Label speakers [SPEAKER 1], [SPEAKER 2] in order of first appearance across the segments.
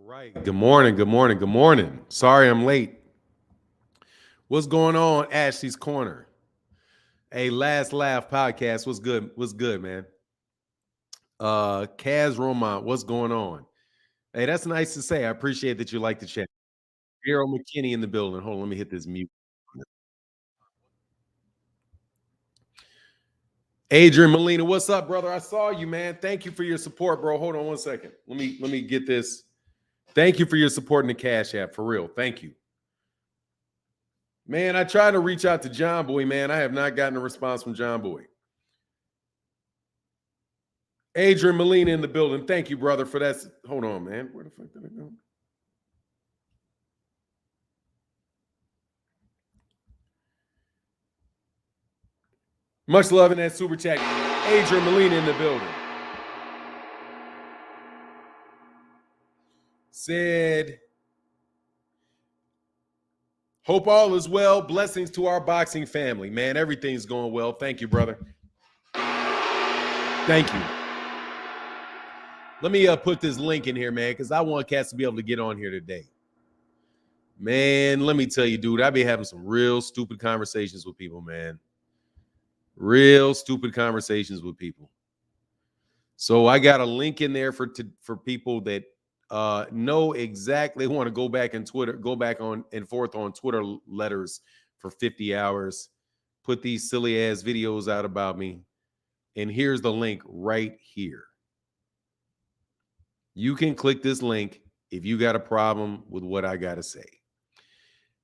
[SPEAKER 1] right. Good morning. Good morning. Good morning. Sorry I'm late. What's going on, Ashley's Corner? A Last Laugh podcast. What's good? What's good, man? Kaz Romont, what's going on? Hey, that's nice to say. I appreciate that you like the chat. Errol McKinney in the building. Hold on, let me hit this mute. Adrian Molina, what's up, brother? I saw you, man. Thank you for your support, bro. Hold on one second. Let me get this. Thank you for your support in the Cash App, for real. Thank you. Man, I tried to reach out to John Boy, man. I have not gotten a response from John Boy. Adrian Molina in the building. Thank you, brother, for that. Hold on, man. Where the fuck did it go? Much love in that super chat. Adrian Molina in the building. Said, hope all is well. Blessings to our boxing family. Man, everything's going well. Thank you, brother. Thank you. Let me put this link in here, man, because I want cats to be able to get on here today. Man, let me tell you, dude, I be having some real stupid conversations with people, man. Real stupid conversations with people. So I got a link in there for people that know exactly want to go back on and forth on Twitter letters for 50 hours, put these silly ass videos out about me. And here's the link right here. You can click this link if you got a problem with what I got to say.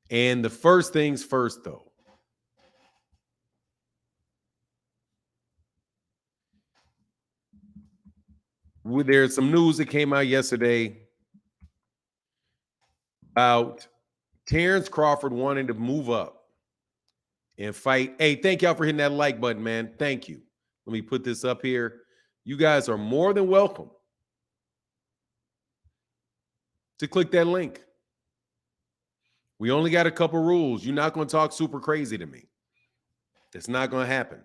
[SPEAKER 1] And the first things first, though. There's some news that came out yesterday about Terence Crawford wanting to move up and fight. Hey, thank y'all for hitting that like button, man. Thank you. Let me put this up here. You guys are more than welcome to click that link. We only got a couple rules. You're not going to talk super crazy to me. It's not going to happen.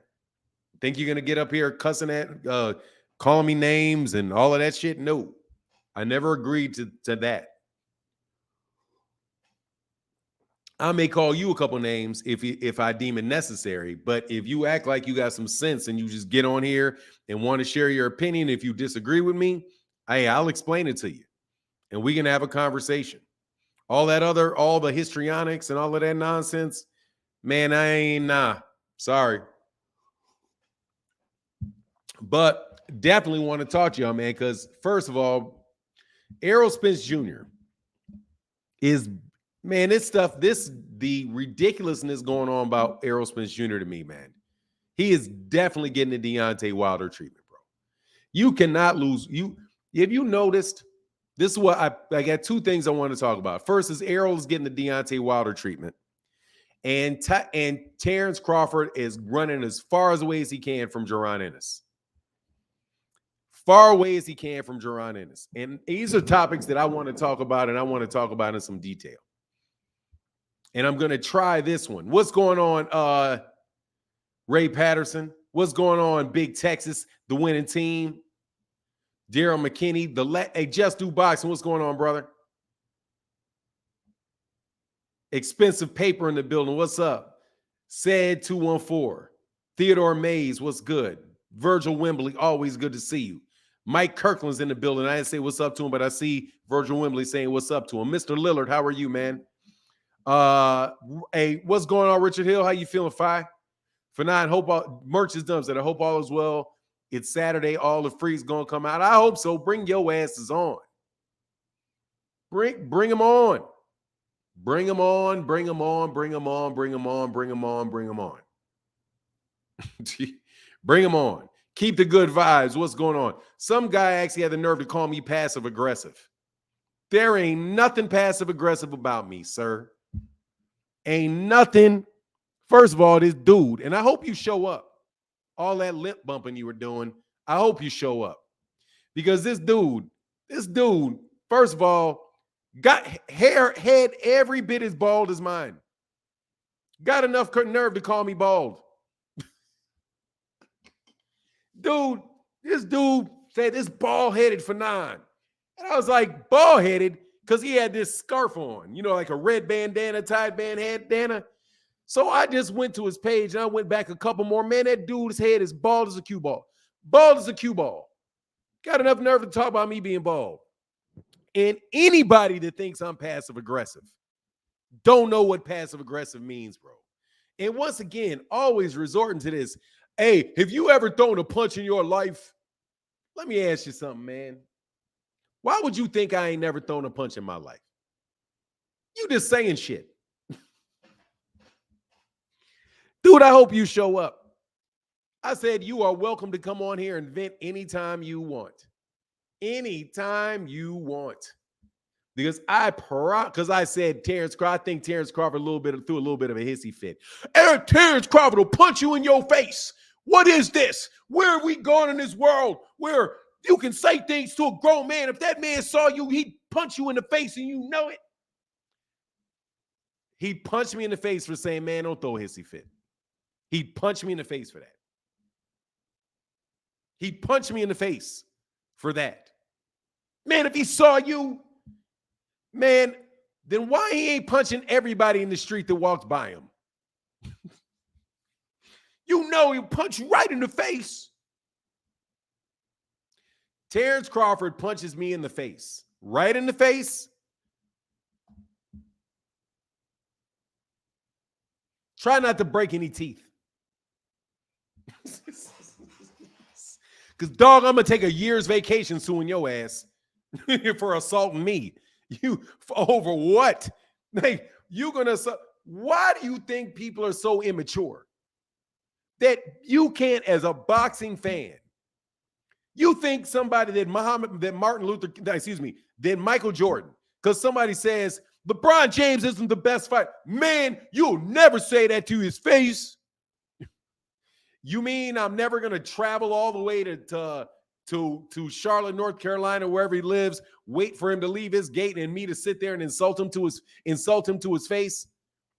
[SPEAKER 1] Think you're going to get up here cussing at, calling me names and all of that shit? No, I never agreed to that. I may call you a couple names if I deem it necessary, but if you act like you got some sense and you just get on here and want to share your opinion, if you disagree with me, I'll explain it to you, and we can have a conversation. All the histrionics and all of that nonsense, man, I ain't sorry. But definitely want to talk to y'all, man, because first of all, Errol Spence Jr. is, man, the ridiculousness going on about Errol Spence Jr. to me, man. He is definitely getting the Deontay Wilder treatment, bro. You cannot lose. If you noticed, this is what I got two things I want to talk about. First is Errol is getting the Deontay Wilder treatment. And Terence Crawford is running as far away as he can from Jaron Ennis. Far away as he can from Jaron Ennis. And these are topics that I want to talk about, and I want to talk about in some detail. And I'm going to try this one. What's going on, Ray Patterson? What's going on, Big Texas, the winning team? Daryl McKinney, hey, Just Do Boxing. What's going on, brother? Expensive Paper in the building. What's up? Said 214. Theodore Mays, what's good? Virgil Wembley, always good to see you. Mike Kirkland's in the building. I didn't say what's up to him, but I see Virgil Wembley saying what's up to him. Mr. Lillard, how are you, man? Hey, what's going on, Richard Hill? How you feeling, Fi? For nine, hope all merch is done. Said I hope all is well. It's Saturday. All the free's gonna come out. I hope so. Bring your asses on. Bring them on. Bring them on. Bring them on. Bring them on. Bring them on. Bring them on. Bring them on. Bring them on. Keep the good vibes. What's going on? Some guy actually had the nerve to call me passive aggressive. There ain't nothing passive aggressive about me, sir. Ain't nothing. First of all, this dude, and I hope you show up. All that lip bumping you were doing, I hope you show up. Because this dude, first of all, got head every bit as bald as mine. Got enough nerve to call me bald. Dude, this dude said this bald-headed for nine. And I was like, bald-headed, because he had this scarf on, like a red bandana, tied bandana. So I just went to his page and I went back a couple more. Man, that dude's head is bald as a cue ball. Bald as a cue ball. Got enough nerve to talk about me being bald. And anybody that thinks I'm passive aggressive don't know what passive aggressive means, bro. And once again, always resorting to this. Hey, have you ever thrown a punch in your life? Let me ask you something, man. Why would you think I ain't never thrown a punch in my life? You just saying shit. Dude, I hope you show up. I said you are welcome to come on here and vent anytime you want. Anytime you want. Because I said Terence Crawford, I think Terence Crawford threw a little bit of a hissy fit. Terence Crawford will punch you in your face. What is this? Where are we going in this world where you can say things to a grown man? If that man saw you, he'd punch you in the face and you know it. He punched me in the face for saying, man, don't throw a hissy fit. He punched me in the face for that. He punched me in the face for that. Man, if he saw you, man, then why he ain't punching everybody in the street that walks by him? He'll punch you right in the face. Terence Crawford punches me in the face. Right in the face. Try not to break any teeth. Because, dog, I'm going to take a year's vacation suing your ass for assaulting me. You, over what? Like, why do you think people are so immature? That you can't, as a boxing fan, you think somebody that Michael Jordan, because somebody says, LeBron James isn't the best fighter. Man, you'll never say that to his face. You mean I'm never going to travel all the way to Charlotte, North Carolina, wherever he lives, wait for him to leave his gate and me to sit there and insult him to his face?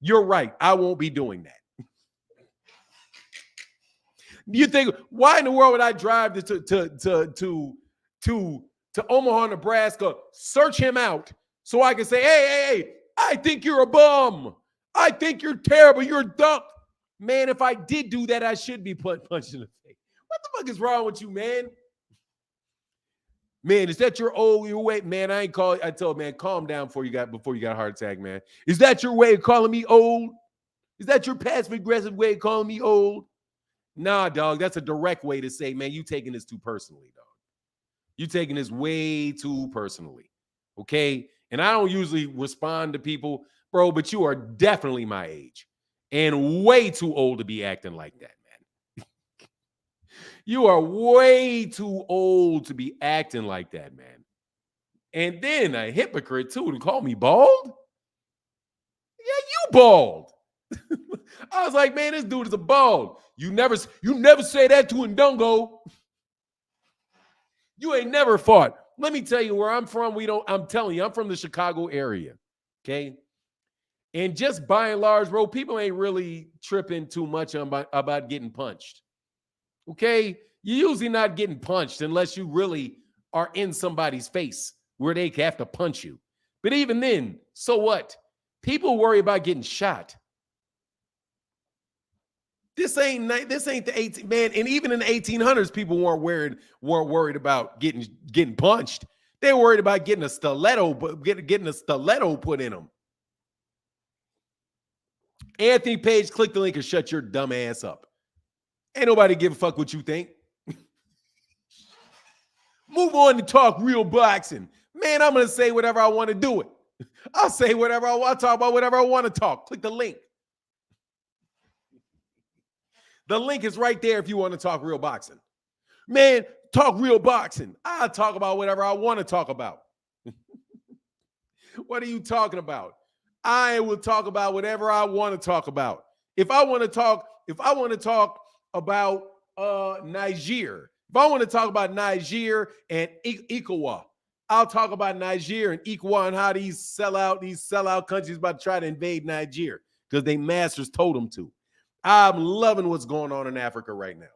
[SPEAKER 1] You're right. I won't be doing that. You think, why in the world would I drive to Omaha, Nebraska, search him out so I can say, hey, I think you're a bum. I think you're terrible. You're dumb. Man, if I did do that, I should be punched in the face. What the fuck is wrong with you, man? Man, is that your way? Man, I told man, calm down before you got a heart attack, man. Is that your way of calling me old? Is that your passive aggressive way of calling me old? Nah, dog, that's a direct way to say, man, you taking this too personally, dog. You taking this way too personally. Okay? And I don't usually respond to people, bro, but you are definitely my age. And way too old to be acting like that, man. You are way too old to be acting like that, man. And then a hypocrite, too, to call me bald? Yeah, you bald. I was like, man, this dude is a bald. You never say that to Ndongo. You ain't never fought. Let me tell you where I'm from. I'm telling you, I'm from the Chicago area. Okay. And just by and large, bro, people ain't really tripping too much about getting punched. Okay? You're usually not getting punched unless you really are in somebody's face where they have to punch you. But even then, so what? People worry about getting shot. This ain't the 18, man. And even in the 1800s, people weren't worried about getting punched. They were worried about getting a stiletto put in them. Anthony Page, click the link and shut your dumb ass up. Ain't nobody give a fuck what you think. Move on to talk real boxing. Man, I'm going to say whatever I want to do it. I'll say whatever I want to talk about, whatever I want to talk. Click the link. The link is right there if you want to talk real boxing. Man, talk real boxing. I'll talk about whatever I want to talk about. What are you talking about? I will talk about whatever I want to talk about. If I want to talk about Niger, if I want to talk about Niger and Ikawa, I'll talk about Niger and Ikawa and how these sellout countries about to try to invade Niger because they masters told them to. I'm loving what's going on in Africa right now.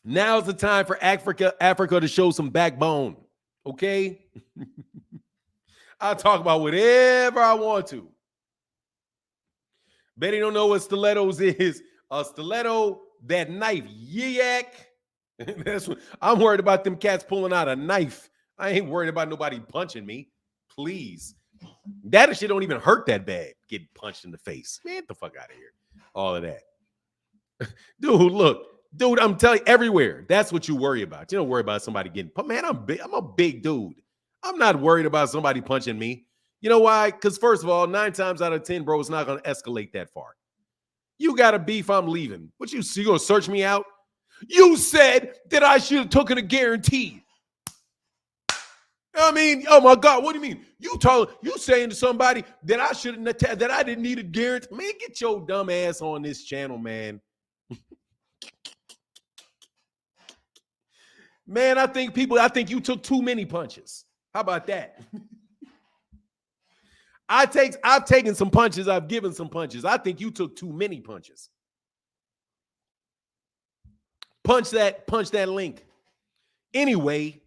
[SPEAKER 1] Now's the time for Africa to show some backbone. Okay? I'll talk about whatever I want to. Betty don't know what stilettos is. A stiletto, that knife, yak. That's what I'm worried about. Them cats pulling out a knife. I ain't worried about nobody punching me. Please. That shit don't even hurt that bad. Getting punched in the face. Man, get the fuck out of here. All of that. Dude, look. Dude, I'm telling you, everywhere. That's what you worry about. You don't worry about somebody getting punched. Man, I'm big. I'm a big dude. I'm not worried about somebody punching me. You know why? Because first of all, 9 times out of 10, bro, it's not going to escalate that far. You got a beef, I'm leaving. What you going to search me out? You said that I should have taken a guarantee. I mean, oh my God, what do you mean? You saying to somebody that I shouldn't that I didn't need a guarantee? Man, get your dumb ass on this channel, man. Man, I think you took too many punches. How about that? I've taken some punches, I've given some punches. I think you took too many punches. Punch that link. Anyway,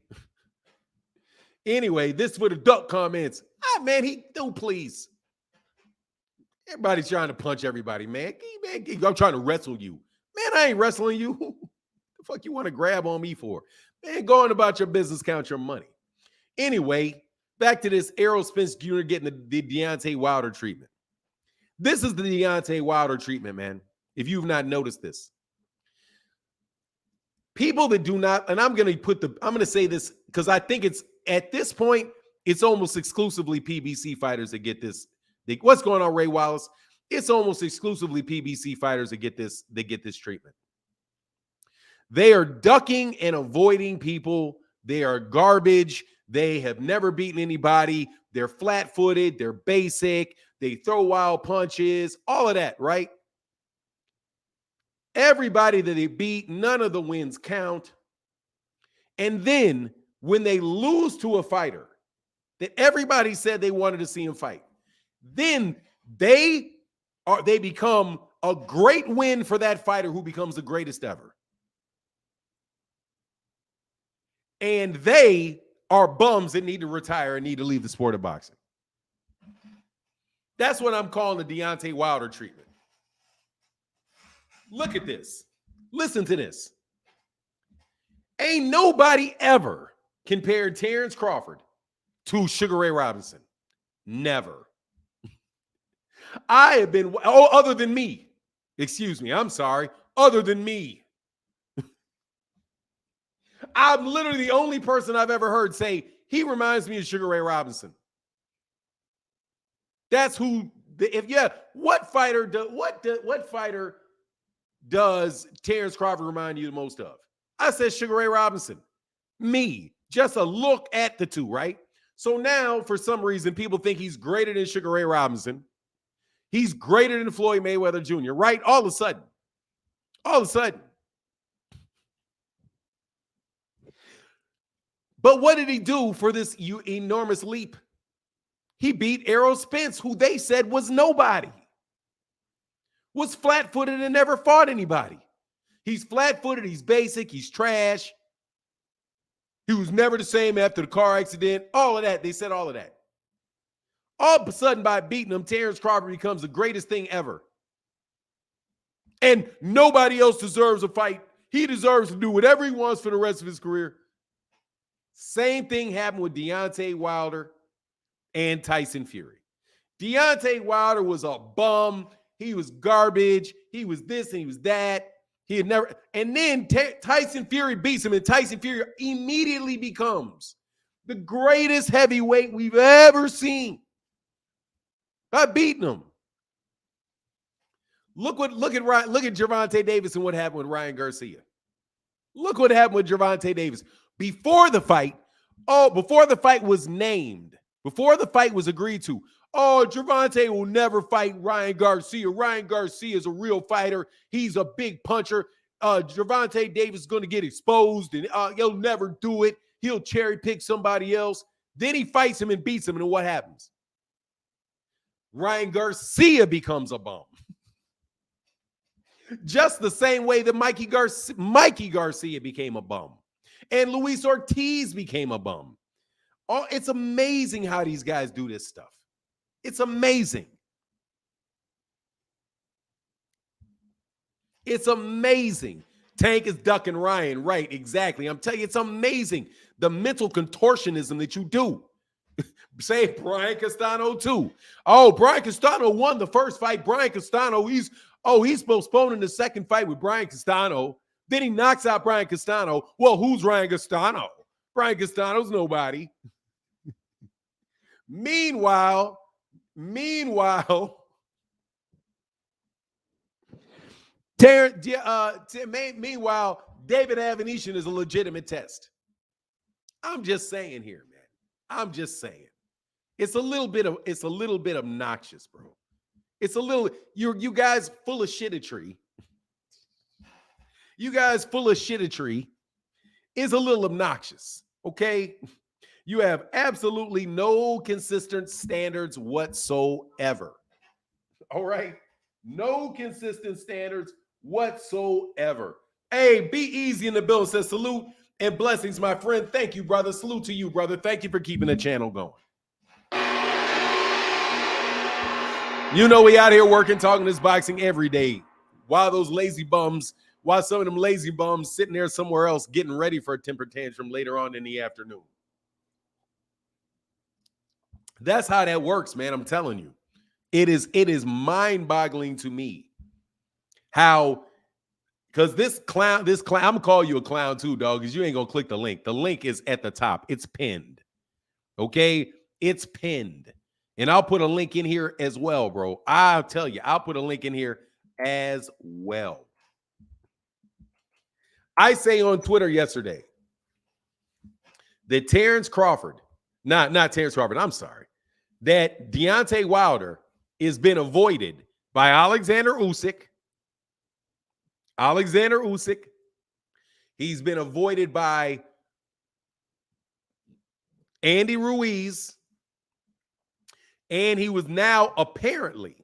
[SPEAKER 1] this for the duck comments. Man, please. Everybody's trying to punch everybody, man. I'm trying to wrestle you. Man, I ain't wrestling you. The fuck you want to grab on me for? Man, go on about your business, count your money. Anyway, back to this Errol Spence Jr. getting the Deontay Wilder treatment. This is the Deontay Wilder treatment, man. If you've not noticed this. People that do not, and I'm going to say this because I think it's, at this point, it's almost exclusively PBC fighters that get this. What's going on, Ray Wallace? It's almost exclusively PBC fighters that get this treatment. They are ducking and avoiding people. They are garbage. They have never beaten anybody. They're flat-footed. They're basic. They throw wild punches. All of that, right? Everybody that they beat, none of the wins count. And then when they lose to a fighter that everybody said they wanted to see him fight, then they become a great win for that fighter who becomes the greatest ever. And they are bums that need to retire and need to leave the sport of boxing. That's what I'm calling the Deontay Wilder treatment. Look at this. Listen to this. Ain't nobody ever compared Terence Crawford to Sugar Ray Robinson. Never. I have been, other than me. Excuse me, I'm sorry. Other than me. I'm literally the only person I've ever heard say, he reminds me of Sugar Ray Robinson. That's who, what fighter does Terence Crawford remind you the most of? I said Sugar Ray Robinson. Me. Just a look at the two, right? So now, for some reason, people think he's greater than Sugar Ray Robinson. He's greater than Floyd Mayweather Jr., right? All of a sudden. But what did he do for this enormous leap? He beat Errol Spence, who they said was nobody. Was flat-footed and never fought anybody. He's flat-footed, he's basic, he's trash. He was never the same after the car accident. All of that, they said all of that. All of a sudden, by beating him, Terence Crawford becomes the greatest thing ever. And nobody else deserves a fight. He deserves to do whatever he wants for the rest of his career. Same thing happened with Deontay Wilder and Tyson Fury. Deontay Wilder was a bum. He was garbage. He was this and he was that. He had never. And then Tyson Fury beats him, and Tyson Fury immediately becomes the greatest heavyweight we've ever seen by beating him. Look at Gervonta Davis and what happened with Ryan Garcia. Look what happened with Gervonta Davis. Before the fight was named, before the fight was agreed to, Gervonta will never fight Ryan Garcia. Ryan Garcia is a real fighter. He's a big puncher. Gervonta Davis is going to get exposed, and he'll never do it. He'll cherry pick somebody else. Then he fights him and beats him, and what happens? Ryan Garcia becomes a bum. Just the same way that Mikey Garcia became a bum and Luis Ortiz became a bum. Oh, it's amazing how these guys do this stuff. It's amazing. It's amazing. Tank is ducking Ryan. Right, exactly. I'm telling you, it's amazing. The mental contortionism that you do. Say Brian Castano too. Oh, Brian Castano won the first fight. Brian Castano, he's postponing the second fight with Brian Castano. Then he knocks out Brian Castano. Well, who's Ryan Castano? Brian Castano's nobody. Meanwhile, Terence, meanwhile, David Avenetian is a legitimate test. I'm just saying here, man. I'm just saying. It's a little bit obnoxious, bro. It's a little, you guys full of shittery. You guys full of shittery is a little obnoxious, okay? You have absolutely no consistent standards whatsoever. All right? No consistent standards whatsoever. Hey, be easy in the building. Says salute and blessings, my friend. Thank you, brother. Salute to you, brother. Thank you for keeping the channel going. You know we out here working, talking this boxing every day. While some of them lazy bums sitting there somewhere else getting ready for a temper tantrum later on in the afternoon. That's how that works, man. I'm telling you. It is mind-boggling to me how, because this clown, I'm gonna call you a clown too, dog, because you ain't gonna click the link. The link is at the top. It's pinned. Okay? It's pinned. And I'll put a link in here as well, bro. I'll tell you, I'll put a link in here as well. I say on Twitter yesterday that Terence Crawford, not Terence Crawford, I'm sorry, that Deontay Wilder has been avoided by Alexander Usyk. He's been avoided by Andy Ruiz. And he was now apparently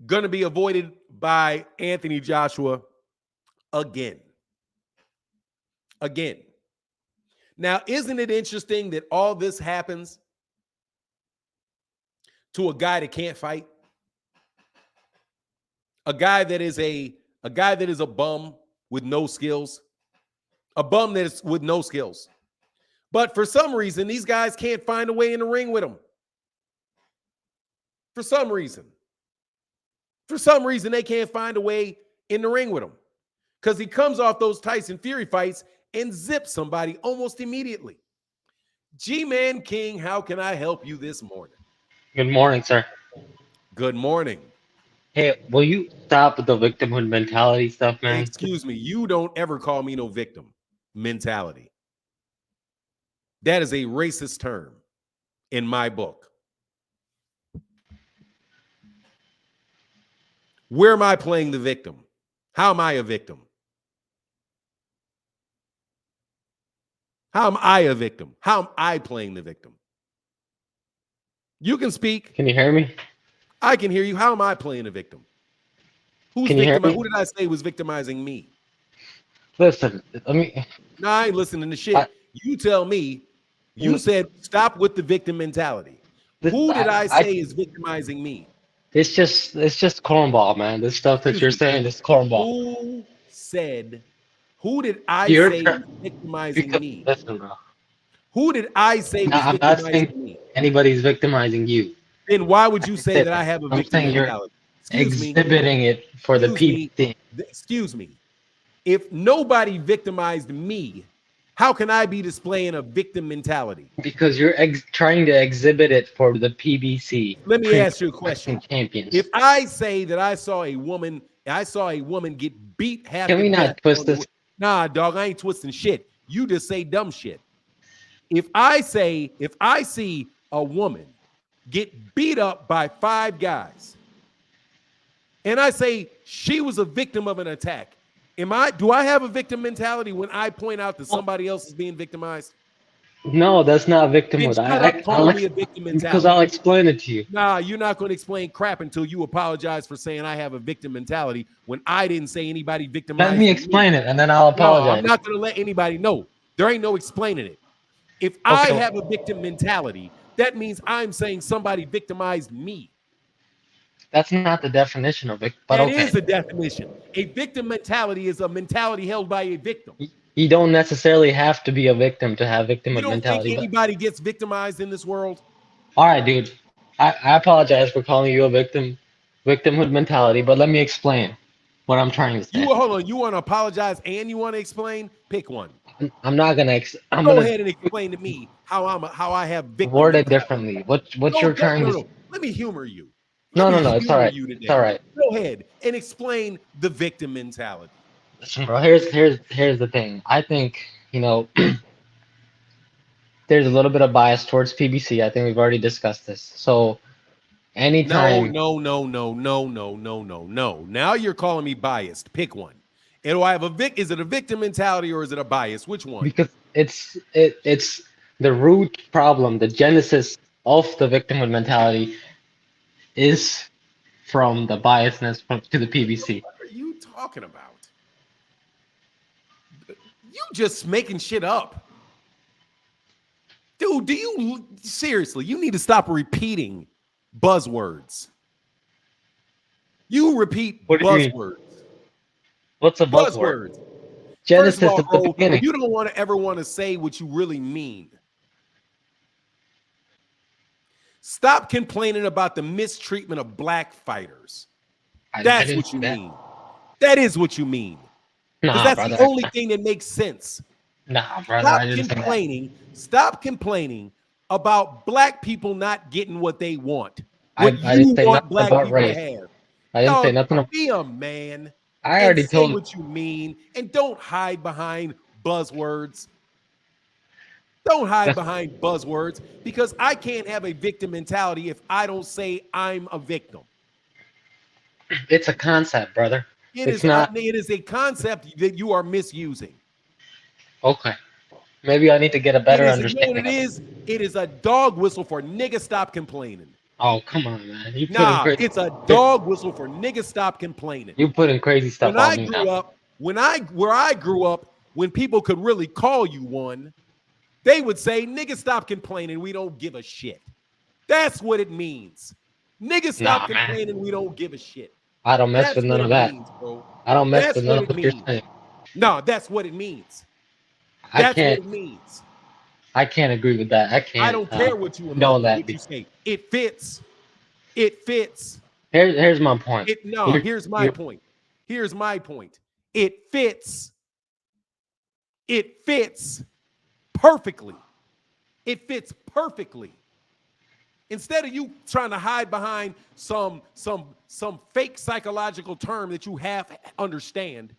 [SPEAKER 1] going to be avoided by Anthony Joshua again. Now, isn't it interesting that all this happens to a guy that can't fight? A guy that is a bum with no skills. A bum that is with no skills. But for some reason, these guys can't find a way in the ring with him. For some reason, they can't find a way in the ring with him. Because he comes off those Tyson Fury fights and zips somebody almost immediately. G-Man King, how can I help you this morning?
[SPEAKER 2] Good morning, sir.
[SPEAKER 1] Good morning.
[SPEAKER 2] Hey, will you stop with the victimhood mentality stuff, man?
[SPEAKER 1] Excuse me, you don't ever call me no victim mentality. That is a racist term in my book. Where am I playing the victim? How am I a victim? How am I a victim? How am I playing the victim? You can speak.
[SPEAKER 2] Can you hear me?
[SPEAKER 1] I can hear you. How am I playing a victim? Who's victimizing? Who did I say was victimizing me?
[SPEAKER 2] Listen, let me.
[SPEAKER 1] No, I ain't listening to shit. You tell me. You said stop with the victim mentality. Who did I say is victimizing me?
[SPEAKER 2] It's just cornball, man. This stuff that you're saying is cornball.
[SPEAKER 1] Who did I say was victimizing me?
[SPEAKER 2] Listen, bro.
[SPEAKER 1] Who did I say was victimizing me?
[SPEAKER 2] Anybody's victimizing you.
[SPEAKER 1] Then why would you say that I have a victim mentality?
[SPEAKER 2] Exhibiting it for the people.
[SPEAKER 1] Excuse me. If nobody victimized me, how can I be displaying a victim mentality?
[SPEAKER 2] Because you're trying to exhibit it for the PBC.
[SPEAKER 1] Let me ask you a question.
[SPEAKER 2] Champions.
[SPEAKER 1] If I say that I saw a woman get beat half
[SPEAKER 2] Can we not twist this?
[SPEAKER 1] Nah, dog, I ain't twisting shit. You just say dumb shit. If I see a woman get beat up by 5 guys, and I say she was a victim of an attack, do I have a victim mentality when I point out that somebody else is being victimized?
[SPEAKER 2] No, that's not
[SPEAKER 1] Then
[SPEAKER 2] victimhood.
[SPEAKER 1] shut up calling me a victim
[SPEAKER 2] Because
[SPEAKER 1] mentality.
[SPEAKER 2] I'll explain it to you.
[SPEAKER 1] Nah, you're not going to explain crap until you apologize for saying I have a victim mentality when I didn't say anybody victimized
[SPEAKER 2] Let me
[SPEAKER 1] me.
[SPEAKER 2] explain it, and then I'll
[SPEAKER 1] No, I'm
[SPEAKER 2] apologize.
[SPEAKER 1] not going to let anybody know. There ain't no explaining it. If I
[SPEAKER 2] Okay.
[SPEAKER 1] have a victim mentality, that means I'm saying somebody victimized me.
[SPEAKER 2] That's not the definition of it, but
[SPEAKER 1] That
[SPEAKER 2] okay.
[SPEAKER 1] is the definition. A victim mentality is a mentality held by a victim.
[SPEAKER 2] You don't necessarily have to be a victim to have
[SPEAKER 1] You
[SPEAKER 2] victimhood
[SPEAKER 1] don't think
[SPEAKER 2] mentality, but
[SPEAKER 1] anybody gets victimized in this world?
[SPEAKER 2] all right, dude. I apologize for calling you a victimhood mentality, but let me explain what I'm trying to say.
[SPEAKER 1] Hold on. You want to apologize and you want to explain? Pick one.
[SPEAKER 2] I'm not gonna. I'm
[SPEAKER 1] Go
[SPEAKER 2] gonna
[SPEAKER 1] ahead and explain to me how I have victim
[SPEAKER 2] word it
[SPEAKER 1] mentality.
[SPEAKER 2] differently. What you're trying to?
[SPEAKER 1] No. Let me humor you. Let
[SPEAKER 2] No,
[SPEAKER 1] me
[SPEAKER 2] no, no. It's all
[SPEAKER 1] humor
[SPEAKER 2] right.
[SPEAKER 1] you
[SPEAKER 2] It's all
[SPEAKER 1] today.
[SPEAKER 2] right.
[SPEAKER 1] Go ahead and explain the victim mentality.
[SPEAKER 2] Listen, bro. Here's the thing. I think there's a little bit of bias towards PBC. I think we've already discussed this. So anytime
[SPEAKER 1] No. Now you're calling me biased. Pick one. And do I have is it a victim mentality or is it a bias? Which one?
[SPEAKER 2] because it's the root problem, the genesis of the victimhood mentality is from the biasness to the PBC.
[SPEAKER 1] What are you talking about? You just making shit up. Dude, seriously, you need to stop repeating buzzwords. You repeat
[SPEAKER 2] What do you mean?
[SPEAKER 1] buzzwords.
[SPEAKER 2] What's a buzzword?
[SPEAKER 1] Buzzwords.
[SPEAKER 2] Genesis
[SPEAKER 1] First of
[SPEAKER 2] at
[SPEAKER 1] all,
[SPEAKER 2] the beginning.
[SPEAKER 1] you don't ever want to say what you really mean. Stop complaining about the mistreatment of black fighters. That's what you mean. That is what you mean. Because that's
[SPEAKER 2] brother.
[SPEAKER 1] the only thing that makes sense.
[SPEAKER 2] Nah, brother. I didn't say that.
[SPEAKER 1] Stop complaining about black people not getting what they want. What
[SPEAKER 2] I didn't
[SPEAKER 1] you
[SPEAKER 2] say
[SPEAKER 1] want
[SPEAKER 2] nothing
[SPEAKER 1] black
[SPEAKER 2] about
[SPEAKER 1] people to
[SPEAKER 2] race.
[SPEAKER 1] have.
[SPEAKER 2] I didn't say nothing about.
[SPEAKER 1] Be a man.
[SPEAKER 2] I
[SPEAKER 1] And
[SPEAKER 2] already
[SPEAKER 1] say
[SPEAKER 2] told.
[SPEAKER 1] what you mean, and don't hide behind buzzwords. Don't hide behind buzzwords because I can't have a victim mentality if I don't say I'm a victim.
[SPEAKER 2] It's a concept, brother. It's not.
[SPEAKER 1] It is a concept that you are misusing.
[SPEAKER 2] Okay. Maybe I need to get a better understanding.
[SPEAKER 1] It is. It is a dog whistle for niggas stop complaining.
[SPEAKER 2] Oh, come on, man.
[SPEAKER 1] It's a dog whistle for niggas stop complaining.
[SPEAKER 2] You putting crazy stuff on me now.
[SPEAKER 1] Where I grew up, when people could really call you one, they would say, niggas stop complaining, we don't give a shit. That's what it means. Niggas stop complaining, we don't give a shit.
[SPEAKER 2] I don't mess with none of that. I don't mess with none of what you're saying.
[SPEAKER 1] No, that's what it means. What it means.
[SPEAKER 2] I can't agree with that. I
[SPEAKER 1] don't care what you
[SPEAKER 2] know that.
[SPEAKER 1] What you say. It fits. It fits.
[SPEAKER 2] Here's my point.
[SPEAKER 1] Here's my point. Here's my point. It fits. It fits perfectly. It fits perfectly. Instead of you trying to hide behind some fake psychological term that you half understand,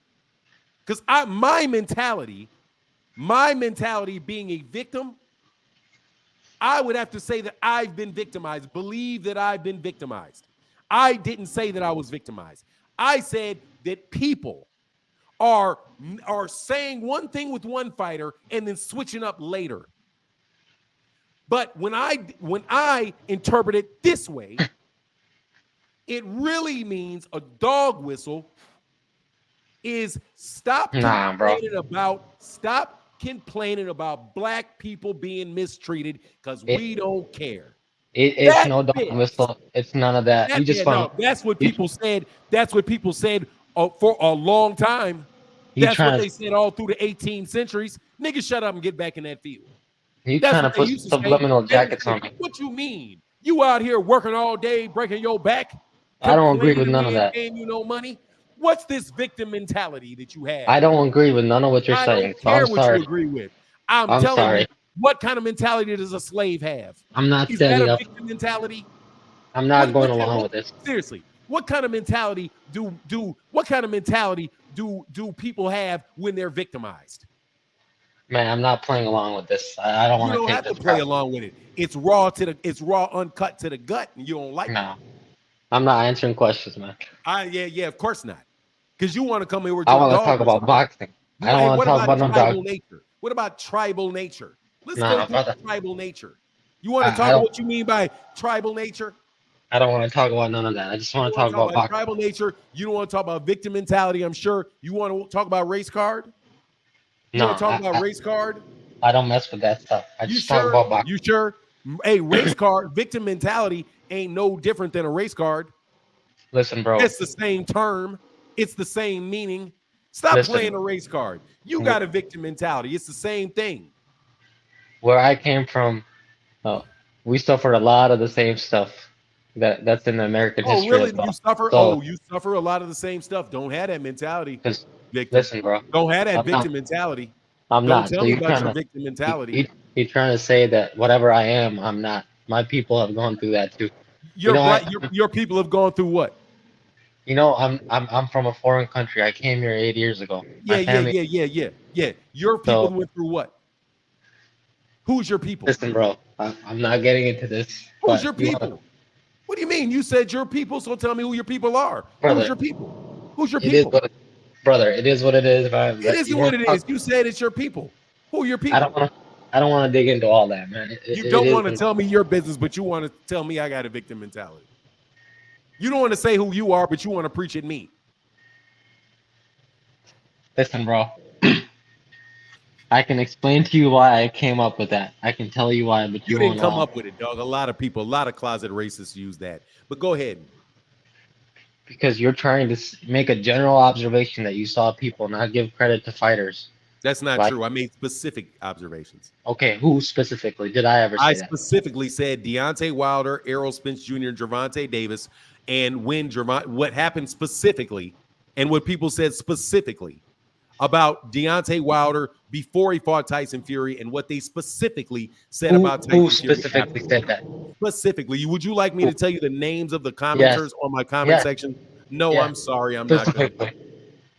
[SPEAKER 1] because my mentality being a victim, I would have to say that I've been victimized, believe that I've been victimized. I didn't say that I was victimized. I said that people are saying one thing with one fighter and then switching up later. But when I interpret it this way, it really means a dog whistle is stop complaining about black people being mistreated because we don't care.
[SPEAKER 2] It's no dog whistle. It's none of that.
[SPEAKER 1] That's what people said. That's what people said for a long time. That's what they said all through the 18 centuries. Niggas, shut up and get back in that field.
[SPEAKER 2] You trying to put subliminal jackets on me.
[SPEAKER 1] What you mean? You out here working all day, breaking your back?
[SPEAKER 2] I don't agree with none of that.
[SPEAKER 1] Paying you no money? What's this victim mentality that you have?
[SPEAKER 2] I don't agree with none of what you're saying.
[SPEAKER 1] I don't care what you agree with. I'm telling you, what kind of mentality does a slave have?
[SPEAKER 2] I'm not
[SPEAKER 1] standing up. Is that a victim mentality?
[SPEAKER 2] I'm not going along with this.
[SPEAKER 1] Seriously, what kind of mentality do people have when they're victimized?
[SPEAKER 2] Man, I'm not playing along with this. I don't want to.
[SPEAKER 1] You don't have to play along with it. It's raw uncut to the gut, and you don't like it.
[SPEAKER 2] I'm not answering questions, man.
[SPEAKER 1] Yeah, of course not. Because you want to come here with
[SPEAKER 2] I want to talk about boxing. I don't want to talk about no dog.
[SPEAKER 1] Nature. What about tribal nature? Let's go
[SPEAKER 2] Nah,
[SPEAKER 1] through
[SPEAKER 2] brother.
[SPEAKER 1] tribal nature. You want to
[SPEAKER 2] I
[SPEAKER 1] talk about
[SPEAKER 2] don't.
[SPEAKER 1] what you mean by tribal nature?
[SPEAKER 2] I don't want to talk about none of that. I just
[SPEAKER 1] You
[SPEAKER 2] want
[SPEAKER 1] don't
[SPEAKER 2] to
[SPEAKER 1] want
[SPEAKER 2] talk
[SPEAKER 1] to talk
[SPEAKER 2] about
[SPEAKER 1] about
[SPEAKER 2] boxing.
[SPEAKER 1] tribal nature. You don't want to talk about victim mentality. I'm sure you want to talk about race card. You
[SPEAKER 2] No,
[SPEAKER 1] want to talk about race card?
[SPEAKER 2] I don't mess with that stuff. I
[SPEAKER 1] You
[SPEAKER 2] just talk
[SPEAKER 1] sure?
[SPEAKER 2] about boxing.
[SPEAKER 1] You sure? A race card, victim mentality ain't no different than a race card.
[SPEAKER 2] Listen, bro.
[SPEAKER 1] It's the same term. It's the same meaning. Stop
[SPEAKER 2] Listen.
[SPEAKER 1] playing a race card. You got a victim mentality. It's the same thing.
[SPEAKER 2] Where I came from, uh, we suffered a lot of the same stuff that's in the American
[SPEAKER 1] Oh,
[SPEAKER 2] history
[SPEAKER 1] really?
[SPEAKER 2] as
[SPEAKER 1] You
[SPEAKER 2] well.
[SPEAKER 1] suffer?
[SPEAKER 2] So,
[SPEAKER 1] Oh, you suffer a lot of the same stuff. Don't have that mentality,
[SPEAKER 2] because
[SPEAKER 1] victim.
[SPEAKER 2] listen, bro,
[SPEAKER 1] Don't have that
[SPEAKER 2] I'm not.
[SPEAKER 1] victim mentality.
[SPEAKER 2] I'm
[SPEAKER 1] Don't
[SPEAKER 2] not.
[SPEAKER 1] tell
[SPEAKER 2] So
[SPEAKER 1] me
[SPEAKER 2] you're
[SPEAKER 1] about
[SPEAKER 2] trying
[SPEAKER 1] your
[SPEAKER 2] to
[SPEAKER 1] victim
[SPEAKER 2] you,
[SPEAKER 1] mentality.
[SPEAKER 2] you you're trying to say that whatever I am, I'm not. My people have gone through that too. You
[SPEAKER 1] Your
[SPEAKER 2] know,
[SPEAKER 1] black, your people have gone through what?
[SPEAKER 2] I'm from a foreign country. I came here 8 years ago.
[SPEAKER 1] Yeah,
[SPEAKER 2] My
[SPEAKER 1] yeah,
[SPEAKER 2] family.
[SPEAKER 1] yeah, yeah, yeah, yeah. Your people
[SPEAKER 2] So
[SPEAKER 1] went through what? Who's your people?
[SPEAKER 2] listen, bro. I'm not getting into this,
[SPEAKER 1] Who's
[SPEAKER 2] but
[SPEAKER 1] your people? What do you mean? You said your people, so tell me who your people are. Who's
[SPEAKER 2] brother,
[SPEAKER 1] your people? Who's your
[SPEAKER 2] it is
[SPEAKER 1] people?
[SPEAKER 2] what, brother. It is what it is. Man.
[SPEAKER 1] It
[SPEAKER 2] You
[SPEAKER 1] isn't what
[SPEAKER 2] want
[SPEAKER 1] it
[SPEAKER 2] to talk?
[SPEAKER 1] is. You said it's your people. Who are your
[SPEAKER 2] I don't
[SPEAKER 1] people?
[SPEAKER 2] want to. I don't want to dig into all that, man.
[SPEAKER 1] You
[SPEAKER 2] It
[SPEAKER 1] don't
[SPEAKER 2] is.
[SPEAKER 1] want to tell me your business, but you want to tell me I got a victim mentality. You don't want to say who you are, but you want to preach at me.
[SPEAKER 2] Listen, bro. I can explain to you why I came up with that. I can tell you why, but
[SPEAKER 1] You
[SPEAKER 2] you
[SPEAKER 1] didn't
[SPEAKER 2] won't
[SPEAKER 1] come
[SPEAKER 2] know.
[SPEAKER 1] up with it, dog. A lot of people, a lot of closet racists use that. But go ahead.
[SPEAKER 2] Because you're trying to make a general observation that you saw people not give credit to fighters.
[SPEAKER 1] That's not
[SPEAKER 2] Like,
[SPEAKER 1] true. I made specific observations.
[SPEAKER 2] okay, who specifically? Did I ever
[SPEAKER 1] I
[SPEAKER 2] say that?
[SPEAKER 1] specifically said Deontay Wilder, Errol Spence Jr., and Gervonta Davis, and what happened specifically, and what people said specifically about Deontay Wilder before he fought Tyson Fury, and what they specifically said about
[SPEAKER 2] Who
[SPEAKER 1] Tyson Fury
[SPEAKER 2] specifically
[SPEAKER 1] afterwards.
[SPEAKER 2] said that?
[SPEAKER 1] Specifically, would you like me
[SPEAKER 2] Who?
[SPEAKER 1] to tell you the names of the
[SPEAKER 2] Yes.
[SPEAKER 1] commenters on my comment
[SPEAKER 2] Yes.
[SPEAKER 1] section? No,
[SPEAKER 2] Yes.
[SPEAKER 1] I'm sorry, I'm not going to.
[SPEAKER 2] Specifically.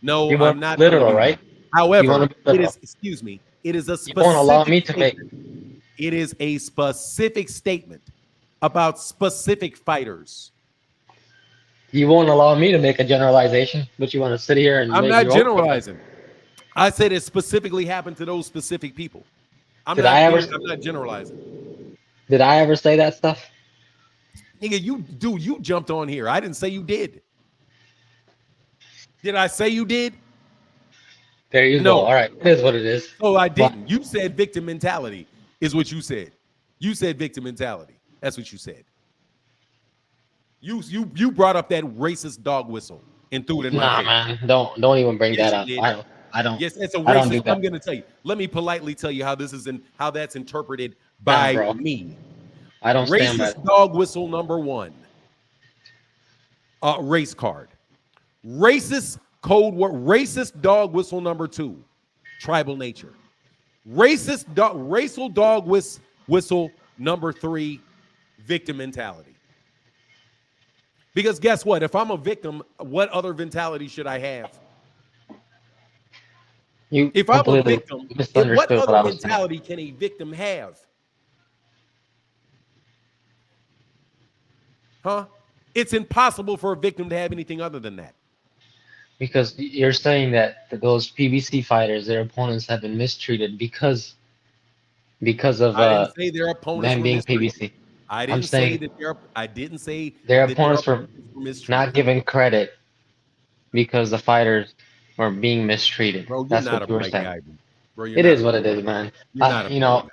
[SPEAKER 1] No,
[SPEAKER 2] You
[SPEAKER 1] I'm
[SPEAKER 2] want
[SPEAKER 1] not going to
[SPEAKER 2] literal,
[SPEAKER 1] do that.
[SPEAKER 2] right? You
[SPEAKER 1] However,
[SPEAKER 2] want to be
[SPEAKER 1] it
[SPEAKER 2] literal.
[SPEAKER 1] is, excuse me, it is a
[SPEAKER 2] You won't allow
[SPEAKER 1] specific
[SPEAKER 2] me to make.
[SPEAKER 1] statement. It is a specific statement about specific fighters.
[SPEAKER 2] You won't allow me to make a generalization, but you want to sit here and
[SPEAKER 1] I'm
[SPEAKER 2] make
[SPEAKER 1] not
[SPEAKER 2] your own.
[SPEAKER 1] generalizing. I said it specifically happened to those specific people. I'm
[SPEAKER 2] Did I ever?
[SPEAKER 1] not generalizing.
[SPEAKER 2] Did I ever say that stuff?
[SPEAKER 1] Nigga, you jumped on here. I didn't say you did. Did I say you did?
[SPEAKER 2] There you go.
[SPEAKER 1] No.
[SPEAKER 2] All right, it is what it is.
[SPEAKER 1] Oh, I
[SPEAKER 2] But
[SPEAKER 1] didn't. You said victim mentality is what you said. You said victim mentality. That's what you said. You brought up that racist dog whistle and threw it in my
[SPEAKER 2] nah,
[SPEAKER 1] face.
[SPEAKER 2] man, don't even bring
[SPEAKER 1] Yes,
[SPEAKER 2] that
[SPEAKER 1] you
[SPEAKER 2] up.
[SPEAKER 1] did.
[SPEAKER 2] I don't.
[SPEAKER 1] Yes, it's a
[SPEAKER 2] I don't do
[SPEAKER 1] racist.
[SPEAKER 2] that.
[SPEAKER 1] I'm gonna tell you. Let me politely tell you how this is how that's interpreted
[SPEAKER 2] Nah,
[SPEAKER 1] by
[SPEAKER 2] bro.
[SPEAKER 1] me.
[SPEAKER 2] I don't stand by
[SPEAKER 1] Racist
[SPEAKER 2] that.
[SPEAKER 1] dog whistle number one. Race card. Racist code word. Racist dog whistle number two. Tribal nature. Racial dog whistle number three. Victim mentality. Because guess what? If I'm a victim, what other mentality should I have?
[SPEAKER 2] You
[SPEAKER 1] If I'm a
[SPEAKER 2] completely
[SPEAKER 1] victim, what
[SPEAKER 2] misunderstood what
[SPEAKER 1] other
[SPEAKER 2] I was saying.
[SPEAKER 1] mentality can a victim have? Huh? It's impossible for a victim to have anything other than that.
[SPEAKER 2] Because you're saying that those PBC fighters, their opponents have been mistreated because of
[SPEAKER 1] I didn't say their opponents
[SPEAKER 2] them
[SPEAKER 1] were
[SPEAKER 2] being
[SPEAKER 1] mistreated.
[SPEAKER 2] PBC.
[SPEAKER 1] I
[SPEAKER 2] I'm
[SPEAKER 1] didn't say
[SPEAKER 2] saying
[SPEAKER 1] that I didn't say
[SPEAKER 2] their
[SPEAKER 1] that their
[SPEAKER 2] opponents were
[SPEAKER 1] opponents were
[SPEAKER 2] not
[SPEAKER 1] mistreated.
[SPEAKER 2] given credit because the fighters were being mistreated.
[SPEAKER 1] Bro, you're
[SPEAKER 2] That's
[SPEAKER 1] not a
[SPEAKER 2] what you were
[SPEAKER 1] bright
[SPEAKER 2] saying.
[SPEAKER 1] guy, bro. Bro, you're
[SPEAKER 2] It
[SPEAKER 1] not a
[SPEAKER 2] is what
[SPEAKER 1] bright
[SPEAKER 2] it is, man.
[SPEAKER 1] You're not a
[SPEAKER 2] You
[SPEAKER 1] bright
[SPEAKER 2] know,
[SPEAKER 1] guy.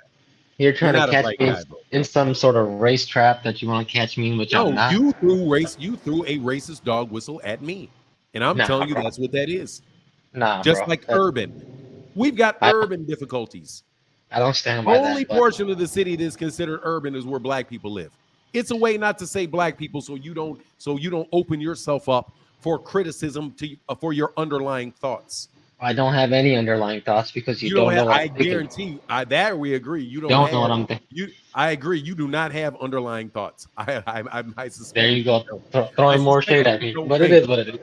[SPEAKER 2] you're
[SPEAKER 1] You're
[SPEAKER 2] trying to
[SPEAKER 1] not a
[SPEAKER 2] catch
[SPEAKER 1] bright
[SPEAKER 2] me
[SPEAKER 1] guy, bro.
[SPEAKER 2] in some sort of race trap that you want to catch me in, which I'm
[SPEAKER 1] No,
[SPEAKER 2] not.
[SPEAKER 1] you threw a racist dog whistle at me. And I'm
[SPEAKER 2] Nah,
[SPEAKER 1] telling you
[SPEAKER 2] bro.
[SPEAKER 1] that's what that is.
[SPEAKER 2] Nah,
[SPEAKER 1] Just
[SPEAKER 2] bro.
[SPEAKER 1] like urban. We've got
[SPEAKER 2] I,
[SPEAKER 1] urban difficulties.
[SPEAKER 2] I don't stand by
[SPEAKER 1] Only
[SPEAKER 2] that, but
[SPEAKER 1] portion of the city that's considered urban is where black people live. It's a way not to say black people so you don't open yourself up for criticism for your underlying thoughts.
[SPEAKER 2] I don't have any underlying thoughts because you
[SPEAKER 1] You don't
[SPEAKER 2] don't know
[SPEAKER 1] have.
[SPEAKER 2] what
[SPEAKER 1] I
[SPEAKER 2] I'm thinking.
[SPEAKER 1] guarantee you. That we agree. You
[SPEAKER 2] You
[SPEAKER 1] don't
[SPEAKER 2] don't know what
[SPEAKER 1] have.
[SPEAKER 2] I'm thinking.
[SPEAKER 1] I agree. You do not have underlying thoughts. I suspect.
[SPEAKER 2] There you go,
[SPEAKER 1] I
[SPEAKER 2] throwing more
[SPEAKER 1] suspect
[SPEAKER 2] shade at
[SPEAKER 1] you
[SPEAKER 2] me.
[SPEAKER 1] don't
[SPEAKER 2] But it
[SPEAKER 1] think.
[SPEAKER 2] is what it is.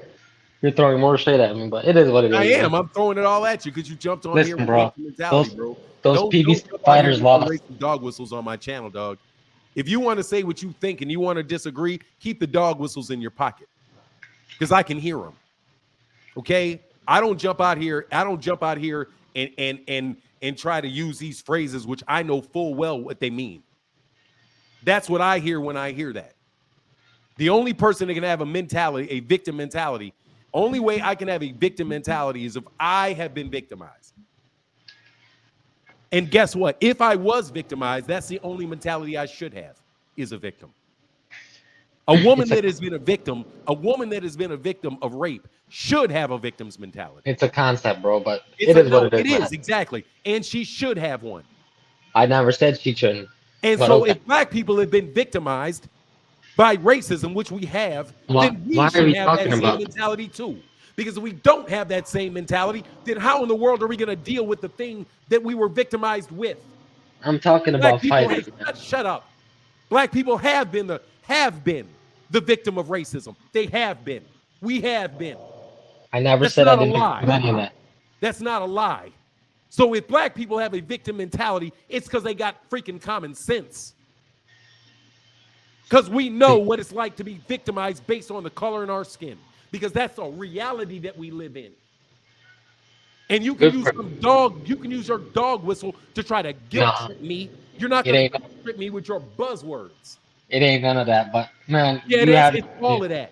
[SPEAKER 2] You're throwing more shade at me, but it is what it
[SPEAKER 1] I
[SPEAKER 2] is, man.
[SPEAKER 1] am. I'm throwing it all at you because you jumped on here
[SPEAKER 2] Listen,
[SPEAKER 1] with
[SPEAKER 2] bro.
[SPEAKER 1] victim mentality, bro.
[SPEAKER 2] Those
[SPEAKER 1] Don't
[SPEAKER 2] PBC
[SPEAKER 1] jump out here
[SPEAKER 2] fighters
[SPEAKER 1] with some
[SPEAKER 2] lost.
[SPEAKER 1] racist dog whistles on my channel, dog. If you want to say what you think and you want to disagree, keep the dog whistles in your pocket because I can hear them. Okay, I don't jump out here. I don't jump out here and and try to use these phrases, which I know full well what they mean. That's what I hear when I hear that. The only person that can have a mentality, a victim mentality, only way I can have a victim mentality is if I have been victimized. And guess what? If I was victimized, that's the only mentality I should have, is a victim. A woman that has been a victim of rape should have a victim's mentality.
[SPEAKER 2] It's a concept, bro, but it is what it is.
[SPEAKER 1] It is, exactly. And she should have one.
[SPEAKER 2] I never said she shouldn't.
[SPEAKER 1] And so if black people have been victimized by racism, which we have, then we should have that same mentality too. Because if we don't have that same mentality, then how in the world are we going to deal with the thing that we were victimized with?
[SPEAKER 2] I'm talking about fighting.
[SPEAKER 1] Shut up. Black people have been the victim of racism. They have been. We have been.
[SPEAKER 2] I never said I didn't believe any of that.
[SPEAKER 1] That's not a lie. So if black people have a victim mentality, it's because they got freaking common sense. Because we know what it's like to be victimized based on the color in our skin. Because that's a reality that we live in. And you can use your dog whistle to try to guilt trip me. You're not going to trip me with your buzzwords.
[SPEAKER 2] It ain't none of that, but man,
[SPEAKER 1] it's all of that.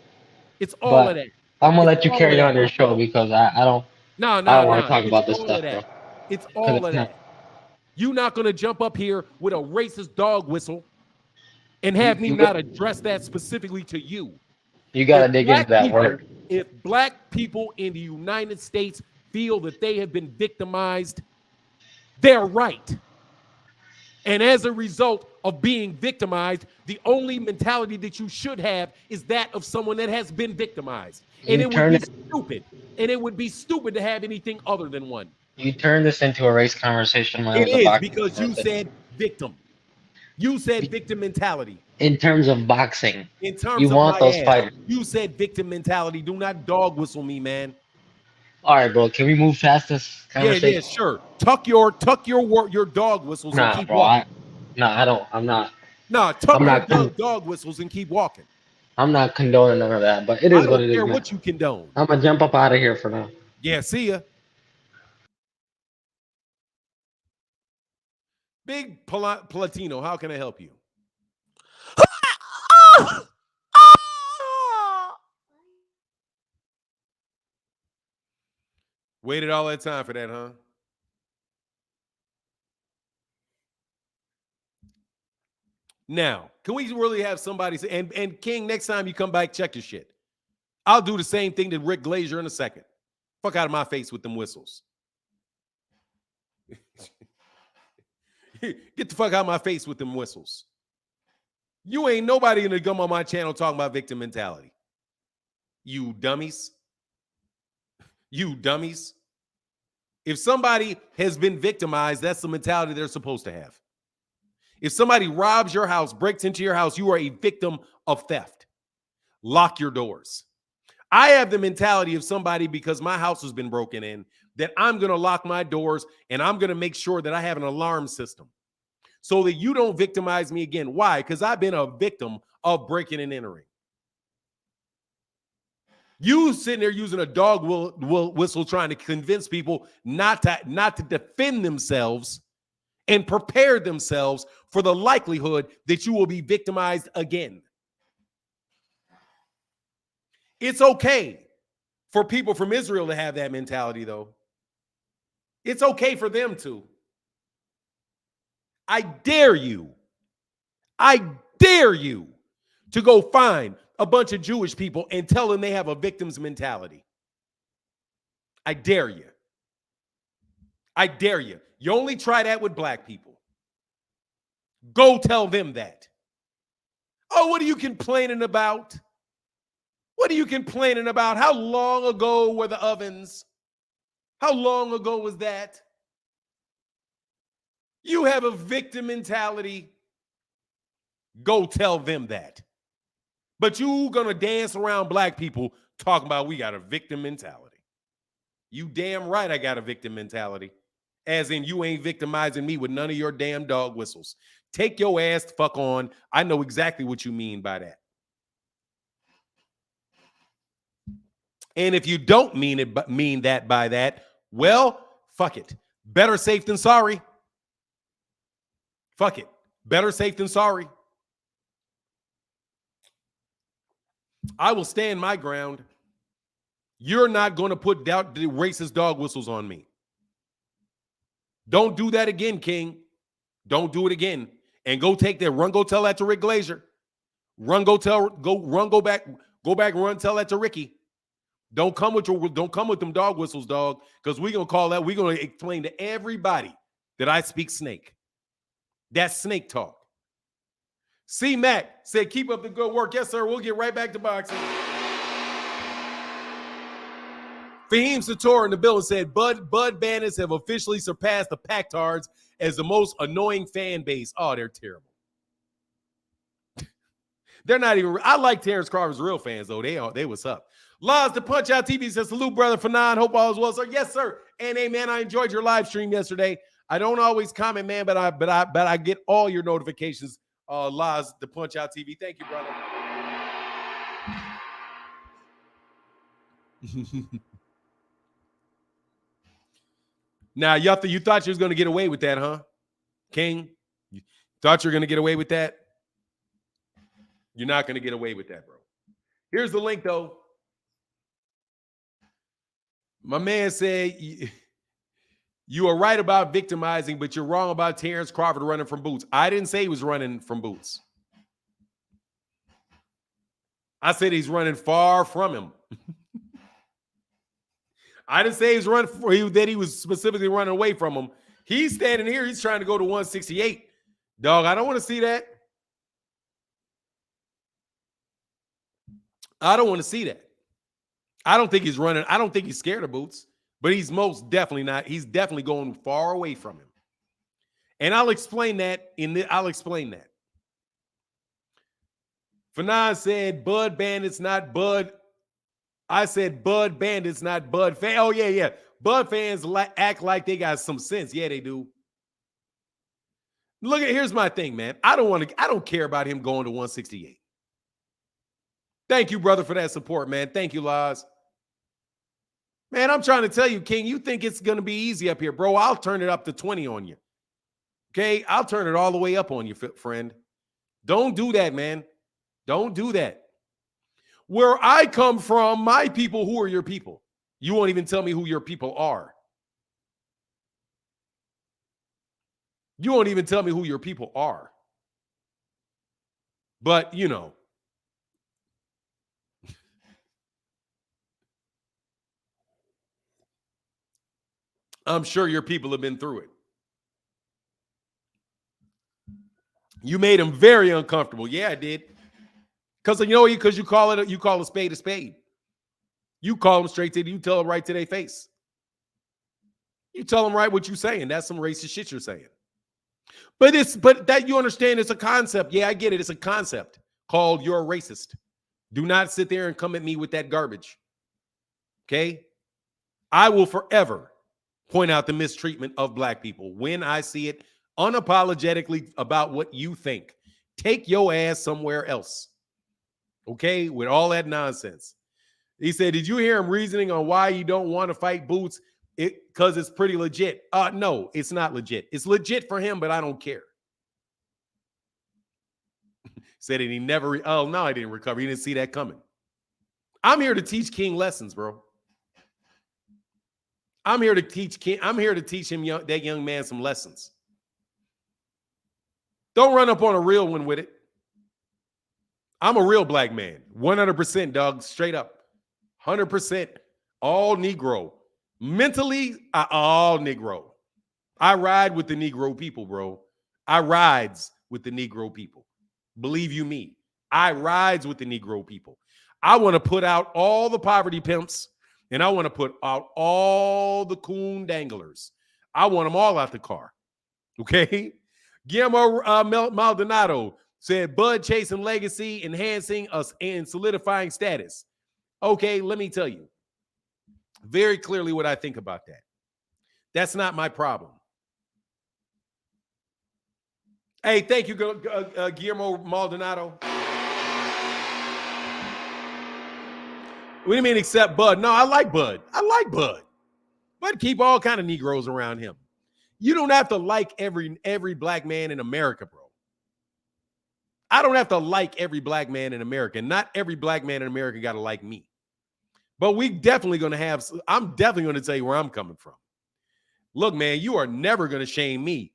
[SPEAKER 1] It's all of that.
[SPEAKER 2] I'm gonna let you carry on your show because I don't want to talk about this stuff, bro.
[SPEAKER 1] It's all of that. You're not gonna jump up here with a racist dog whistle and have me not address that specifically to you.
[SPEAKER 2] You gotta dig into that word.
[SPEAKER 1] If black people in the United States feel that they have been victimized, they're right. And as a result of being victimized, the only mentality that you should have is that of someone that has been victimized. And it would be stupid. And it would be stupid to have anything other than one.
[SPEAKER 2] You turned this into a race conversation.
[SPEAKER 1] It is because you said victim. You said victim mentality.
[SPEAKER 2] In terms of boxing,
[SPEAKER 1] in terms
[SPEAKER 2] you
[SPEAKER 1] of
[SPEAKER 2] want those fighters.
[SPEAKER 1] You said victim mentality. Do not dog whistle me, man.
[SPEAKER 2] All right, bro. Can we move past this conversation?
[SPEAKER 1] Yeah, sure. Tuck your dog whistles and keep walking.
[SPEAKER 2] I don't. I'm not.
[SPEAKER 1] Nah, tuck your dog whistles and keep walking.
[SPEAKER 2] I'm not condoning none of that, but it is what it is. I don't care
[SPEAKER 1] what you condone.
[SPEAKER 2] I'm gonna jump up out of here for now.
[SPEAKER 1] Yeah, see ya. Big Platino, how can I help you? Waited all that time for that, huh? Now, can we really have somebody say, and King, next time you come back, check your shit. I'll do the same thing to Rick Glazier in a second. Fuck out of my face with them whistles. Get the fuck out of my face with them whistles. You ain't nobody in the gum on my channel talking about victim mentality. You dummies. You dummies. If somebody has been victimized, that's the mentality they're supposed to have. If somebody robs your house, breaks into your house, you are a victim of theft. Lock your doors. I have the mentality of somebody, because my house has been broken in, that I'm going to lock my doors and I'm going to make sure that I have an alarm system so that you don't victimize me again. Why? Because I've been a victim of breaking and entering. You sitting there using a dog whistle trying to convince people not to defend themselves and prepare themselves for the likelihood that you will be victimized again. It's okay for people from Israel to have that mentality, though. It's okay for them to. I dare you to go find a bunch of Jewish people and tell them they have a victim's mentality. I dare you. I dare you. You only try that with black people. Go tell them that. Oh, what are you complaining about? What are you complaining about? How long ago were the ovens? How long ago was that? You have a victim mentality. Go tell them that. But you gonna dance around black people talking about we got a victim mentality. You damn right I got a victim mentality. As in you ain't victimizing me with none of your damn dog whistles. Take your ass the fuck on. I know exactly what you mean by that. And if you don't mean that by that, well, fuck it. Better safe than sorry. Fuck it. Better safe than sorry. I will stand my ground. You're not going to put doubt the racist dog whistles on me. Don't do that again, King. Don't do it again. And go take that. Run, go tell that to Rick Glazer. Run, go back, run, tell that to Ricky. Don't come with them dog whistles, dog, because we're gonna call that. We're gonna explain to everybody that I speak snake. That's snake talk. C Mac said, keep up the good work. Yes, sir. We'll get right back to boxing. Fahim Sator in the building said, Bud Bandits have officially surpassed the Pactards as the most annoying fan base. Oh, they're terrible. They're not even. I like Terence Crawford's real fans, though. They what's up. Laws to Punch Out TV says, salute, brother Fanon. Hope all is well, sir. Yes, sir. And hey, man, I enjoyed your live stream yesterday. I don't always comment, man, but I get all your notifications. Laws to Punch Out TV. Thank you, brother. Now, you thought you was going to get away with that, huh? King? You thought you were going to get away with that? You're not going to get away with that, bro. Here's the link, though. My man said, you are right about victimizing, but you're wrong about Terence Crawford running from boots. I didn't say he was running from boots. I said he's running far from him. I didn't say that he was specifically running away from him. He's standing here. He's trying to go to 168. Dog, I don't want to see that. I don't want to see that. I don't think he's running. I don't think he's scared of boots, but he's most definitely not. He's definitely going far away from him. And I'll explain that I'll explain that. Fanon said, Bud Bandits, not Bud. I said Bud Bandits, not Bud fans. Oh, yeah. Bud fans act like they got some sense. Yeah, they do. Here's my thing, man. I don't care about him going to 168. Thank you, brother, for that support, man. Thank you, Laz. Man, I'm trying to tell you, King, you think it's going to be easy up here, bro. I'll turn it up to 20 on you. Okay? I'll turn it all the way up on you, friend. Don't do that, man. Don't do that. Where I come from, my people, who are your people? You won't even tell me who your people are. You won't even tell me who your people are. But, you know. I'm sure your people have been through it. You made them very uncomfortable. Yeah, I did. Because you call a spade a spade. You call them straight to, you tell them right to their face. You tell them right what you're saying. That's some racist shit you're saying. But that you understand, it's a concept. Yeah, I get it. It's a concept called you're a racist. Do not sit there and come at me with that garbage. Okay? I will forever point out the mistreatment of black people when I see it unapologetically about what you think. Take your ass somewhere else. Okay? With all that nonsense. He said, did you hear him reasoning on why you don't want to fight Boots? Because it's pretty legit. No, it's not legit. It's legit for him, but I don't care. Said it, he never, oh, no, I didn't recover. He didn't see that coming. I'm here to teach King lessons, bro. I'm here to teach him, that young man, some lessons. Don't run up on a real one with it. I'm a real black man. 100%, dog. Straight up. 100%. All Negro. Mentally, all Negro. I ride with the Negro people, bro. I rides with the Negro people. Believe you me. I rides with the Negro people. I want to put out all the poverty pimps, and I want to put out all the coon danglers. I want them all out the car. Okay? Guillermo Maldonado said, Bud chasing legacy, enhancing us, and solidifying status. Okay, let me tell you very clearly what I think about that. That's not my problem. Hey, thank you, Guillermo Maldonado. What do you mean except Bud? No, I like Bud. I like Bud. Bud keep all kind of Negroes around him. You don't have to like every black man in America, bro. I don't have to like every black man in America. Not every black man in America got to like me. But we definitely going to have, I'm definitely going to tell you where I'm coming from. Look, man, you are never going to shame me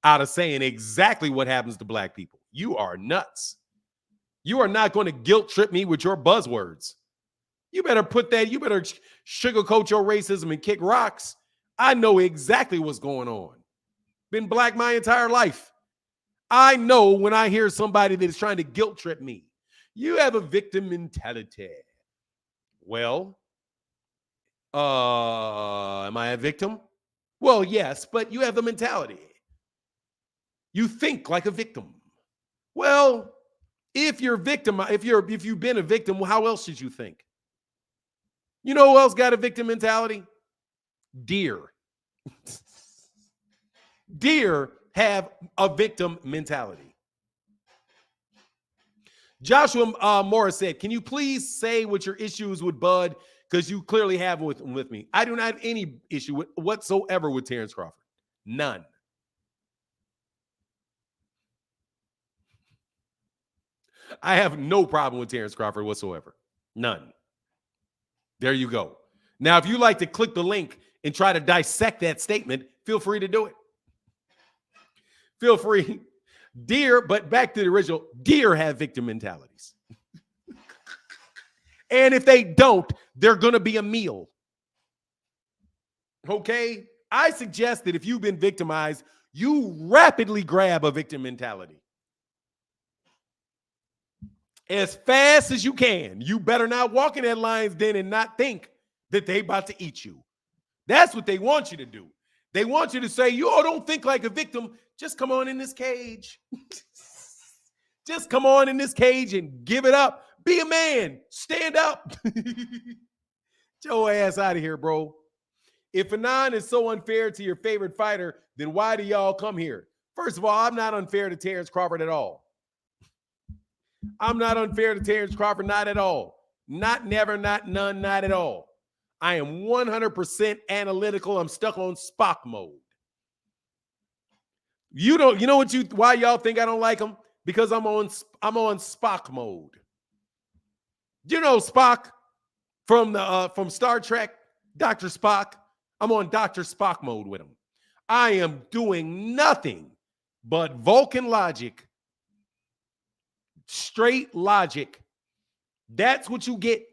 [SPEAKER 1] out of saying exactly what happens to black people. You are nuts. You are not going to guilt trip me with your buzzwords. You better sugarcoat your racism and kick rocks. I know exactly what's going on. Been black my entire life. I know when I hear somebody that is trying to guilt trip me. You have a victim mentality. Well, am I a victim? Well, yes, but you have the mentality. You think like a victim. Well, if you've been a victim, well, how else should you think? You know who else got a victim mentality? Deer. Deer have a victim mentality. Joshua Morris said, can you please say what your issue is with Bud? Because you clearly have with me. I do not have any issue whatsoever with Terence Crawford. None. I have no problem with Terence Crawford whatsoever. None. There you go. Now, if you like to click the link and try to dissect that statement, feel free to do it. Feel free. Deer, but back to the original, deer have victim mentalities. And if they don't, they're going to be a meal. Okay? I suggest that if you've been victimized, you rapidly grab a victim mentality. As fast as you can. You better not walk in that lion's den and not think that they about to eat you. That's what they want you to do. They want you to say, you all don't think like a victim. Just come on in this cage. Just come on in this cage and give it up. Be a man. Stand up. Get your ass out of here, bro. If Anon is so unfair to your favorite fighter, then why do y'all come here? First of all, I'm not unfair to Terence Crawford at all. I'm not unfair to Terence Crawford, not at all. Not never, not none, not at all. I am 100% analytical. I'm stuck on Spock mode. Why y'all think I don't like him? Because I'm on Spock mode. You know Spock from Star Trek, Dr. Spock. I'm on Dr. Spock mode with him. I am doing nothing but Vulcan logic, straight logic. That's what you get.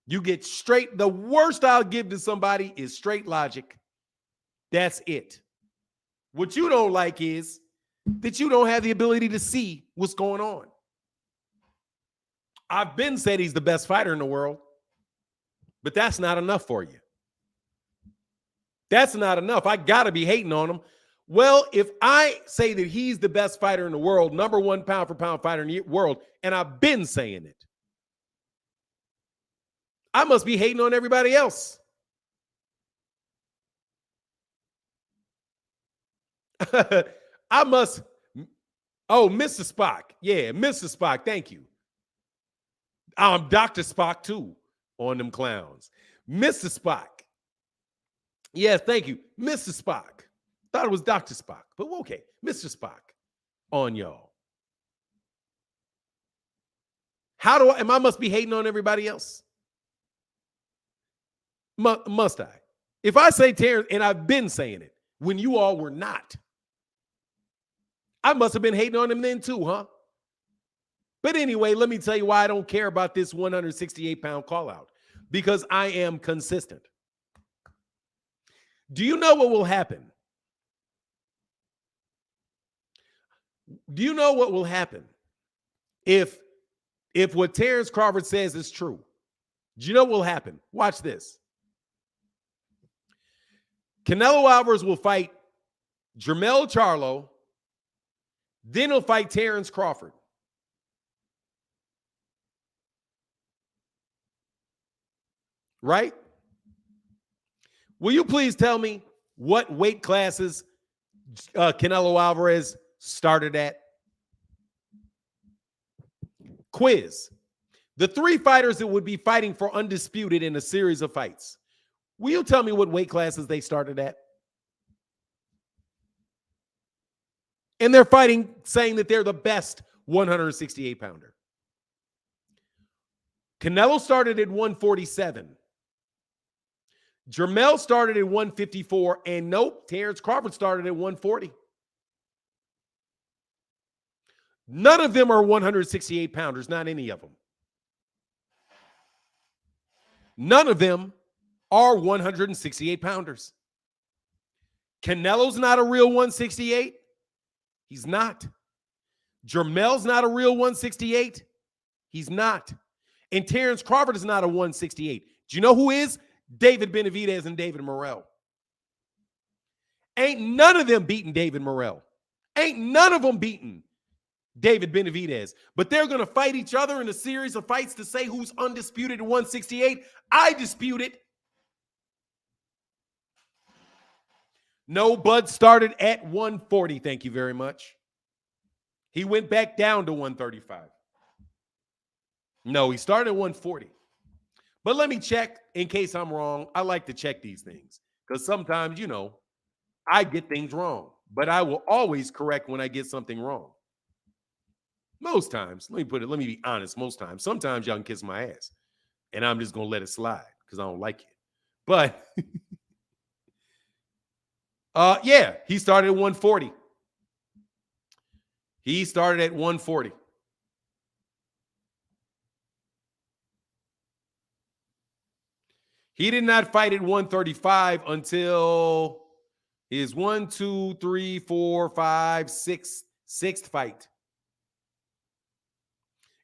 [SPEAKER 1] You get straight. The worst I'll give to somebody is straight logic. That's it. What you don't like is that you don't have the ability to see what's going on. I've been said he's the best fighter in the world, but that's not enough for you. That's not enough. I got to be hating on him. Well, if I say that he's the best fighter in the world, number one pound for pound fighter in the world, and I've been saying it, I must be hating on everybody else. I must. Oh, Mr. Spock. Yeah, Mr. Spock. Thank you. I'm Dr. Spock, too, on them clowns. Mr. Spock. Yes, thank you. Mr. Spock. Thought it was Dr. Spock, but okay. Mr. Spock on y'all. I must be hating on everybody else? Must I? If I say Terence, and I've been saying it, when you all were not, I must have been hating on him then too, huh? But anyway, let me tell you why I don't care about this 168-pound call out. Because I am consistent. Do you know what will happen? Do you know what will happen if what Terence Crawford says is true? Do you know what will happen? Watch this. Canelo Alvarez will fight Jermell Charlo, then he'll fight Terence Crawford. Right? Will you please tell me what weight classes Canelo Alvarez started at? Quiz. The three fighters that would be fighting for undisputed in a series of fights. Will you tell me what weight classes they started at? And they're fighting, saying that they're the best 168 pounder. Canelo started at 147. Jermell started at 154. And nope, Terence Crawford started at 140. None of them are 168 pounders, not any of them. None of them are 168 pounders. Canelo's not a real 168. He's not. Jermell's not a real 168. He's not. And Terence Crawford is not a 168. Do you know who is? David Benavidez and David Morrell. Ain't none of them beating David Morrell. Ain't none of them beating David Benavidez. But they're going to fight each other in a series of fights to say who's undisputed at 168. I dispute it. No, Bud started at 140. Thank you very much. He went back down to 135. No, he started at 140. But let me check in case I'm wrong. I like to check these things because sometimes, you know, I get things wrong. But I will always correct when I get something wrong. Most times, let me be honest, most times. Sometimes y'all can kiss my ass. And I'm just going to let it slide because I don't like it. But, yeah, he started at 140. He started at 140. He did not fight at 135 until his 6th fight.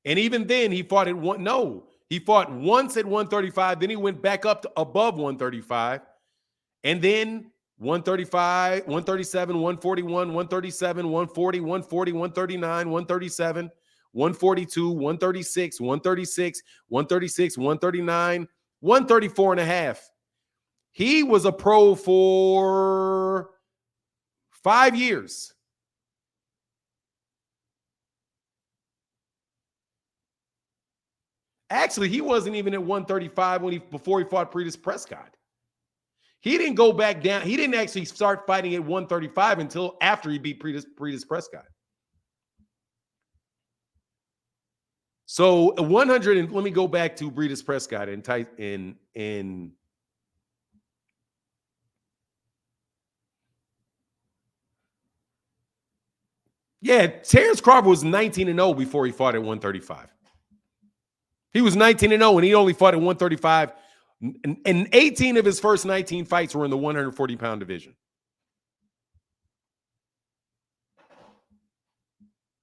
[SPEAKER 1] And even then, he fought he fought once at 135. Then he went back up to above 135. And then 135, 137, 141, 137, 140, 140, 139, 137, 142, 136, 136, 136, 139, 134 and a half. He was a pro for 5 years. Actually, he wasn't even at 135 before he fought Pretis Prescott. He didn't go back down. He didn't actually start fighting at 135 until after he beat Pretis Prescott. So 100 and let me go back to Pretis Prescott and type in yeah, Terence Crawford was 19-0 before he fought at 135. He was 19-0 and he only fought at 135. And 18 of his first 19 fights were in the 140-pound division.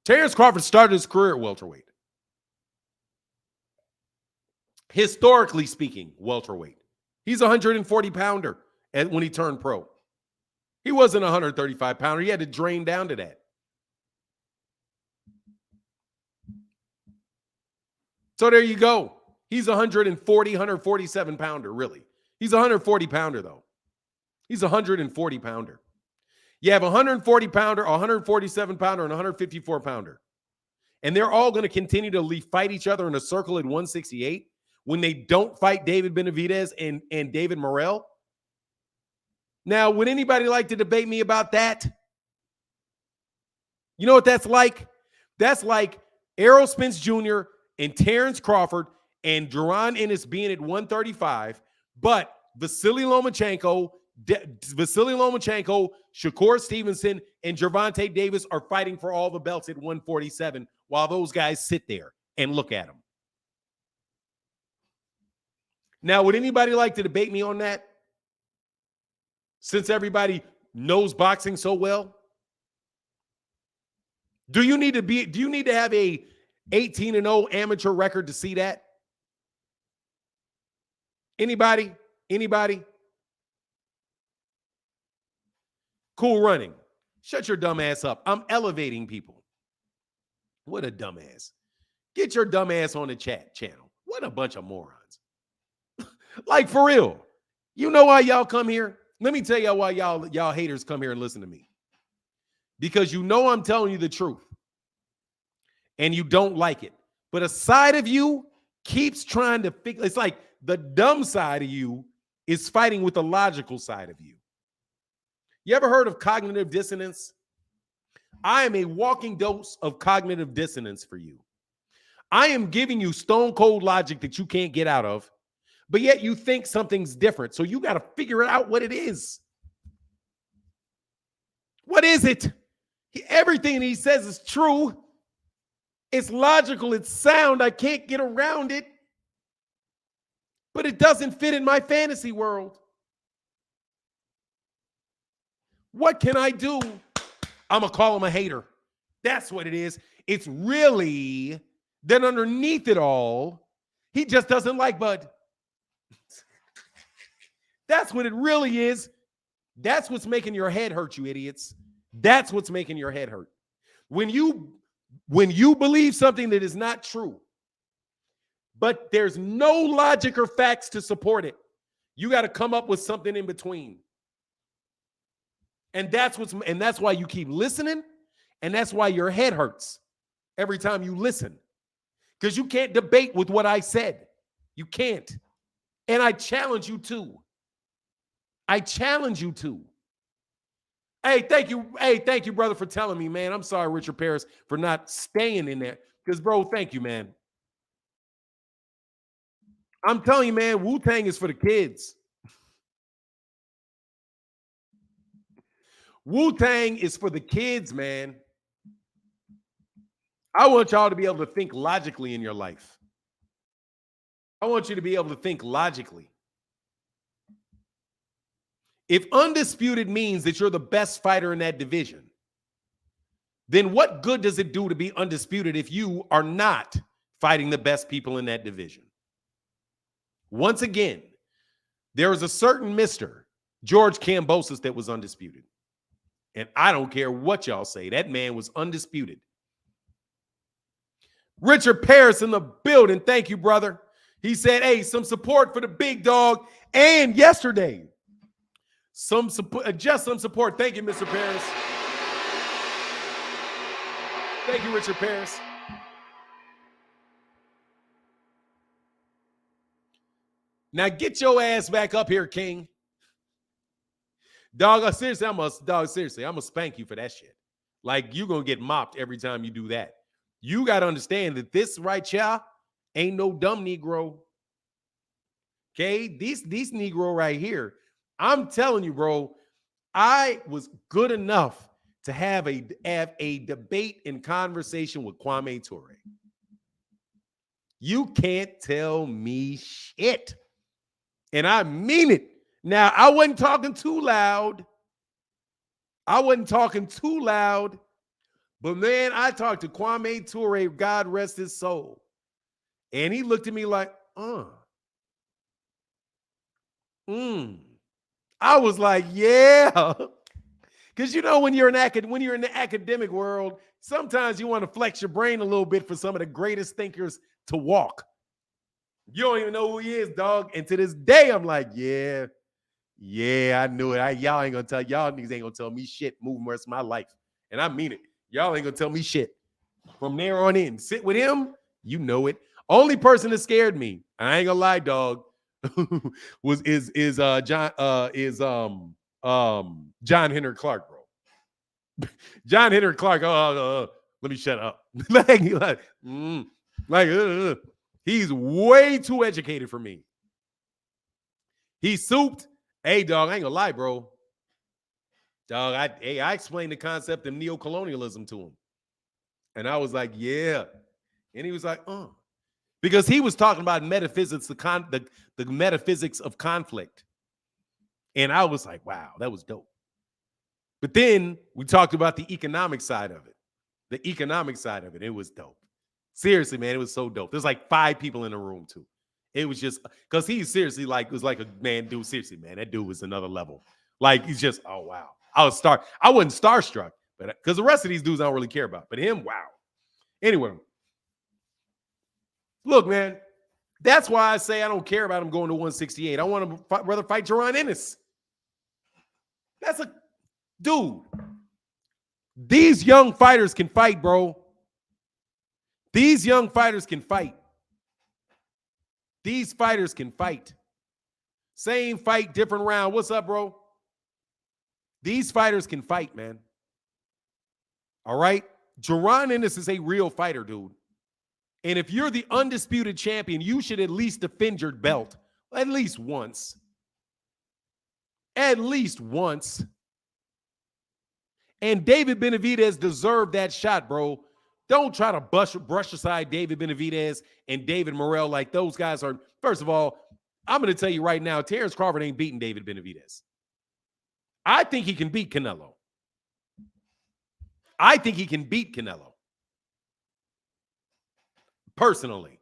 [SPEAKER 1] Terence Crawford started his career at welterweight. Historically speaking, welterweight. He's a 140-pounder when he turned pro. He wasn't a 135-pounder. He had to drain down to that. So there you go. He's 140, 147-pounder, really. He's a 140-pounder, though. He's a 140-pounder. You have a 140-pounder, a 147-pounder, and a 154-pounder. And they're all going to continue to fight each other in a circle at 168 when they don't fight David Benavidez and David Morrell. Now, would anybody like to debate me about that? You know what that's like? That's like Errol Spence Jr. and Terence Crawford and Jaron Ennis being at 135, but Vasily Lomachenko, Shakur Stevenson, and Gervonta Davis are fighting for all the belts at 147 while those guys sit there and look at them. Now, would anybody like to debate me on that? Since everybody knows boxing so well? Do you need to have a 18-0 amateur record to see that? Anybody? Cool running. Shut your dumb ass up. I'm elevating people. What a dumbass. Get your dumb ass on the chat channel. What a bunch of morons. Like, for real. You know why y'all come here? Let me tell y'all why y'all haters come here and listen to me. Because you know I'm telling you the truth. And you don't like it. But a side of you keeps trying to fix. It's like the dumb side of you is fighting with the logical side of you. You ever heard of cognitive dissonance? I am a walking dose of cognitive dissonance for you. I am giving you stone cold logic that you can't get out of, but yet you think something's different. So you got to figure it out what it is. What is it? Everything he says is true. It's logical. It's sound. I can't get around it. But it doesn't fit in my fantasy world. What can I do? I'm going to call him a hater. That's what it is. It's really that underneath it all, he just doesn't like Bud. That's what it really is. That's what's making your head hurt, you idiots. That's what's making your head hurt. When you believe something that is not true, but there's no logic or facts to support it, you got to come up with something in between. And that's why you keep listening, and that's why your head hurts every time you listen. Because you can't debate with what I said. You can't. And I challenge you to. I challenge you to. Hey, thank you. Hey, thank you, brother, for telling me, man. I'm sorry, Richard Paris, for not staying in there. Because, bro, thank you, man. I'm telling you, man, Wu-Tang is for the kids. Wu-Tang is for the kids, man. I want y'all to be able to think logically in your life. I want you to be able to think logically. If undisputed means that you're the best fighter in that division, then what good does it do to be undisputed if you are not fighting the best people in that division? Once again, there is a certain Mr. George Kambosos that was undisputed. And I don't care what y'all say. That man was undisputed. Richard Paris in the building. Thank you, brother. He said, hey, some support for the big dog. And yesterday, some support, just some support. Thank you, Mr. Paris. Thank you, Richard Paris. Now get your ass back up here, King. Dog, seriously, I'm gonna spank you for that shit. Like, you're gonna get mopped every time you do that. You gotta understand that this right here ain't no dumb Negro. Okay, these Negro right here. I'm telling you, bro, I was good enough to have a debate and conversation with Kwame Ture. You can't tell me shit. And I mean it. Now, I wasn't talking too loud. But, man, I talked to Kwame Ture, God rest his soul. And he looked at me like, I was like, yeah. Because, you know, when you're in the academic world, sometimes you want to flex your brain a little bit for some of the greatest thinkers to walk. You don't even know who he is, dog. And to this day, I'm like, yeah, I knew it. Y'all niggas ain't gonna tell me shit moving the rest of my life. And I mean it. Y'all ain't gonna tell me shit. From there on in, sit with him, you know it. Only person that scared me, I ain't gonna lie, dog, is John Henry Clark, bro. John Henry Clark, let me shut up. He's way too educated for me. He's souped. Hey, dog, I ain't gonna lie, bro. Dog, I explained the concept of neocolonialism to him. And I was like, yeah. And he was like, because he was talking about metaphysics, the metaphysics of conflict. And I was like, wow, that was dope. But then we talked about the economic side of it. The economic side of it. It was dope. Seriously, man, it was so dope. There's like 5 people in the room, too. It was just because he seriously was like a man, dude. Seriously, man, that dude was another level. Like, he's just, oh, wow. I wasn't starstruck, but because the rest of these dudes I don't really care about. But him, wow. Anyway, look, man, that's why I say I don't care about him going to 168. I want him to rather fight Jaron Ennis. That's a dude. These young fighters can fight, bro. These young fighters can fight. These fighters can fight. Same fight, different round. What's up, bro? These fighters can fight, man. All right? Jaron Ennis is a real fighter, dude. And if you're the undisputed champion, you should at least defend your belt at least once. At least once. And David Benavidez deserved that shot, bro. Don't try to brush aside David Benavidez and David Morrell like those guys are. First of all, I'm going to tell you right now, Terence Crawford ain't beating David Benavidez. I think he can beat Canelo. I think he can beat Canelo. Personally.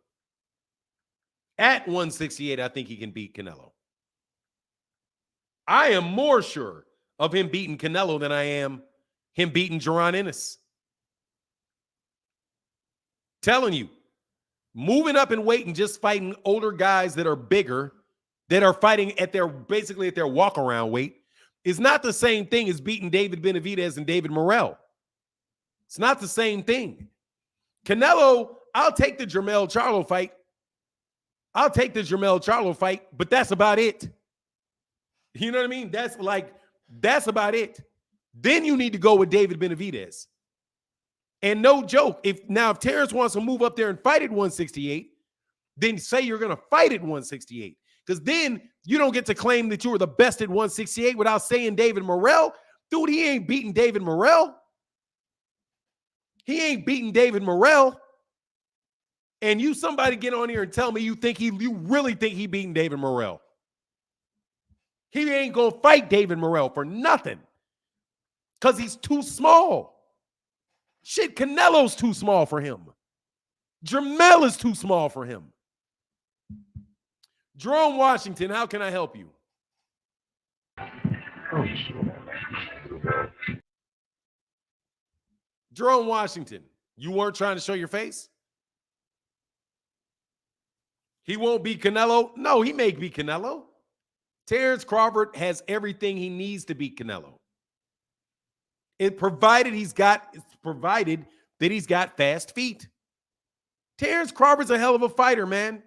[SPEAKER 1] At 168, I think he can beat Canelo. I am more sure of him beating Canelo than I am him beating Jaron Ennis. Telling you, moving up in weight and just fighting older guys that are bigger, that are fighting at their basically at their walk-around weight, is not the same thing as beating David Benavidez and David Morrell. It's not the same thing. Canelo, I'll take the Jermell Charlo fight. I'll take the Jermell Charlo fight, but that's about it. You know what I mean? That's about it. Then you need to go with David Benavidez. And no joke, if Terence wants to move up there and fight at 168, then say you're going to fight at 168. Because then you don't get to claim that you were the best at 168 without saying David Morrell. Dude, he ain't beating David Morrell. He ain't beating David Morrell. And you somebody get on here and tell me you really think he beating David Morrell. He ain't going to fight David Morrell for nothing. Because he's too small. Shit, Canelo's too small for him. Jermell is too small for him. Jerome Washington, how can I help you? Jerome Washington, you weren't trying to show your face? He won't beat Canelo? No, he may beat Canelo. Terence Crawford has everything he needs to beat Canelo. Provided that he's got fast feet. Terence Crawford's a hell of a fighter, man.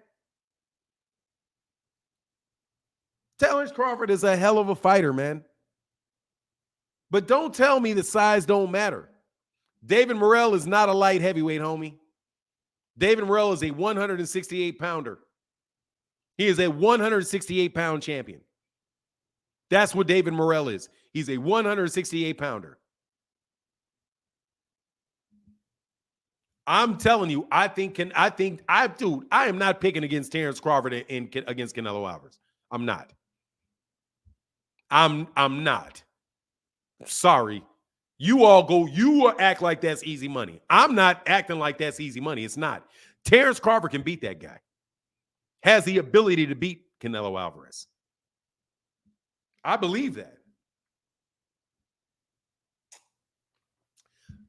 [SPEAKER 1] Terence Crawford is a hell of a fighter, man. But don't tell me the size don't matter. David Morrell is not a light heavyweight, homie. David Morrell is a 168-pounder. He is a 168-pound champion. That's what David Morrell is. He's a 168-pounder. I'm telling you, I am not picking against Terence Crawford against Canelo Alvarez. I'm not. I'm not. Sorry. You act like that's easy money. I'm not acting like that's easy money. It's not. Terence Crawford can beat that guy. Has the ability to beat Canelo Alvarez. I believe that.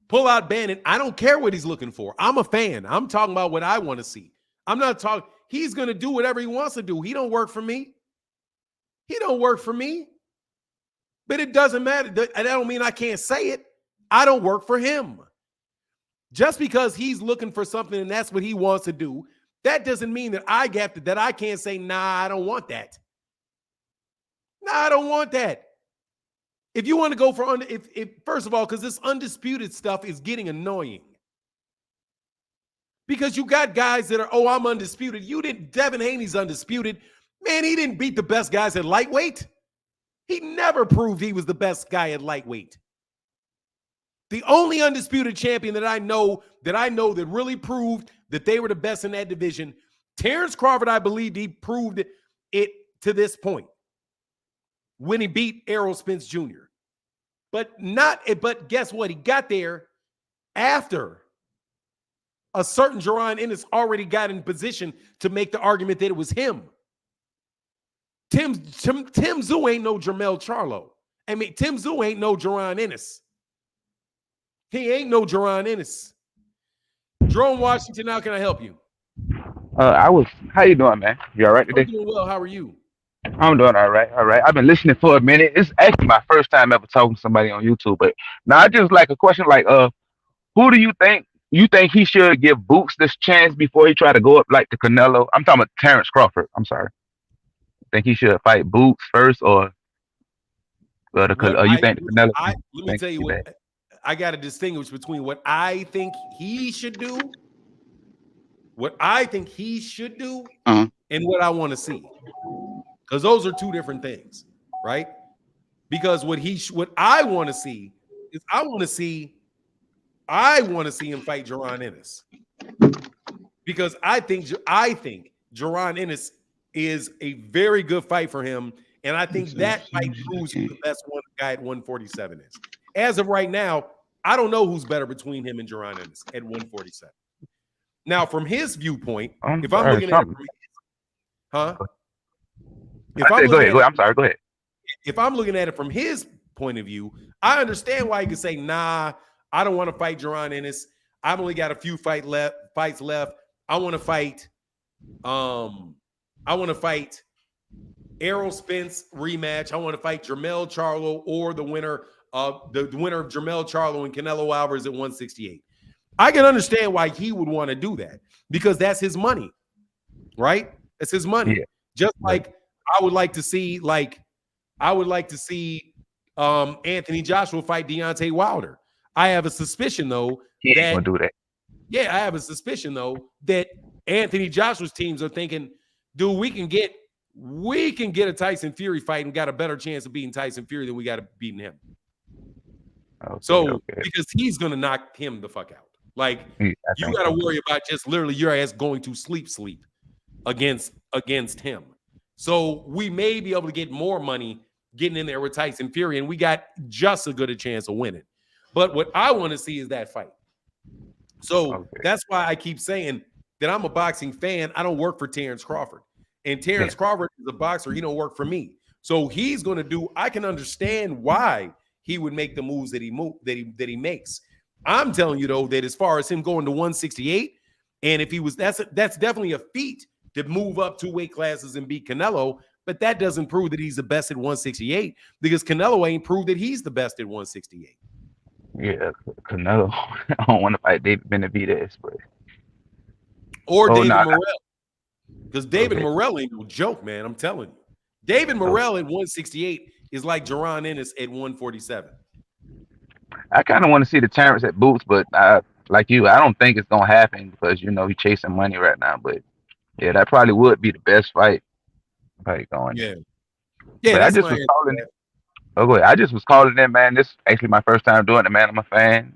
[SPEAKER 1] Pull out Bannon. I don't care what he's looking for. I'm a fan. I'm talking about what I want to see. I'm not talking. He's going to do whatever he wants to do. He don't work for me. He don't work for me. But it doesn't matter. That don't mean I can't say it. I don't work for him. Just because he's looking for something and that's what he wants to do, that doesn't mean that I can't say, nah, I don't want that. Nah, I don't want that. If you want to go for first of all, because this undisputed stuff is getting annoying. Because you got guys that are, I'm undisputed. Devin Haney's undisputed. Man, he didn't beat the best guys at lightweight. He never proved he was the best guy at lightweight. The only undisputed champion that I know that really proved that they were the best in that division, Terence Crawford, I believe he proved it to this point when he beat Errol Spence Jr. But guess what? He got there after a certain Jaron Ennis already got in position to make the argument that it was him. Tim Tszyu ain't no Jermell Charlo. I mean, Tim Tszyu ain't no Jaron Ennis. He ain't no Jaron Ennis. Jerome Washington, how can I help you?
[SPEAKER 3] How you doing, man? You all right today?
[SPEAKER 1] I'm doing well. How are you?
[SPEAKER 3] I'm doing all right. All right. I've been listening for a minute. It's actually my first time ever talking to somebody on YouTube. But now I just like a question like, who do you think he should give Boots this chance before he try to go up like the Canelo? I'm talking about Terence Crawford. I'm sorry. Think he should fight Boots first or you think the Canelo?
[SPEAKER 1] Let me tell you what. I got to distinguish between what I think he should do,
[SPEAKER 4] Uh-huh.
[SPEAKER 1] and what I want to see. Because those are two different things, right? Because what I want to see is I want to see him fight Jaron Ennis. Because I think Jaron Ennis is a very good fight for him, and I think that fight proves who the best one guy at 147 is. As of right now, I don't know who's better between him and Jaron Ennis at 147. Now, from his viewpoint, if I'm looking at it if I'm looking at it from his point of view, I understand why he could say, nah, I don't want to fight Jaron Ennis. I've only got a few fights left. I want to fight Errol Spence rematch. I want to fight Jermell Charlo or the winner of Jermell Charlo and Canelo Alvarez at 168. I can understand why he would want to do that because that's his money, right? That's his money. Yeah. Just like I would like to see Anthony Joshua fight Deontay Wilder. I have a suspicion though that
[SPEAKER 3] do that.
[SPEAKER 1] Yeah, I have a suspicion though that Anthony Joshua's teams are thinking, dude, we can get a Tyson Fury fight and got a better chance of beating Tyson Fury than we got of beating him. Because he's gonna knock him the fuck out. Like you got to worry about just literally your ass going to sleep against him. So we may be able to get more money getting in there with Tyson Fury, and we got just as good a chance of winning. But what I want to see is that fight. So that's why I keep saying that I'm a boxing fan. I don't work for Terence Crawford. And Terence Crawford is a boxer. He don't work for me. So he's going to do, I can understand why he would make the moves that he makes. I'm telling you, though, that as far as him going to 168, and if he was, that's definitely a feat to move up 2 weight classes and beat Canelo. But that doesn't prove that he's the best at 168 because Canelo ain't proved that he's the best at 168.
[SPEAKER 3] Yeah, Canelo. I don't want to fight David Benavidez, but
[SPEAKER 1] David Morrell, because David Morrell ain't no joke, man. I'm telling you, David Morrell at 168 is like Jaron Ennis at 147.
[SPEAKER 3] I kind of want to see the Terence at Boots, but like you, I don't think it's gonna happen because he's chasing money right now. But yeah, that probably would be the best fight going.
[SPEAKER 1] Yeah.
[SPEAKER 3] But I just was calling it. Oh, go ahead. I just was calling it, man. This is actually my first time doing it, man. I'm a fan.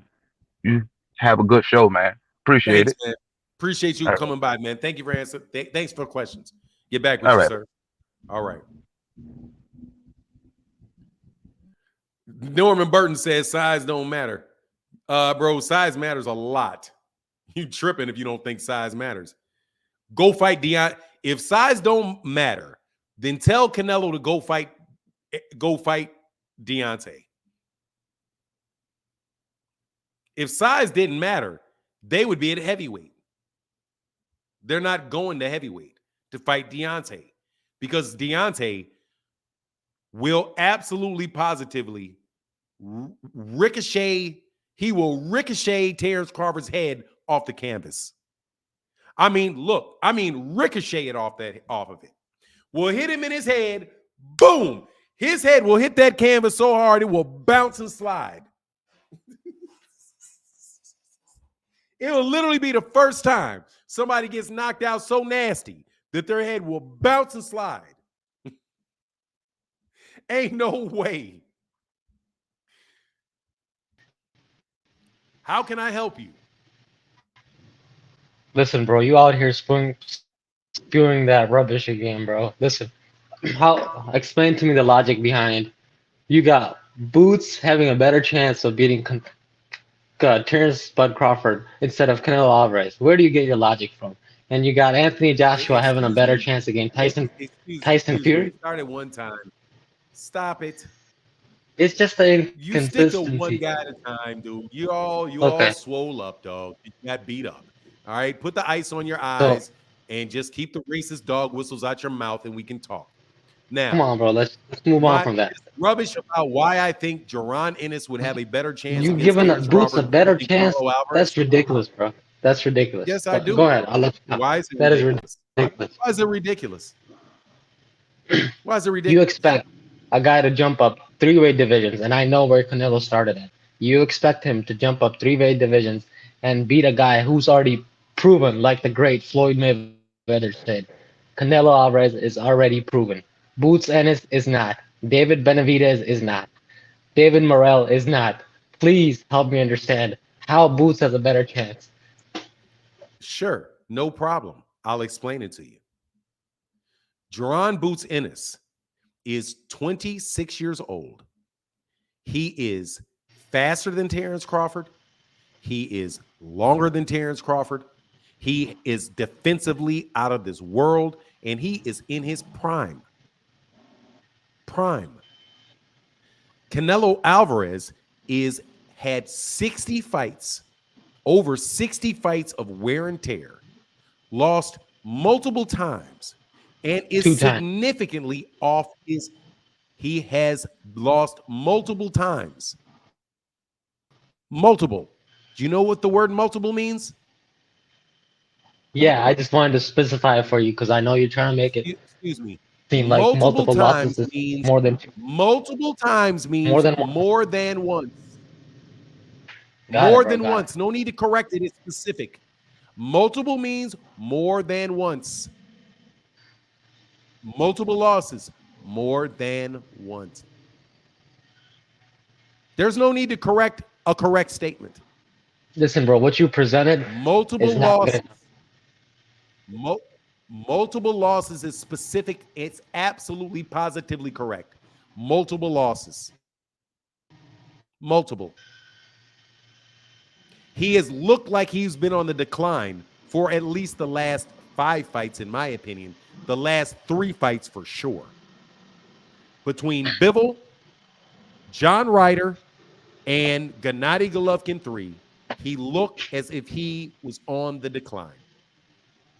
[SPEAKER 3] You have a good show, man. Appreciate it.
[SPEAKER 1] Man. Appreciate you coming by, man. Thank you for answering. Thanks for the questions. Get back with you, sir. All right. Norman Burton says size don't matter. Bro, size matters a lot. You tripping if you don't think size matters. Go fight Deontay. If size don't matter, then tell Canelo to go fight Deontay. If size didn't matter, they would be at heavyweight. They're not going to heavyweight to fight Deontay because Deontay will absolutely positively ricochet. He will ricochet Terence Crawford's head off the canvas. Ricochet it off of it. Will hit him in his head. Boom. His head will hit that canvas so hard it will bounce and slide. It will literally be the first time somebody gets knocked out so nasty that their head will bounce and slide. Ain't no way. How can I help you?
[SPEAKER 2] Listen, bro, you out here spewing that rubbish again, bro. Listen, explain to me the logic behind you got Boots having a better chance of beating Terence Bud Crawford instead of Canelo Alvarez. Where do you get your logic from? And you got Anthony Joshua having a better chance against Tyson Fury.
[SPEAKER 1] Start at one time. Stop it.
[SPEAKER 2] It's just a
[SPEAKER 1] you stick to one guy at a time, dude. You all swole up, dog. You got beat up. All right, put the ice on your eyes and just keep the racist dog whistles out your mouth, and we can talk. Now,
[SPEAKER 2] come on, bro. Let's move on from that.
[SPEAKER 1] Rubbish about why I think Jaron Ennis would have a better chance.
[SPEAKER 2] You giving Boots a better chance? That's ridiculous, bro. That's ridiculous.
[SPEAKER 1] Yes, I do.
[SPEAKER 2] Go ahead. I'll let you know.
[SPEAKER 1] Why is it
[SPEAKER 2] that
[SPEAKER 1] ridiculous?
[SPEAKER 2] Is ridiculous?
[SPEAKER 1] Why is it ridiculous? Why is it ridiculous?
[SPEAKER 2] You expect a guy to jump up 3 weight divisions, and I know where Canelo started at. You expect him to jump up three weight divisions and beat a guy who's already proven, like the great Floyd Mayweather said. Canelo Alvarez is already proven. Boots Ennis is not. David Benavidez is not. David Morrell is not. Please help me understand how Boots has a better chance.
[SPEAKER 1] Sure, no problem. I'll explain it to you. Jaron Boots Ennis is 26 years old. He is faster than Terence Crawford. He is longer than Terence Crawford. He is defensively out of this world, and he is in his prime. Canelo Alvarez had 60 fights, over 60 fights of wear and tear, lost multiple times, and is significantly off his. He has lost multiple times. Multiple. Do you know what the word multiple means?
[SPEAKER 2] Yeah, I just wanted to specify it for you because I know you're trying to make it
[SPEAKER 1] Excuse me.
[SPEAKER 2] seem like multiple losses is
[SPEAKER 1] means
[SPEAKER 2] more than two.
[SPEAKER 1] Multiple times means more than once.
[SPEAKER 2] Got
[SPEAKER 1] More
[SPEAKER 2] it, bro,
[SPEAKER 1] than once. No need to correct it. It's specific. Multiple means more than once. Multiple losses, more than once. There's no need to correct a correct statement.
[SPEAKER 2] Listen, bro, what you presented
[SPEAKER 1] Multiple
[SPEAKER 2] is not
[SPEAKER 1] losses.
[SPEAKER 2] good.
[SPEAKER 1] Multiple losses is specific. It's absolutely positively correct. Multiple losses. Multiple. He has looked like he's been on the decline for at least the last 5 fights, in my opinion. The last 3 fights for sure. Between Bivol, John Ryder, and Gennady Golovkin 3, he looked as if he was on the decline.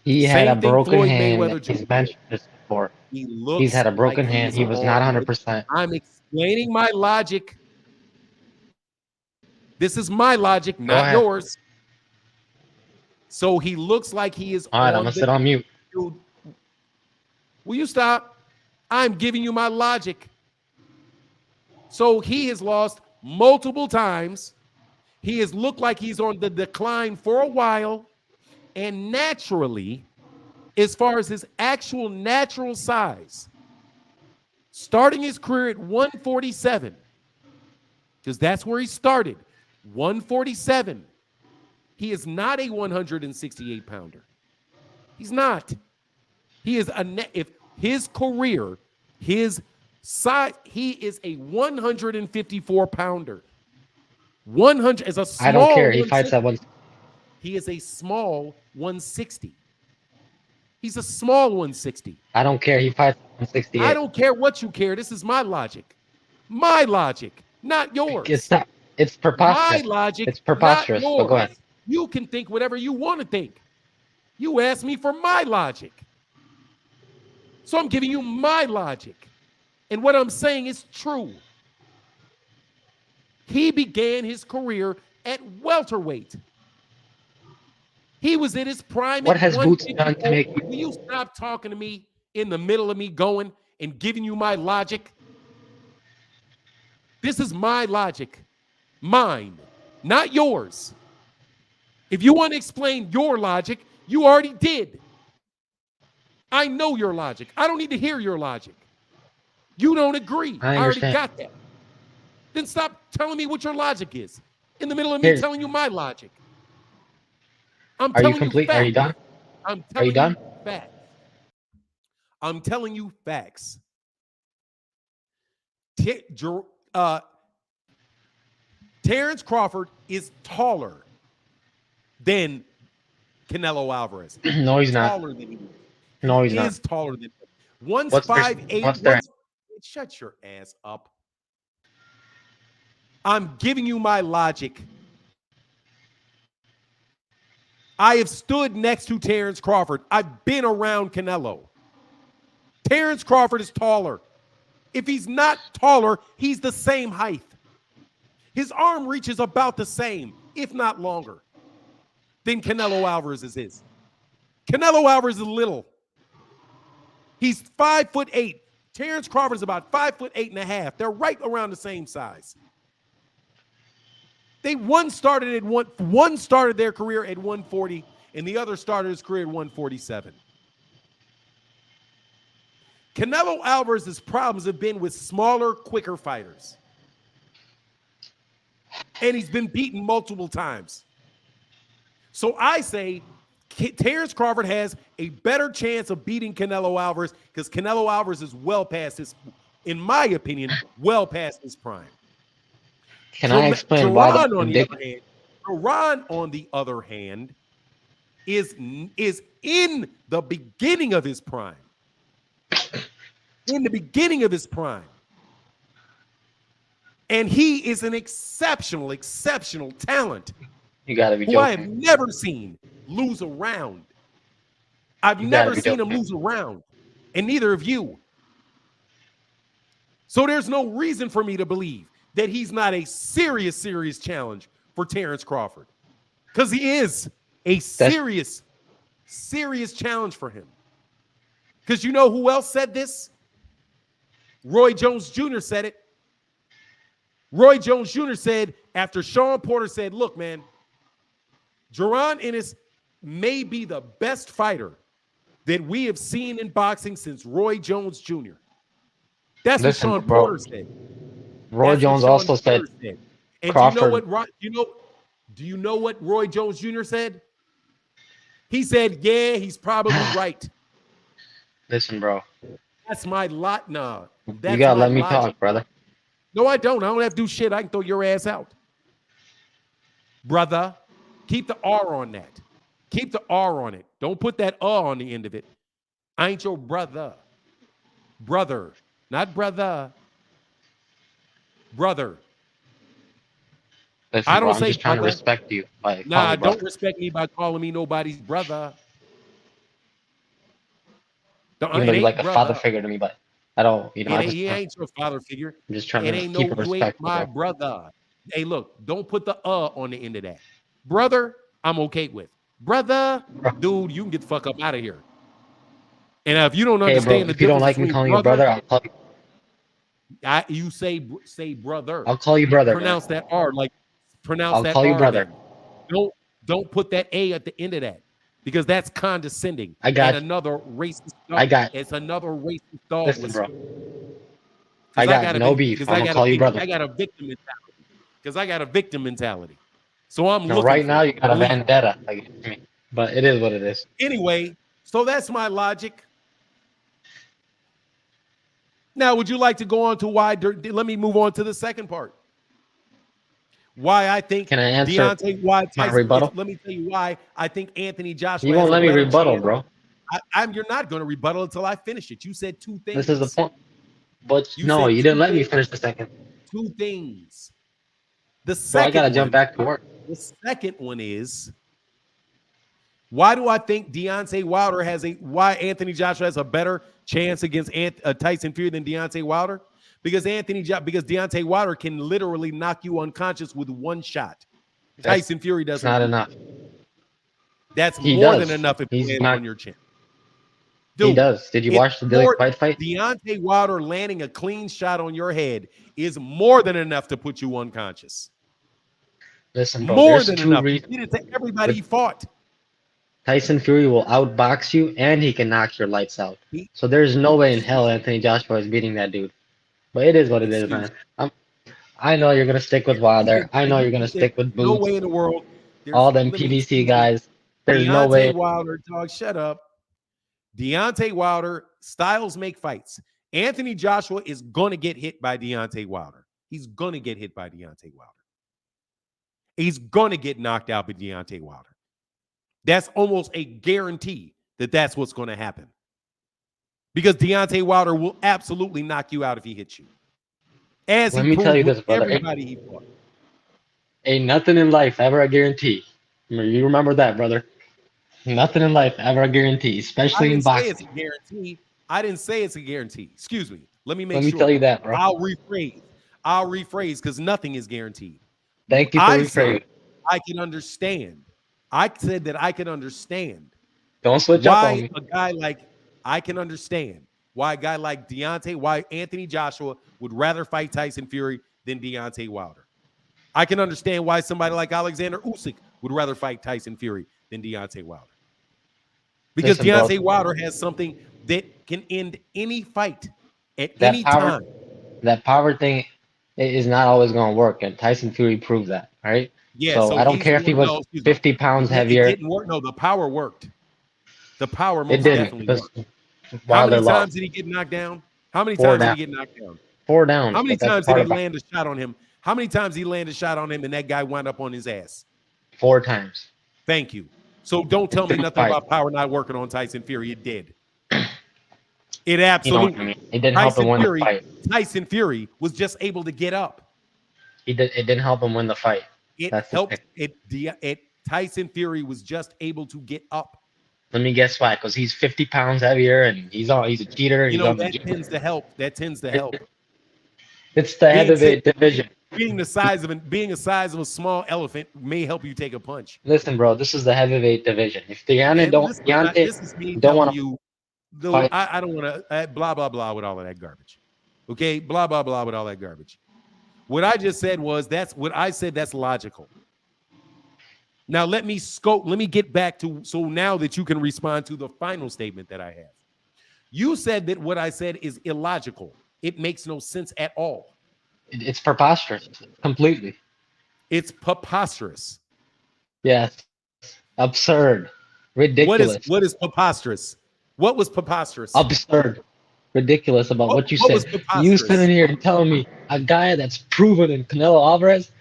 [SPEAKER 2] He had a broken hand. He's mentioned this before. He's had a broken hand. He was not 100%.
[SPEAKER 1] I'm explaining my logic. This is my logic, not yours. So he looks like he is.
[SPEAKER 2] All right, I'm gonna sit on mute.
[SPEAKER 1] Dude, will you stop? I'm giving you my logic. So he has lost multiple times. He has looked like he's on the decline for a while. And naturally, as far as his actual natural size, starting his career at 147, because that's where he started, 147. He is not a 168 pounder. He's not. He is if his career, his size, he is a 154 pounder. 100 is a small.
[SPEAKER 2] I don't care. He fights at one.
[SPEAKER 1] He is a small 160. He's a small 160.
[SPEAKER 2] I don't care. He fights 168.
[SPEAKER 1] I don't care what you care. This is my logic. My logic, not yours.
[SPEAKER 2] It's not. It's preposterous.
[SPEAKER 1] My logic.
[SPEAKER 2] It's preposterous.
[SPEAKER 1] Not yours.
[SPEAKER 2] But go ahead.
[SPEAKER 1] You can think whatever you want to think. You asked me for my logic. So I'm giving you my logic. And what I'm saying is true. He began his career at welterweight. He was in his prime.
[SPEAKER 2] What has Boots done to make you?
[SPEAKER 1] Will you stop talking to me in the middle of me going and giving you my logic? This is my logic. Mine, not yours. If you want to explain your logic, you already did. I know your logic. I don't need to hear your logic. You don't agree. I already got that. Then stop telling me what your logic is in the middle of me telling you my logic.
[SPEAKER 2] Are you complete? Are you done?
[SPEAKER 1] Are you done? Facts. I'm telling you facts. Terence Crawford is taller than Canelo Alvarez.
[SPEAKER 2] No, he's not.
[SPEAKER 1] Taller than he is.
[SPEAKER 2] No, he's not.
[SPEAKER 1] He is taller than him. 158. Shut your ass up. I'm giving you my logic. I have stood next to Terence Crawford. I've been around Canelo. Terence Crawford is taller. If he's not taller, he's the same height. His arm reach is about the same, if not longer, than Canelo Alvarez is. Canelo Alvarez is little. He's 5'8". Terence Crawford is about 5'8.5". They're right around the same size. One started their career at 140, and the other started his career at 147. Canelo Alvarez's problems have been with smaller, quicker fighters. And he's been beaten multiple times. So I say Terence Crawford has a better chance of beating Canelo Alvarez because Canelo Alvarez is well past his, in my opinion, well past his prime.
[SPEAKER 2] Can I explain why?
[SPEAKER 1] Jaron, on the other hand, is in the beginning of his prime. In the beginning of his prime. And he is an exceptional talent.
[SPEAKER 2] You gotta be
[SPEAKER 1] joking. Who I have never seen lose a round. I've never seen him lose a round. And neither have you. So there's no reason for me to believe that he's not a serious challenge for Terence Crawford. Because he is a serious challenge for him. Because you know who else said this? Roy Jones Jr. said it. Roy Jones Jr. said after Sean Porter said, look, man, Jaron Ennis may be the best fighter that we have seen in boxing since Roy Jones Jr. That's what Sean Porter said.
[SPEAKER 2] Roy Jones also said.
[SPEAKER 1] And
[SPEAKER 2] Crawford.
[SPEAKER 1] Do you know what Roy Jones Jr. said? He said, yeah, he's probably right.
[SPEAKER 2] Listen, bro.
[SPEAKER 1] That's my lot. Nah.
[SPEAKER 2] You gotta let me talk, brother.
[SPEAKER 1] No, I don't. I don't have to do shit. I can throw your ass out. Brother, keep the R on that. Keep the R on it. Don't put that on the end of it. I ain't your brother. Brother, not brother. Brother.
[SPEAKER 2] Listen, I'm just trying to respect you.
[SPEAKER 1] Nah, don't respect me by calling me nobody's brother.
[SPEAKER 2] Even though you're like a father figure to me, but I don't,
[SPEAKER 1] he ain't your father figure.
[SPEAKER 2] I'm just trying to keep it respectful.
[SPEAKER 1] My brother. Hey, look, don't put the on the end of that. Brother, I'm okay with. Brother, dude, you can get the fuck up out of here. And if you don't understand
[SPEAKER 2] if you don't like me calling you brother, I'll call you.
[SPEAKER 1] You say brother.
[SPEAKER 2] I'll call you brother.
[SPEAKER 1] Pronounce that R like pronounce
[SPEAKER 2] I'll
[SPEAKER 1] that
[SPEAKER 2] call you
[SPEAKER 1] R
[SPEAKER 2] brother.
[SPEAKER 1] Then. Don't put that A at the end of that because that's condescending.
[SPEAKER 2] I got
[SPEAKER 1] another racist dog. It's another racist dog.
[SPEAKER 2] Listen, bro. I got no beef. I'm gonna call you brother.
[SPEAKER 1] I got a victim mentality because I got a victim mentality. So I'm looking
[SPEAKER 2] right now. You got a vendetta against me, but it is what it is.
[SPEAKER 1] Anyway, so that's my logic. Now, would you like to go on to why? Let me move on to the second part. Why I think
[SPEAKER 2] Can I answer
[SPEAKER 1] Deontay, why Tyson,
[SPEAKER 2] my rebuttal?
[SPEAKER 1] Let me tell you why I think Anthony Joshua.
[SPEAKER 2] You won't let me rebuttal, bro.
[SPEAKER 1] You're not going to rebuttal until I finish it. You said two things.
[SPEAKER 2] This is the point. But you didn't let me finish the second.
[SPEAKER 1] Two things. The second.
[SPEAKER 2] I gotta jump back to work.
[SPEAKER 1] The second one is, why do I think why Anthony Joshua has a better chance against Tyson Fury than Deontay Wilder? Because Deontay Wilder can literally knock you unconscious with one shot. Tyson Fury doesn't.
[SPEAKER 2] Not enough.
[SPEAKER 1] That's more than enough if you land on your chin. Dude,
[SPEAKER 2] he does. Did you watch the Dillian White fight?
[SPEAKER 1] Deontay Wilder landing a clean shot on your head is more than enough to put you unconscious.
[SPEAKER 2] Listen, bro.
[SPEAKER 1] More than enough. He did it to everybody he fought.
[SPEAKER 2] Tyson Fury will outbox you, and he can knock your lights out. So there's no way in hell Anthony Joshua is beating that dude. But it is what it is, man. I know you're gonna stick with Wilder. I know you're gonna stick with Boots.
[SPEAKER 1] No way in the world.
[SPEAKER 2] All them PBC guys. There's no way.
[SPEAKER 1] Wilder, dog, shut up. Deontay Wilder, styles make fights. Anthony Joshua is gonna get hit by Deontay Wilder. He's gonna get hit by Deontay Wilder. He's gonna get knocked out by Deontay Wilder. That's almost a guarantee that that's what's going to happen. Because Deontay Wilder will absolutely knock you out if he hits you. Let me tell you this, brother. Everybody he fought.
[SPEAKER 2] Ain't nothing in life ever a guarantee. You remember that, brother. Nothing in life ever a guarantee, especially in boxing.
[SPEAKER 1] It's a guarantee. I didn't say it's a guarantee. Excuse me. Let me
[SPEAKER 2] tell you that, bro.
[SPEAKER 1] I'll rephrase because nothing is guaranteed.
[SPEAKER 2] Thank you for rephrasing.
[SPEAKER 1] I can understand. I said that I can understand.
[SPEAKER 2] Don't switch up on me.
[SPEAKER 1] I can understand why a guy like Deontay, why Anthony Joshua would rather fight Tyson Fury than Deontay Wilder. I can understand why somebody like Alexander Usyk would rather fight Tyson Fury than Deontay Wilder. Because Deontay Wilder has something that can end any fight at any time.
[SPEAKER 2] That power thing is not always going to work, and Tyson Fury proved that, right?
[SPEAKER 1] Yeah,
[SPEAKER 2] so I don't care if he was 50 pounds heavier.
[SPEAKER 1] It didn't work. No, the power worked. The power most
[SPEAKER 2] definitely
[SPEAKER 1] worked.
[SPEAKER 2] How
[SPEAKER 1] many times did he get knocked down? How many
[SPEAKER 2] Four
[SPEAKER 1] times did he get knocked down?
[SPEAKER 2] 4 downs.
[SPEAKER 1] How many times did he land a shot on him? How many times he landed a shot on him and that guy wound up on his ass?
[SPEAKER 2] 4 times.
[SPEAKER 1] Thank you. So don't tell me nothing about power not working on Tyson Fury. It did. It absolutely.
[SPEAKER 2] It didn't help him win the fight.
[SPEAKER 1] Tyson Fury was just able to get up.
[SPEAKER 2] It didn't help him win the fight.
[SPEAKER 1] It helped. Tyson Fury was just able to get up.
[SPEAKER 2] Let me guess why. Because he's 50 pounds heavier and he's a cheater.
[SPEAKER 1] That tends to help.
[SPEAKER 2] It's the heavyweight division.
[SPEAKER 1] Being the size of a small elephant may help you take a punch.
[SPEAKER 2] Listen, bro, this is the heavyweight division. If Deontay don't want to,
[SPEAKER 1] I don't want to blah blah blah with all of that garbage. Okay, blah blah blah with all that garbage. What I just said was that's logical. Now let me get back to so now that you can respond to the final statement that I have. You said that what I said is illogical. It makes no sense at all.
[SPEAKER 2] It's preposterous. Completely.
[SPEAKER 1] It's preposterous.
[SPEAKER 2] Yes. Absurd. Ridiculous.
[SPEAKER 1] What is preposterous? What was preposterous?
[SPEAKER 2] Absurd. Ridiculous about what you said. You sitting here and telling me a guy that's proven in Canelo Alvarez,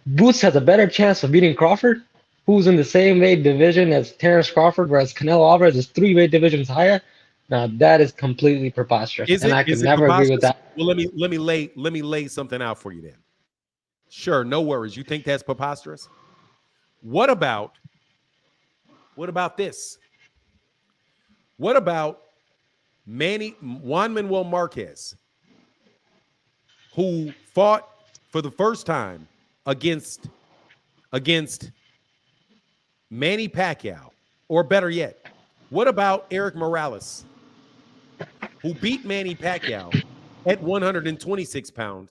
[SPEAKER 2] Boots has a better chance of beating Crawford, who's in the same weight division as Terence Crawford, whereas Canelo Alvarez is 3 weight divisions higher. Now that is completely preposterous, and I can never agree with that.
[SPEAKER 1] Well, let me lay something out for you then. Sure, no worries. You think that's preposterous? What about this? What about Juan Manuel Marquez, who fought for the first time against Manny Pacquiao, or better yet, what about Eric Morales, who beat Manny Pacquiao at 126 pounds,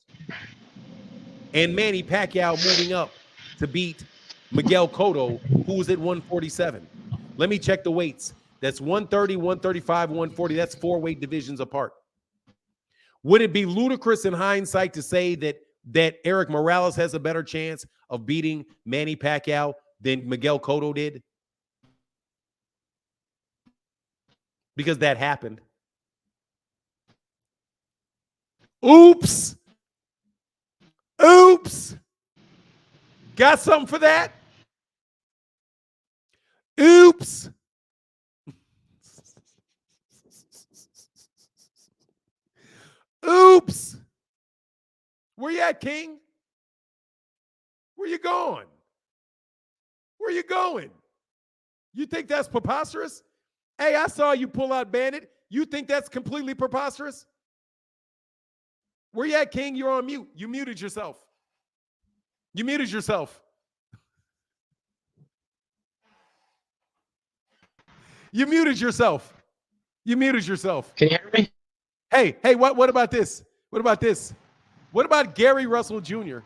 [SPEAKER 1] and Manny Pacquiao moving up to beat Miguel Cotto, who was at 147. Let me check the weights. That's 130, 135, 140. That's 4 weight divisions apart. Would it be ludicrous in hindsight to say that Eric Morales has a better chance of beating Manny Pacquiao than Miguel Cotto did? Because that happened. Oops. Got something for that? Oops. Oops. Where you at, King? Where you going? You think that's preposterous? Hey, I saw you pull out Bandit. You think that's completely preposterous? Where you at, King? You're on mute. You muted yourself. You muted yourself.
[SPEAKER 2] Can you hear me?
[SPEAKER 1] Hey, what about this? What about Gary Russell Jr.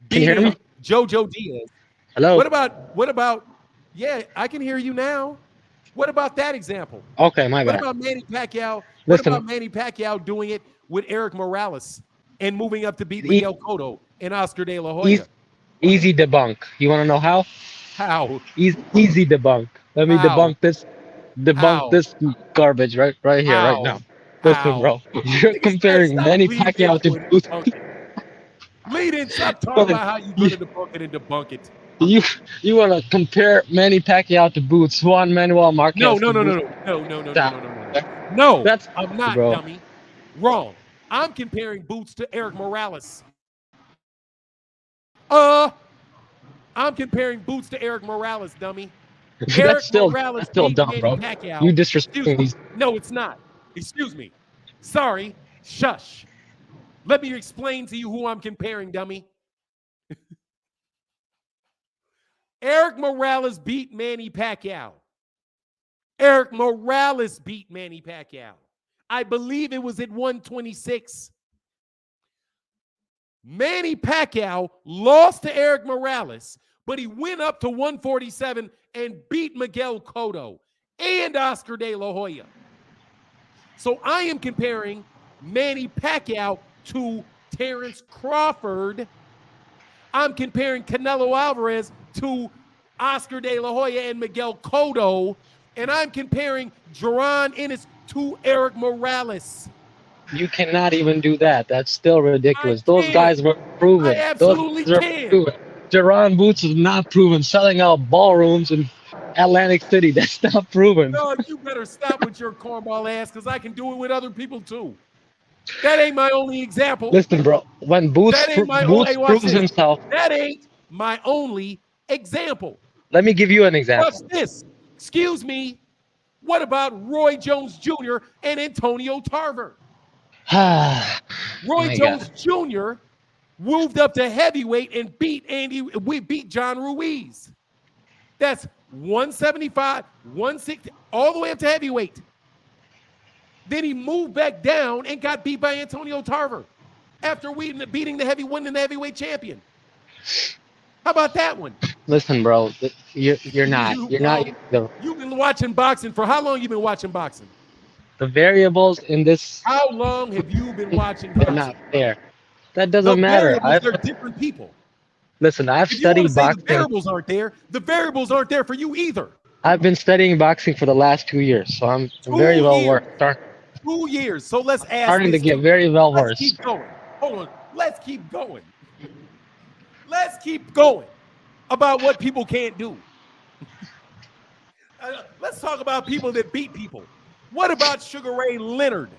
[SPEAKER 2] Can you hear me?
[SPEAKER 1] Jojo Diaz?
[SPEAKER 2] Hello?
[SPEAKER 1] What about, yeah, I can hear you now. What about that example?
[SPEAKER 2] Okay, my bad.
[SPEAKER 1] What about Manny Pacquiao?
[SPEAKER 2] Listen.
[SPEAKER 1] What about Manny Pacquiao doing it with Eric Morales and moving up to beat Miguel Cotto and Oscar De La Hoya?
[SPEAKER 2] Easy debunk. You want to know how?
[SPEAKER 1] How?
[SPEAKER 2] Easy debunk. Let me debunk this garbage right here, right now. Listen, bro. You're comparing Manny Pacquiao to Boots.
[SPEAKER 1] Lead in. Stop talking about how you're going to debunk it and debunk it.
[SPEAKER 2] You want to compare Manny Pacquiao to Boots, Juan Manuel Marquez?
[SPEAKER 1] No.
[SPEAKER 2] That's
[SPEAKER 1] I'm not,
[SPEAKER 2] bro.
[SPEAKER 1] Dummy. Wrong. I'm comparing Boots to Eric Morales. I'm comparing Boots to Eric Morales, dummy.
[SPEAKER 2] That's still dumb, bro.
[SPEAKER 1] Pacquiao.
[SPEAKER 2] You disrespecting these.
[SPEAKER 1] No, it's not. Excuse me. Sorry. Shush. Let me explain to you who I'm comparing, dummy. Eric Morales beat Manny Pacquiao. I believe it was at 126. Manny Pacquiao lost to Eric Morales, but he went up to 147 and beat Miguel Cotto and Oscar De La Hoya. So I am comparing Manny Pacquiao to Terence Crawford. I'm comparing Canelo Alvarez to Oscar De La Hoya and Miguel Cotto. And I'm comparing Jaron Ennis to Eric Morales.
[SPEAKER 2] You cannot even do that. That's still ridiculous.
[SPEAKER 1] I
[SPEAKER 2] Those
[SPEAKER 1] can.
[SPEAKER 2] guys were proven.
[SPEAKER 1] I absolutely
[SPEAKER 2] Those
[SPEAKER 1] can.
[SPEAKER 2] proven. Jaron Boots is not proven. Selling out ballrooms in Atlantic City. That's not proven.
[SPEAKER 1] No, you better stop with your cornball ass because I can do it with other people too. That ain't my only example.
[SPEAKER 2] Listen, bro. When Boots proves himself.
[SPEAKER 1] That ain't my only example.
[SPEAKER 2] Let me give you an example.
[SPEAKER 1] Watch this. Excuse me. What about Roy Jones Jr. and Antonio Tarver? Roy Jones Jr. moved up to heavyweight and beat John Ruiz. That's 175, 160, all the way up to heavyweight. Then he moved back down and got beat by Antonio Tarver after winning the heavyweight champion. How about that one?
[SPEAKER 2] Listen, bro, you're not.
[SPEAKER 1] You've been watching boxing for how long? You been watching boxing?
[SPEAKER 2] The variables in this.
[SPEAKER 1] How long have you been watching boxing?
[SPEAKER 2] They're not fair. That doesn't matter.
[SPEAKER 1] They're different people.
[SPEAKER 2] Listen, I've studied boxing.
[SPEAKER 1] The variables aren't there. The variables aren't there for you either.
[SPEAKER 2] I've been studying boxing for the last 2 years, so I'm very well versed.
[SPEAKER 1] 2 years. So let's ask.
[SPEAKER 2] Starting to get very well versed.
[SPEAKER 1] Let's keep going. Hold on. Let's keep going. Let's keep going about what people can't do. Let's talk about people that beat people. What about Sugar Ray Leonard?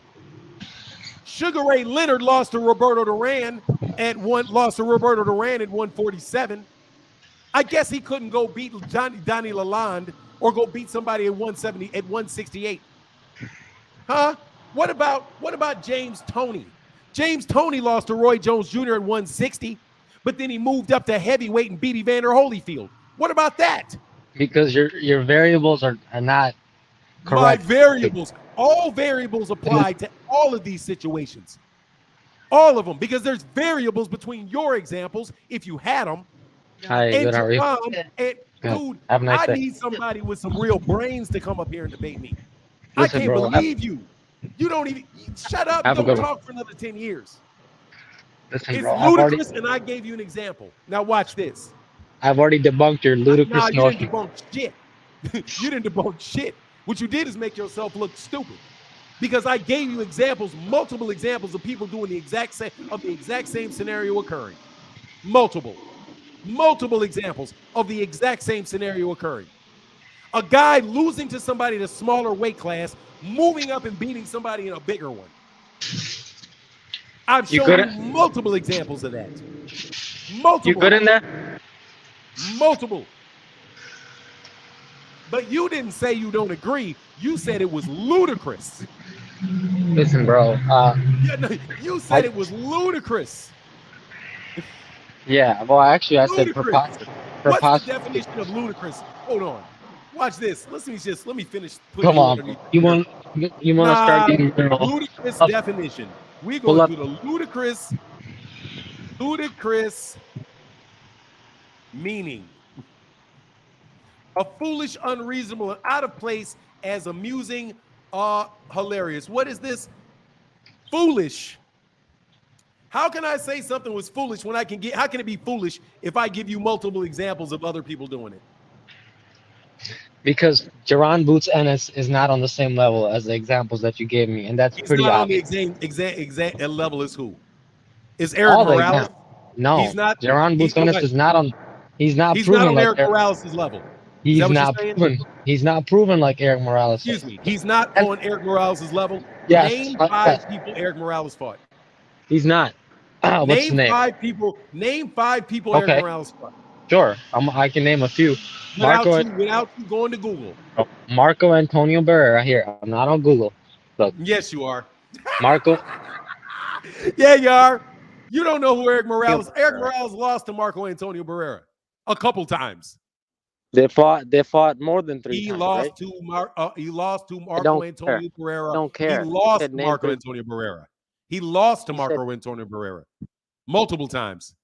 [SPEAKER 1] Sugar Ray Leonard lost to Roberto Duran at 147. I guess he couldn't go beat Donnie Lalonde or go beat somebody at 168. Huh? What about James Toney? James Toney lost to Roy Jones Jr. at 160, but then he moved up to heavyweight and beat Evander Holyfield. What about that?
[SPEAKER 2] Because your variables are not correct.
[SPEAKER 1] My variables, all variables apply to all of these situations. All of them, because there's variables between your examples, if you had them, and Jaron, and dude, I need somebody with some real brains to come up here and debate me. Listen, I can't believe you. You don't even shut up. Don't talk for another 10 years.
[SPEAKER 2] Listen,
[SPEAKER 1] it's
[SPEAKER 2] bro,
[SPEAKER 1] ludicrous, and I gave you an example. Now watch this.
[SPEAKER 2] I've already debunked your ludicrous notion.
[SPEAKER 1] You didn't debunk shit. You didn't debunk shit. What you did is make yourself look stupid. Because I gave you examples, multiple examples of people doing the exact same scenario occurring. Multiple examples of the exact same scenario occurring. A guy losing to somebody in a smaller weight class, moving up and beating somebody in a bigger one. I've shown you multiple examples of that. Multiple.
[SPEAKER 2] You good in there?
[SPEAKER 1] Multiple. But you didn't say you don't agree. You said it was ludicrous.
[SPEAKER 2] Listen, bro.
[SPEAKER 1] You said it was ludicrous.
[SPEAKER 2] Yeah, well, actually, I said preposterous.
[SPEAKER 1] What's the definition of ludicrous? Hold on. Watch this. Let me finish.
[SPEAKER 2] Come on. You want to start getting
[SPEAKER 1] ludicrous definition. We go to the ludicrous meaning. A foolish, unreasonable, and out of place as amusing, hilarious. What is this? Foolish. How can I say something was foolish when how can it be foolish if I give you multiple examples of other people doing it?
[SPEAKER 2] Because Jaron Boots Ennis is not on the same level as the examples that you gave me, and that's pretty obvious.
[SPEAKER 1] He's not on the exact level as who? Is Eric Morales?
[SPEAKER 2] No,
[SPEAKER 1] he's not.
[SPEAKER 2] Jaron Boots Ennis is not on. He's not
[SPEAKER 1] on Eric Morales' level.
[SPEAKER 2] He's not proven. He's not proven like Eric Morales.
[SPEAKER 1] Excuse me. He's not on Eric Morales' level.
[SPEAKER 2] Yes.
[SPEAKER 1] Name 5 people Eric Morales fought.
[SPEAKER 2] He's not. What's his name?
[SPEAKER 1] Name 5 people Eric Morales fought.
[SPEAKER 2] Sure. I can name a few.
[SPEAKER 1] Without you going to Google.
[SPEAKER 2] Marco Antonio Barrera here. I'm not on Google. Look.
[SPEAKER 1] Yes, you are.
[SPEAKER 2] Marco.
[SPEAKER 1] Yeah, you are. You don't know who Eric Morales is. Eric Morales lost to Marco Antonio Barrera a couple times.
[SPEAKER 2] They fought more than 3 times.
[SPEAKER 1] He lost to Marco Antonio Barrera.
[SPEAKER 2] I don't care.
[SPEAKER 1] He lost to Marco Antonio Barrera. He lost to Marco Antonio Barrera multiple times.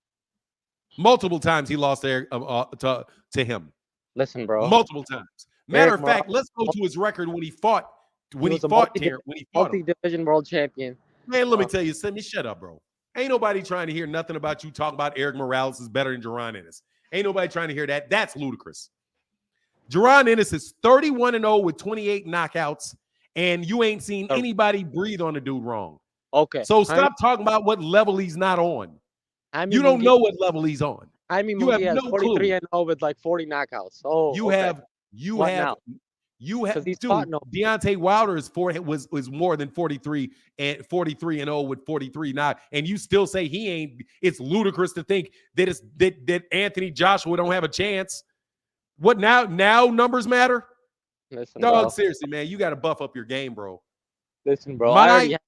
[SPEAKER 1] Multiple times he lost there to him.
[SPEAKER 2] Listen, bro.
[SPEAKER 1] Multiple times. Matter
[SPEAKER 2] Eric
[SPEAKER 1] of fact, let's go to his record when he fought. When he
[SPEAKER 2] was a
[SPEAKER 1] fought Terence,
[SPEAKER 2] multi-division world champion.
[SPEAKER 1] Man, let me tell you, Sammy, shut up, bro. Ain't nobody trying to hear nothing about you talking about Eric Morales is better than Jaron Ennis. Ain't nobody trying to hear that. That's ludicrous. Jaron Ennis is 31-0 with 28 knockouts, and you ain't seen anybody breathe on the dude wrong.
[SPEAKER 2] Okay.
[SPEAKER 1] So stop talking about what level he's not on. You don't know what level he's on.
[SPEAKER 2] I mean,
[SPEAKER 1] you have
[SPEAKER 2] has
[SPEAKER 1] no
[SPEAKER 2] 43-0 with like 40 knockouts. Oh,
[SPEAKER 1] you have dude, Deontay Wilder was more than 43 and 0 with 43 now, and you still say he ain't. It's ludicrous to think that Anthony Joshua don't have a chance. What now? Now numbers matter.
[SPEAKER 2] Listen,
[SPEAKER 1] dog,
[SPEAKER 2] bro.
[SPEAKER 1] Seriously, man, you got to buff up your game, bro.
[SPEAKER 2] Listen, bro.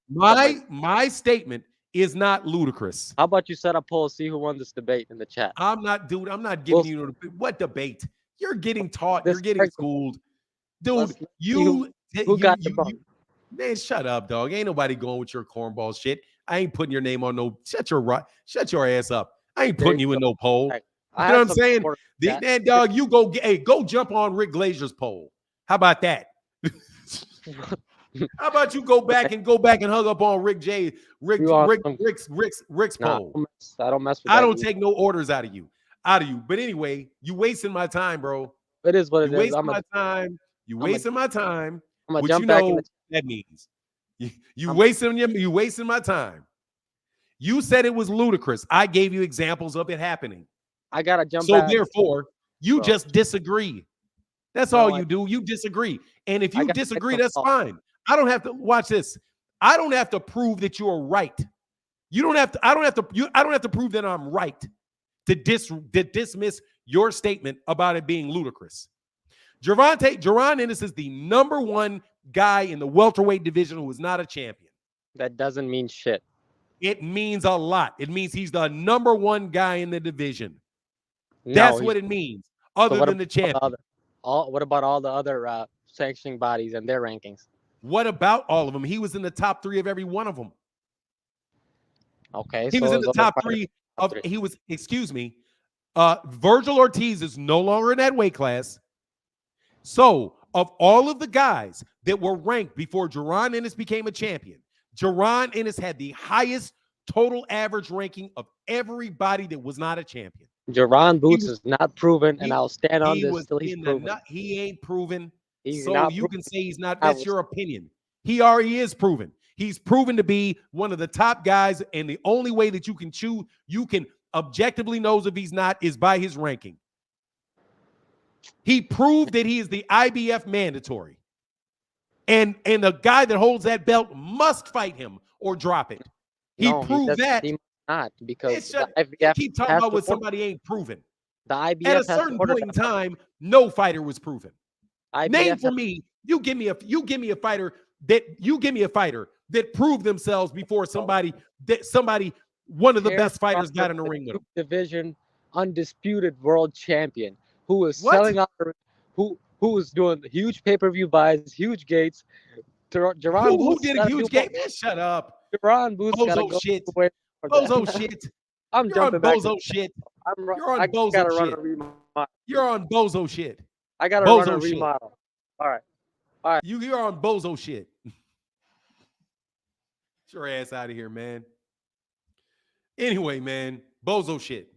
[SPEAKER 1] My statement is not ludicrous.
[SPEAKER 2] How about you set a poll, see who won this debate in the chat?
[SPEAKER 1] I'm not giving you what debate. You're getting taught. You're getting schooled. Dude, you man, shut up, dog. Ain't nobody going with your cornball shit. I ain't putting your name on no. Shut your ass up. I ain't putting you in no poll. You know what I'm saying? Man, dog, you go jump on Rick Glazer's poll. How about that? How about you go back and hug up on Rick's poll?
[SPEAKER 2] I don't mess with.
[SPEAKER 1] I don't take no orders out of you. But anyway, you wasting my time, bro.
[SPEAKER 2] It is what it is.
[SPEAKER 1] You wasting my time.
[SPEAKER 2] I'm gonna
[SPEAKER 1] What
[SPEAKER 2] jump
[SPEAKER 1] you
[SPEAKER 2] back
[SPEAKER 1] know that means. You wasting my time. You said it was ludicrous. I gave you examples of it happening.
[SPEAKER 2] I gotta jump back.
[SPEAKER 1] So therefore, you just disagree. That's all you do. You disagree. And if you disagree, that's fine. I don't have to watch this. I don't have to prove that you are right. I don't have to prove that I'm right to dismiss your statement about it being ludicrous. Jaron Ennis is the number one guy in the welterweight division who is not a champion.
[SPEAKER 2] That doesn't mean shit.
[SPEAKER 1] It means a lot. It means he's the number one guy in the division. That's what it means, other than the champion.
[SPEAKER 2] What about all the other sanctioning bodies and their rankings?
[SPEAKER 1] What about all of them? He was in the top 3 of every one of them.
[SPEAKER 2] Okay.
[SPEAKER 1] He was in the top 3 of, Virgil Ortiz is no longer in that weight class. So of all of the guys that were ranked before Jaron Ennis became a champion, Jaron Ennis had the highest total average ranking of everybody that was not a champion.
[SPEAKER 2] Jaron Boots is not proven, and I'll stand on this till he's proven.
[SPEAKER 1] He ain't proven.
[SPEAKER 2] He's
[SPEAKER 1] so you can say he's not. That's your opinion. He already is proven. He's proven to be one of the top guys, and the only way that you can objectively knows if he's not is by his ranking. He proved that he is the IBF mandatory. And the guy that holds that belt must fight him or drop it. He proved that.
[SPEAKER 2] He must not, because
[SPEAKER 1] the IBF keep talking about what somebody ain't proven.
[SPEAKER 2] The IBF
[SPEAKER 1] at a certain point in time, no fighter was proven. Name for me. You give me a fighter that proved themselves before one of the best fighters got in the ring with him.
[SPEAKER 2] Division undisputed world champion who is selling out, who is doing huge pay-per-view buys, huge gates. Jaron
[SPEAKER 1] who did a huge gate? Man, shut up.
[SPEAKER 2] Jaron Boots
[SPEAKER 1] bozo shit. Bozo shit.
[SPEAKER 2] I'm jumping back.
[SPEAKER 1] Bozo shit. You're on
[SPEAKER 2] I
[SPEAKER 1] bozo
[SPEAKER 2] gotta
[SPEAKER 1] shit.
[SPEAKER 2] Run a remodel.
[SPEAKER 1] You're on bozo shit.
[SPEAKER 2] I gotta run a remodel. All right.
[SPEAKER 1] You're on bozo shit. Get your ass out of here, man. Anyway, man, bozo shit.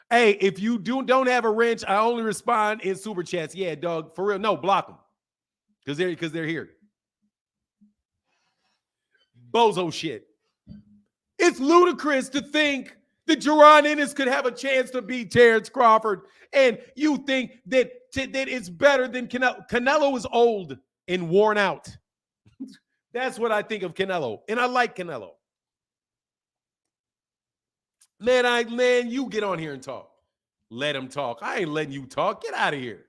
[SPEAKER 1] Hey, if you don't have a wrench, I only respond in super chats. Yeah, dog, for real. No, block them. Because they're here. Bozo shit. It's ludicrous to think that Jaron Ennis could have a chance to beat Terence Crawford, and you think that it's better than Canelo. Canelo is old and worn out. That's what I think of Canelo, and I like Canelo. Man, you get on here and talk. Let him talk. I ain't letting you talk. Get out of here.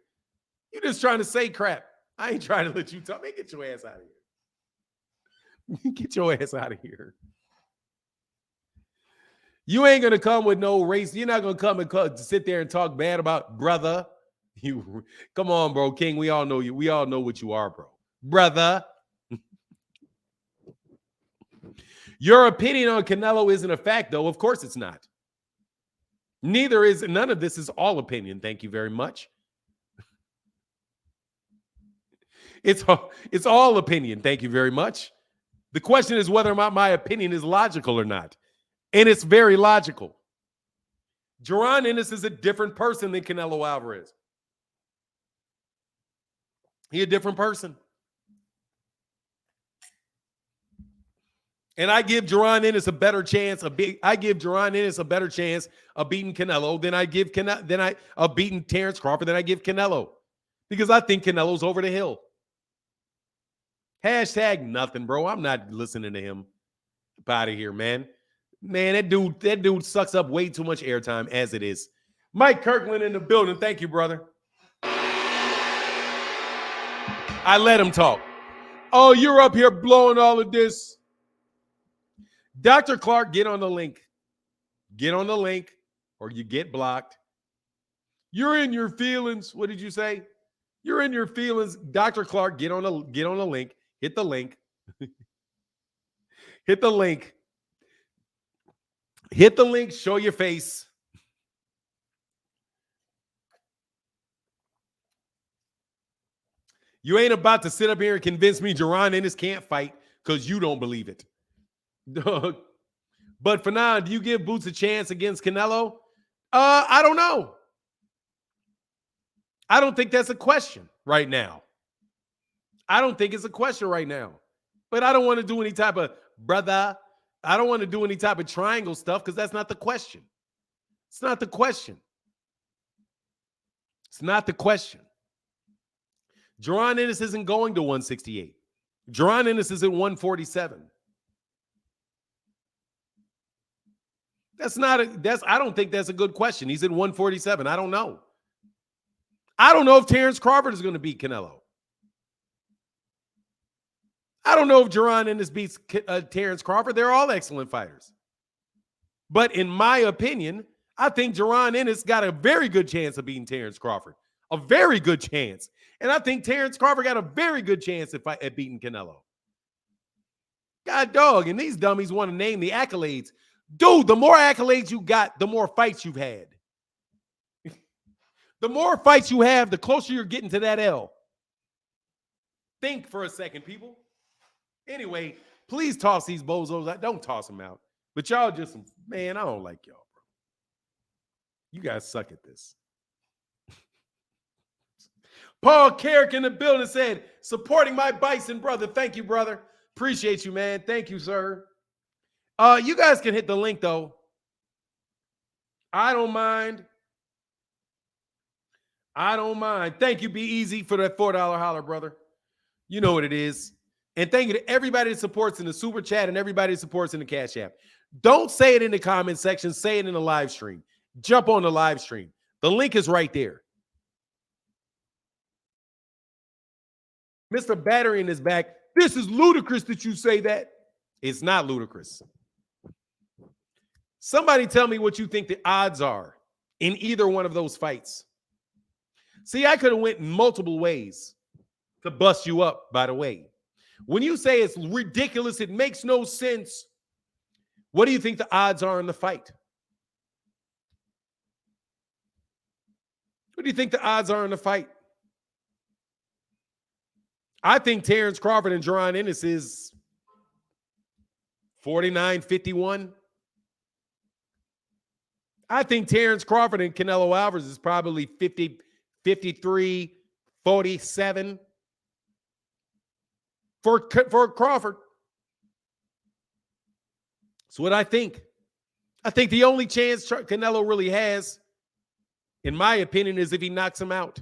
[SPEAKER 1] You're just trying to say crap. I ain't trying to let you talk. Man, get your ass out of here. Get your ass out of here. You ain't gonna come with no race. You're not gonna come and sit there and talk bad about brother. You come on, bro. King, we all know you. We all know what you are, bro. Brother. Your opinion on Canelo isn't a fact, though. Of course it's not. None of this is all opinion. Thank you very much. It's all opinion. Thank you very much. The question is whether or not my opinion is logical or not. And it's very logical. Jaron Ennis is a different person than Canelo Alvarez. He's a different person. And I give Jaron Ennis a better chance. I give Jaron Ennis a better chance of beating Canelo than of beating Terence Crawford than I give Canelo, because I think Canelo's over the hill. Hashtag nothing, bro. I'm not listening to him. Out of here, man. Man, that dude sucks up way too much airtime as it is. Mike Kirkland in the building. Thank you, brother. I let him talk. Oh, you're up here blowing all of this. Dr. Clark, get on the link. Get on the link or you get blocked. You're in your feelings. What did you say? You're in your feelings. Dr. Clark, get on the link. Hit the link. Hit the link. Hit the link. Show your face. You ain't about to sit up here and convince me Jaron Ennis can't fight because you don't believe it. But for now, do you give Boots a chance against Canelo? I don't know. I don't think that's a question right now. I don't think it's a question right now. But I don't want to do any type of brother. I don't want to do any type of triangle stuff because that's not the question. It's not the question. It's not the question. Jaron Ennis isn't going to 168. Jaron Ennis is at 147. I don't think that's a good question. He's at 147. I don't know. I don't know if Terence Crawford is going to beat Canelo. I don't know if Jaron Ennis beats Terence Crawford. They're all excellent fighters. But in my opinion, I think Jaron Ennis got a very good chance of beating Terence Crawford. A very good chance. And I think Terence Crawford got a very good chance at beating Canelo. God dog, and these dummies want to name the accolades. Dude, the more accolades you got, the more fights you've had. The more fights you have, the closer you're getting to that L. Think for a second, people. Anyway, please toss these bozos out. Don't toss them out. But y'all just, man, I don't like y'all, bro. You guys suck at this. Paul Carrick in the building said, supporting my Bison brother. Thank you, brother. Appreciate you, man. Thank you, sir. You guys can hit the link, though. I don't mind. I don't mind. Thank you, Be Easy, for that $4 holler, brother. You know what it is. And thank you to everybody that supports in the super chat and everybody that supports in the Cash App. Don't say it in the comment section. Say it in the live stream. Jump on the live stream. The link is right there. Mr. Battering is back. This is ludicrous that you say that. It's not ludicrous. Somebody tell me what you think the odds are in either one of those fights. See, I could have went multiple ways to bust you up, by the way. When you say it's ridiculous, it makes no sense, what do you think the odds are in the fight? What do you think the odds are in the fight? I think Terence Crawford and Jaron Ennis is 49-51. I think Terence Crawford and Canelo Alvarez is probably 53-47 for Crawford. That's what I think. I think the only chance Canelo really has, in my opinion, is if he knocks him out.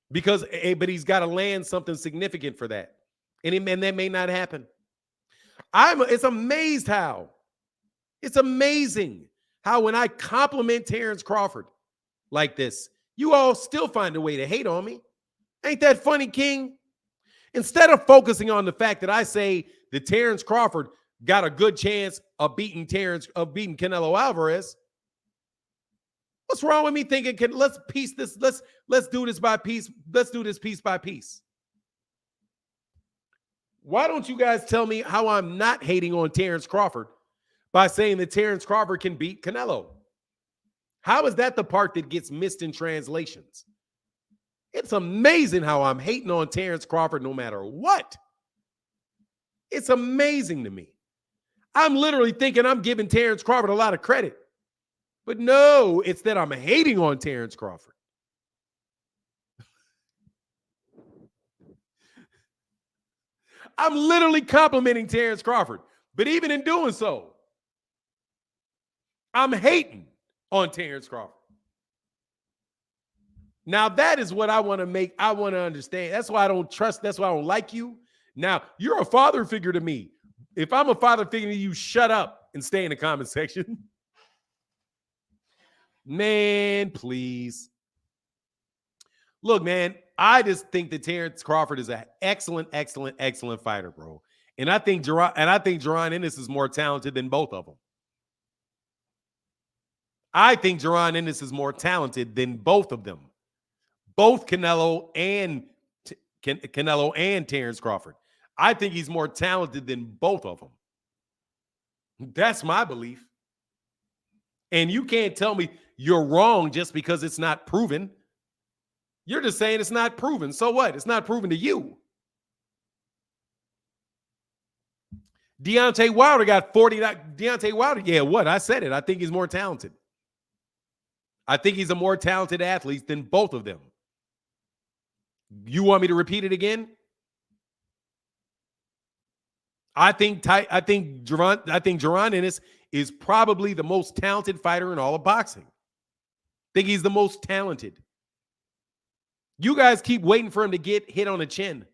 [SPEAKER 1] But he's got to land something significant for that. And that may not happen. It's amazing how when I compliment Terence Crawford like this, you all still find a way to hate on me. Ain't that funny, King? Instead of focusing on the fact that I say that Terence Crawford got a good chance of beating Canelo Alvarez, what's wrong with me thinking, let's piece this, let's do this by piece. Let's do this piece by piece. Why don't you guys tell me how I'm not hating on Terence Crawford by saying that Terence Crawford can beat Canelo? How is that the part that gets missed in translations? It's amazing how I'm hating on Terence Crawford no matter what. It's amazing to me. I'm literally thinking I'm giving Terence Crawford a lot of credit. But no, it's that I'm hating on Terence Crawford. I'm literally complimenting Terence Crawford. But even in doing so, I'm hating on Terence Crawford. Now, that is what I want to understand. That's why I don't trust. That's why I don't like you. Now, you're a father figure to me. If I'm a father figure to you, shut up and stay in the comment section. Man, please. Look, man, I just think that Terence Crawford is an excellent fighter, bro. And I think Jaron Ennis is more talented than both of them. I think Jaron Ennis is more talented than both of them. Both Canelo and Terence Crawford. I think he's more talented than both of them. That's my belief. And you can't tell me you're wrong just because it's not proven. You're just saying it's not proven. So what? It's not proven to you. Deontay Wilder got 40. Deontay Wilder, yeah, what? I said it. I think he's more talented. I think he's a more talented athlete than both of them. You want me to repeat it again? I think Jaron Ennis is probably the most talented fighter in all of boxing. I think he's the most talented. You guys keep waiting for him to get hit on the chin.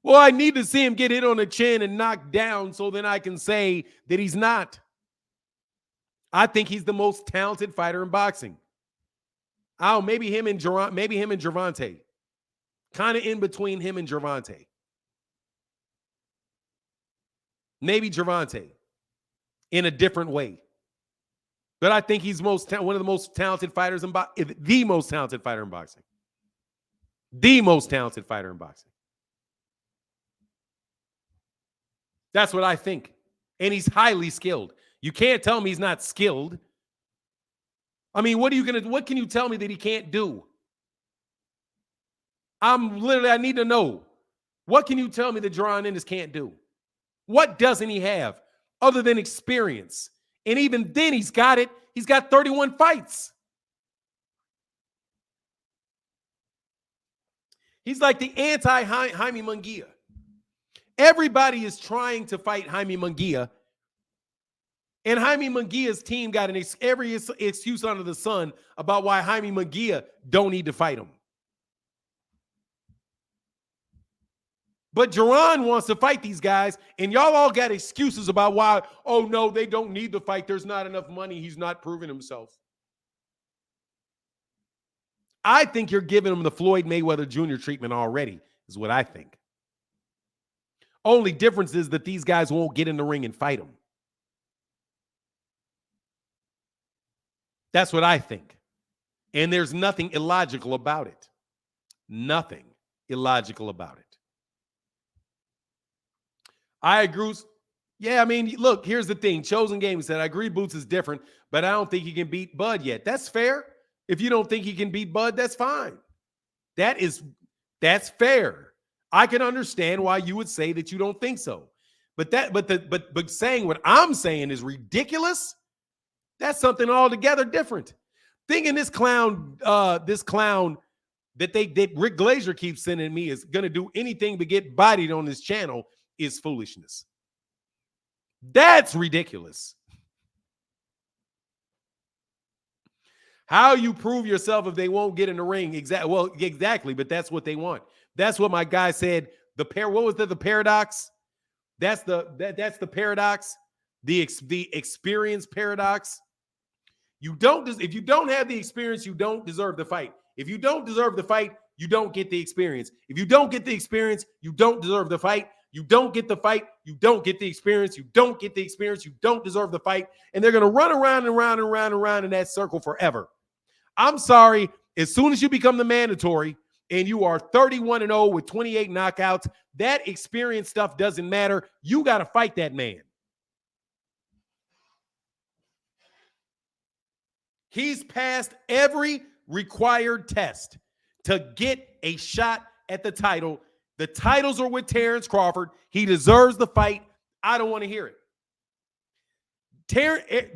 [SPEAKER 1] Well, I need to see him get hit on the chin and knocked down so then I can say that he's not. I think he's the most talented fighter in boxing. Oh, maybe him and Gervonta. Kind of in between him and Gervonta. Maybe Gervonta in a different way. But I think he's one of the most talented fighters in boxing. The most talented fighter in boxing. The most talented fighter in boxing. That's what I think. And he's highly skilled. You can't tell me he's not skilled. I mean, what can you tell me that he can't do? I need to know. What can you tell me that Jaron Ennis can't do? What doesn't he have other than experience? And even then, he's got it. He's got 31 fights. He's like the anti-Jaime Munguia. Everybody is trying to fight Jaime Munguia. And Jaime Munguia's team got every excuse under the sun about why Jaime Munguia don't need to fight him. But Jaron wants to fight these guys, and y'all all got excuses about why, oh, no, they don't need to fight. There's not enough money. He's not proving himself. I think you're giving him the Floyd Mayweather Jr. treatment already, is what I think. Only difference is that these guys won't get in the ring and fight him. That's what I think. And there's nothing illogical about it. Nothing illogical about it. I agree. Yeah, I mean, look, here's the thing. Chosen Game said, I agree Boots is different, but I don't think he can beat Bud yet. That's fair. If you don't think he can beat Bud, that's fine. That's fair. I can understand why you would say that you don't think so. But saying what I'm saying is ridiculous. That's something altogether different. Thinking this clown that Rick Glazer keeps sending me is going to do anything but get bodied on this channel is foolishness. That's ridiculous. How you prove yourself if they won't get in the ring? Exactly, but that's what they want. That's what my guy said. The paradox? That's the paradox. The experience paradox. If you don't have the experience, you don't deserve the fight. If you don't deserve the fight, you don't get the experience. If you don't get the experience, you don't deserve the fight. You don't get the fight, you don't get the experience. You don't get the experience, you don't deserve the fight. And they're going to run around and round in that circle forever. I'm sorry. As soon as you become the mandatory, and you are 31-0 with 28 knockouts, that experience stuff doesn't matter. You got to fight that man. He's passed every required test to get a shot at the title. The titles are with Terence Crawford. He deserves the fight. I don't want to hear it.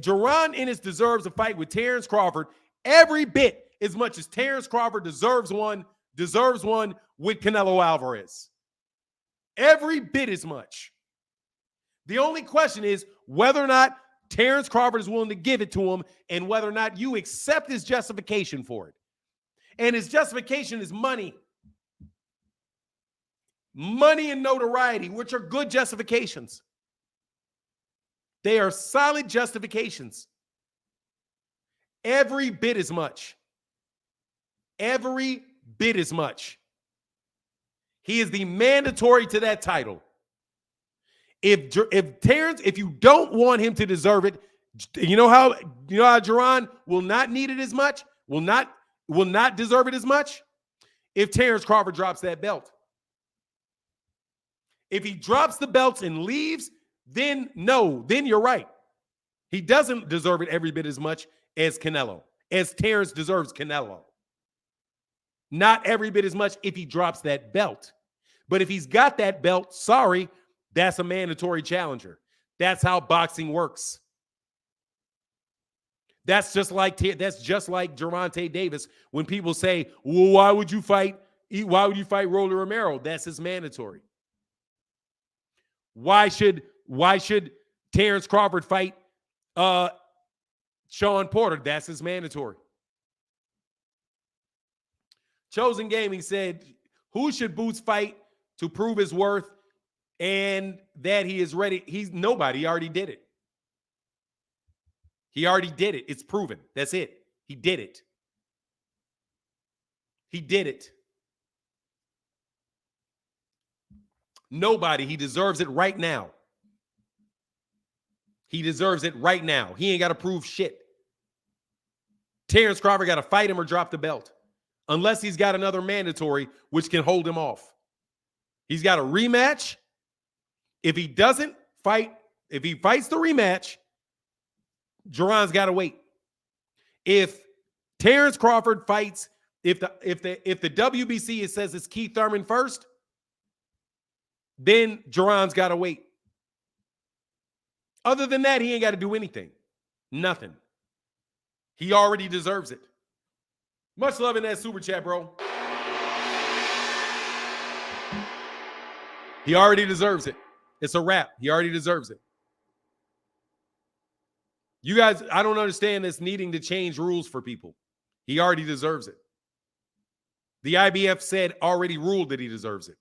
[SPEAKER 1] Jaron Ennis deserves a fight with Terence Crawford every bit as much as Terence Crawford deserves one with Canelo Alvarez. Every bit as much. The only question is whether or not Terence Crawford is willing to give it to him and whether or not you accept his justification for it. And his justification is money. Money and notoriety, which are good justifications. They are solid justifications. Every bit as much. Every bit as much. He is the mandatory to that title. If Terence, if you don't want him to deserve it, you know how Jaron will not need it as much, will not deserve it as much if Terence Crawford drops that belt. If he drops the belts and leaves, then you're right. He doesn't deserve it every bit as much as Canelo, as Terence deserves Canelo. Not every bit as much if he drops that belt. But if he's got that belt, sorry, that's a mandatory challenger. That's how boxing works. That's just like Gervonta Davis when people say, well, why would you fight Rolly Romero? That's his mandatory. Why should Terence Crawford fight Sean Porter? That's his mandatory. Chosen Gaming said, who should Boots fight to prove his worth and that he is ready? He's nobody. He already did it. He already did it. It's proven. That's it. He did it. He did it. Nobody. He deserves it right now. He deserves it right now. He ain't got to prove shit. Terence Crawford got to fight him or drop the belt. Unless he's got another mandatory, which can hold him off. He's got a rematch. If he doesn't fight, if he fights the rematch, Jaron's got to wait. If Terence Crawford fights, if the WBC says it's Keith Thurman first, then Jaron's got to wait. Other than that, he ain't got to do anything. Nothing. He already deserves it. Much love in that super chat, bro. He already deserves it. It's a wrap. He already deserves it. You guys, I don't understand this needing to change rules for people. He already deserves it. The IBF said already ruled that he deserves it.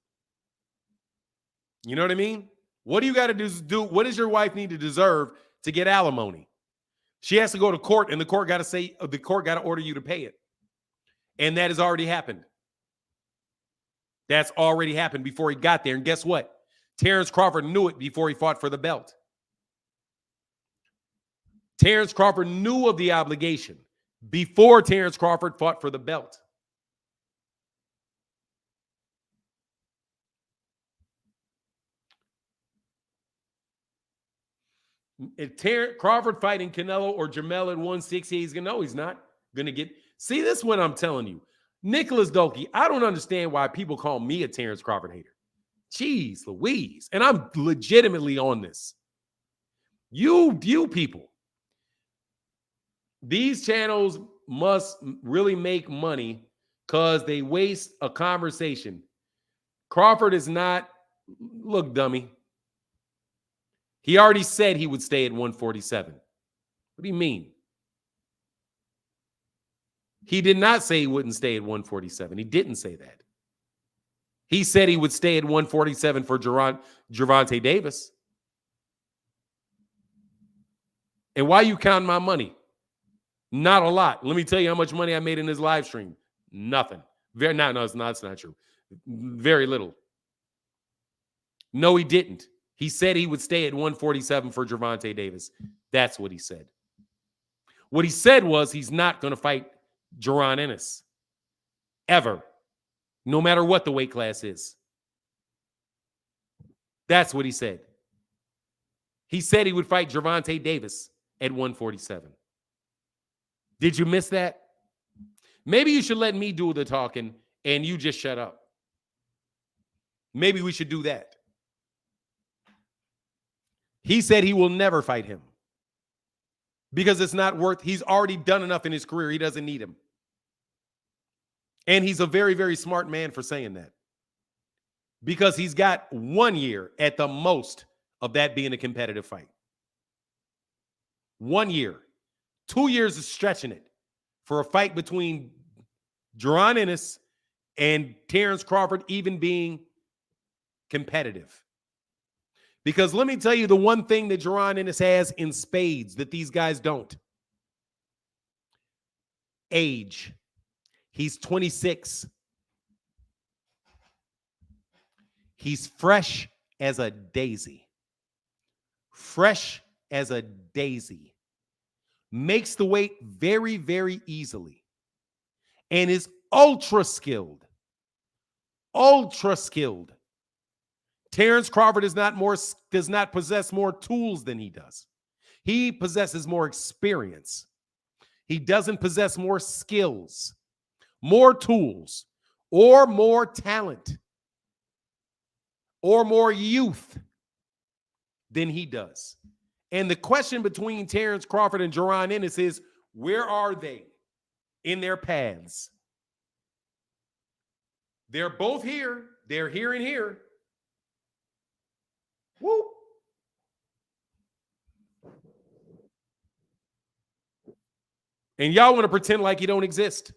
[SPEAKER 1] You know what I mean? What do you got to do? What does your wife need to deserve to get alimony? She has to go to court, and the court got to order you to pay it. And that has already happened. That's already happened before he got there. And guess what? Terence Crawford knew it before he fought for the belt. Terence Crawford knew of the obligation before Terence Crawford fought for the belt. If Crawford fighting Canelo or Jamel at 160, he's not going to get. See, this is what I'm telling you. Nicholas Dolke, I don't understand why people call me a Terence Crawford hater. Jeez Louise. And I'm legitimately on this. You people. These channels must really make money because they waste a conversation. Crawford is not, look, dummy. He already said he would stay at 147. What do you mean? He did not say he wouldn't stay at 147. He didn't say that. He said he would stay at 147 for Gervonta Davis. And why you counting my money? Not a lot. Let me tell you how much money I made in this live stream. Nothing. It's not true. Very little. No, he didn't. He said he would stay at 147 for Gervonta Davis. That's what he said. What he said was he's not going to fight Jaron Ennis. Ever. no matter what the weight class is. That's what he said. He said he would fight Gervonta Davis at 147. Did you miss that? Maybe you should let me do the talking and you just shut up. Maybe we should do that. He said he will never fight him because it's not worth. He's already done enough in his career. He doesn't need him. And he's a very, very smart man for saying that because he's got 1 year at the most of that being a competitive fight. 1 year. 2 years is stretching it for a fight between Jaron Ennis and Terence Crawford even being competitive. Because let me tell you the one thing that Jaron Ennis has in spades that these guys don't. Age. He's 26. He's fresh as a daisy. Fresh as a daisy. Makes the weight very, very easily. And is ultra skilled. Ultra skilled. Terence Crawford does not possess more tools than he does. He possesses more experience. He doesn't possess more skills, more tools, or more talent, or more youth than he does. And the question between Terence Crawford and Jaron Ennis is, where are they in their paths? They're both here. They're here and here. Woo. And y'all want to pretend like you don't exist.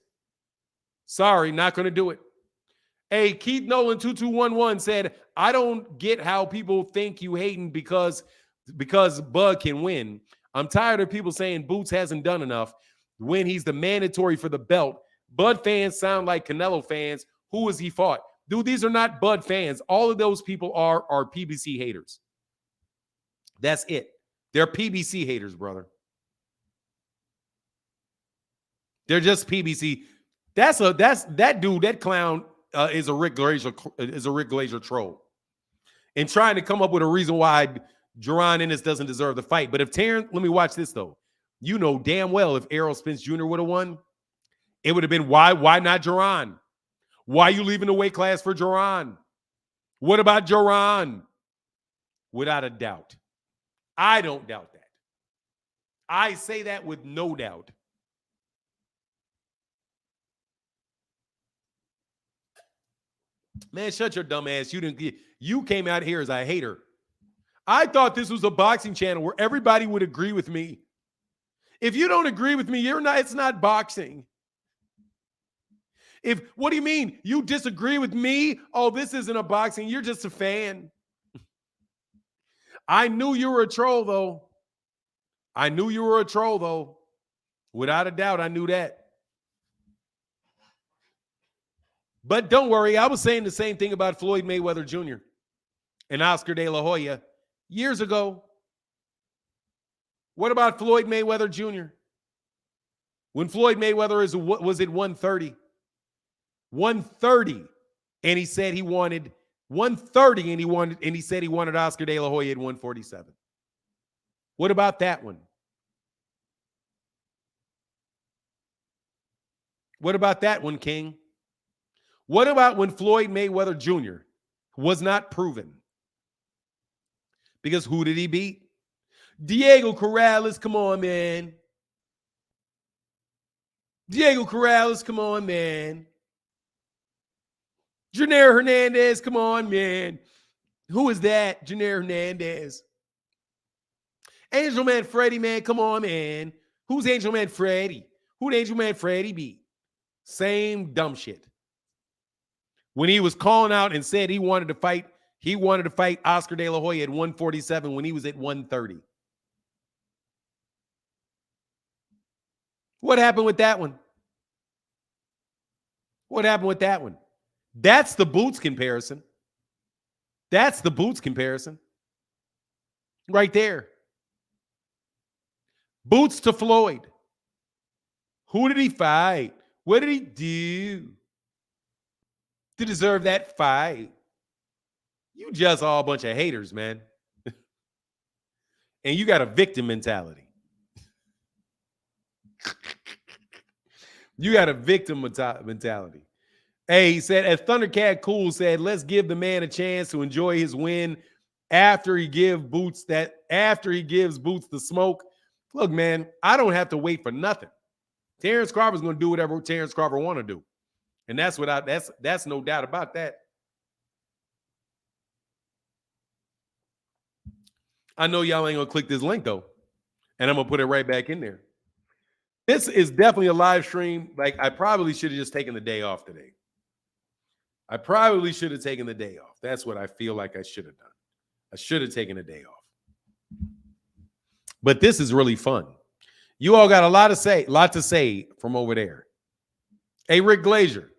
[SPEAKER 1] Sorry, not going to do it. Hey, Keith Nolan 2211 said, I don't get how people think you hating because Bud can win. I'm tired of people saying Boots hasn't done enough when he's the mandatory for the belt. Bud fans sound like Canelo fans. Who has he fought? Dude, these are not Bud fans. All of those people are PBC haters. That's it. They're PBC haters, brother. They're just PBC. That dude, that clown is a Rick Glazier troll. And trying to come up with a reason why Jaron Ennis doesn't deserve the fight. But if Terence, let me watch this though. You know damn well if Errol Spence Jr. would have won, it would have been why not Jaron? Why are you leaving the weight class for Jaron? What about Jaron? Without a doubt. I don't doubt that. I say that with no doubt. Man, shut your dumb ass. You came out here as a hater. I thought this was a boxing channel where everybody would agree with me. If you don't agree with me, it's not boxing. What do you mean? You disagree with me? Oh, this isn't a boxing. You're just a fan. I knew you were a troll, though. Without a doubt, I knew that. But don't worry, I was saying the same thing about Floyd Mayweather Jr. and Oscar De La Hoya years ago. What about Floyd Mayweather Jr.? When Floyd Mayweather was at 130. 130. And he said he wanted 130 and he said he wanted Oscar De La Hoya at 147. What about that one? What about that one, King? What about when Floyd Mayweather Jr. was not proven? Because who did he beat? Diego Corrales, come on, man. Diego Corrales, come on, man. Janair Hernandez, come on, man. Who is that? Janair Hernandez. Angel Man Freddy, man, come on, man. Who's Angel Man Freddy? Who did Angel Man Freddy beat? Same dumb shit. When he was calling out and said he wanted to fight Oscar De La Hoya at 147 when he was at 130. What happened with that one? What happened with that one? That's the Boots comparison. That's the Boots comparison. Right there. Boots to Floyd. Who did he fight? What did he do? to deserve that fight. You just all a bunch of haters, man. And you got a victim mentality. You got a victim mentality. Hey, he said, as Thundercat Cool said, let's give the man a chance to enjoy his win after he gives Boots the smoke. Look, man, I don't have to wait for nothing. Terence Crawford's going to do whatever Terence Crawford want to do. And that's no doubt about that. I know y'all ain't going to click this link, though. And I'm going to put it right back in there. This is definitely a live stream. Like, I probably should have just taken the day off today. I probably should have taken the day off. That's what I feel like I should have done. I should have taken a day off. But this is really fun. You all got a lot to say from over there. Hey, Rick Glazier.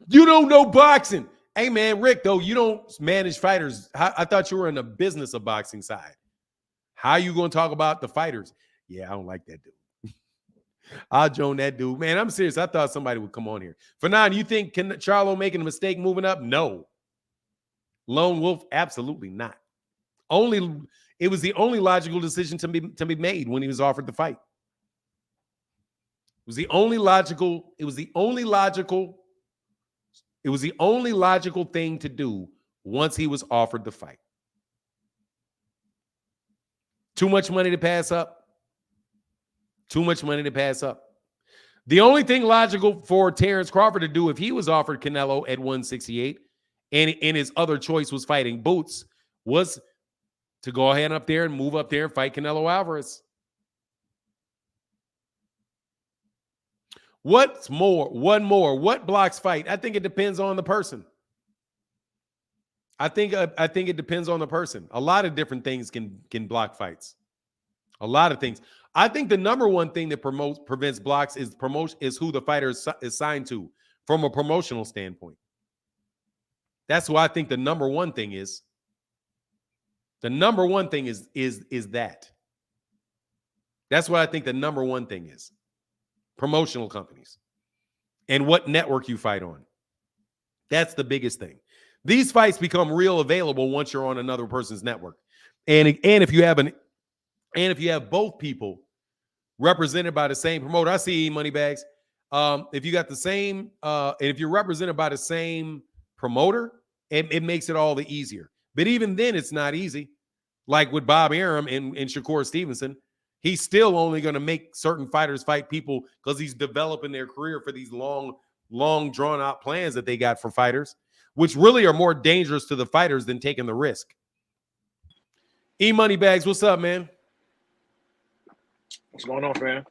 [SPEAKER 1] You don't know boxing. Hey, man, Rick, though, you don't manage fighters. I thought you were in the business of boxing side. How are you going to talk about the fighters? Yeah, I don't like that dude. I'll join that dude. Man, I'm serious. I thought somebody would come on here. Fanon, you think Charlo making a mistake moving up? No. Lone Wolf, absolutely not. It was the only logical decision to be made when he was offered the fight. It was the only logical thing to do once he was offered the fight. Too much money to pass up. Too much money to pass up. The only thing logical for Terence Crawford to do if he was offered Canelo at 168 and his other choice was fighting Boots was to go ahead up there and move up there and fight Canelo Alvarez. What blocks fight? I think it depends on the person. I think it depends on the person. A lot of different things can block fights. A lot of things. I think the number one thing that prevents blocks is who the fighter is signed to from a promotional standpoint. That's why I think the number one thing is. The number one thing is that. That's what I think the number one thing is. Promotional companies and what network you fight on. That's the biggest thing. These fights become real available once you're on another person's network. And if you have both people represented by the same promoter, I see Moneybags. If you got the same, if you're represented by the same promoter, it makes it all the easier. But even then, it's not easy. Like with Bob Arum and Shakur Stevenson, he's still only going to make certain fighters fight people because he's developing their career for these long, drawn out plans that they got for fighters, which really are more dangerous to the fighters than taking the risk. Moneybags, what's up, man?
[SPEAKER 5] What's going on, fam?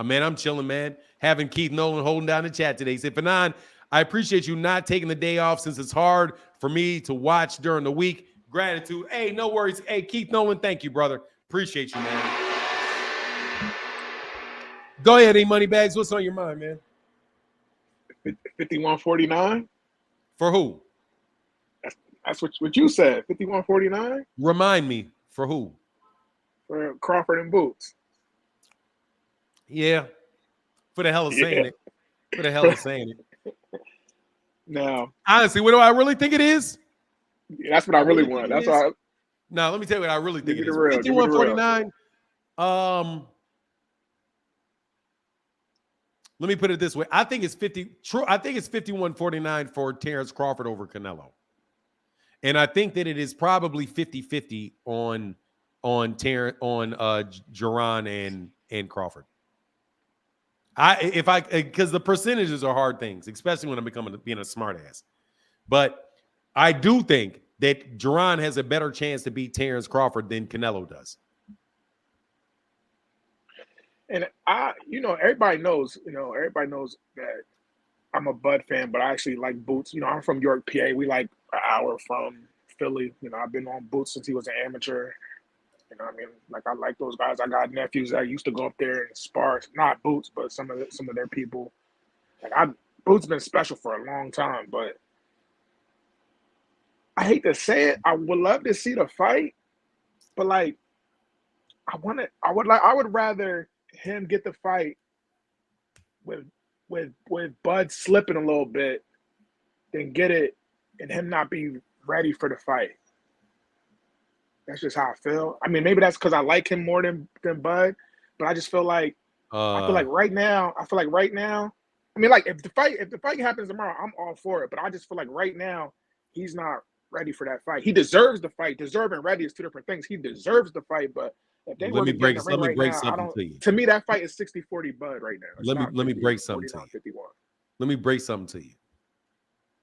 [SPEAKER 1] Man, I'm chilling, man. Having Keith Nolan holding down the chat today. He said, Fanon, I appreciate you not taking the day off since it's hard for me to watch during the week. Gratitude. Hey, no worries. Hey, Keith Nolan, thank you, brother. Appreciate you, man. Go ahead, Moneybags. What's on your mind, man?
[SPEAKER 5] 51-49?
[SPEAKER 1] For who?
[SPEAKER 5] That's what you said. 51-49?
[SPEAKER 1] Remind me. For who?
[SPEAKER 5] For Crawford and Boots.
[SPEAKER 1] Yeah. For the hell of saying it. For the hell of saying it.
[SPEAKER 5] Now,
[SPEAKER 1] honestly, what do I really think it is?
[SPEAKER 5] That's what I really want. That's why.
[SPEAKER 1] Now, let me tell you what I really think it is.
[SPEAKER 5] 51-49.
[SPEAKER 1] Let me put it this way. I think it's 51-49 for Terence Crawford over Canelo. And I think that it is probably 50-50 on Jaron and Crawford. Because the percentages are hard things, especially when I'm being a smart ass. But I do think that Jaron has a better chance to beat Terence Crawford than Canelo does.
[SPEAKER 5] And everybody knows that I'm a Bud fan, but I actually like Boots. I'm from York, PA. We like an hour from Philly. I've been on Boots since he was an amateur. I like those guys. I got nephews that used to go up there and spar, not Boots, but some of their people. Boots been special for a long time, but I hate to say it. I would love to see the fight, but I would rather him get the fight with with Bud slipping a little bit than get it and him not being ready for the fight. That's just how I feel. I mean, maybe that's because I like him more than Bud, but I just feel like right now. I mean, like if the fight happens tomorrow, I'm all for it. But I just feel like right now he's not ready for that fight. He deserves the fight. Deserve and ready is two different things. He deserves the fight, but if they were to get in the ring right now, I don't. To me, that fight is 60-40 Bud right now.
[SPEAKER 1] Let me break something to you.
[SPEAKER 5] 51.
[SPEAKER 1] Let me break something to you.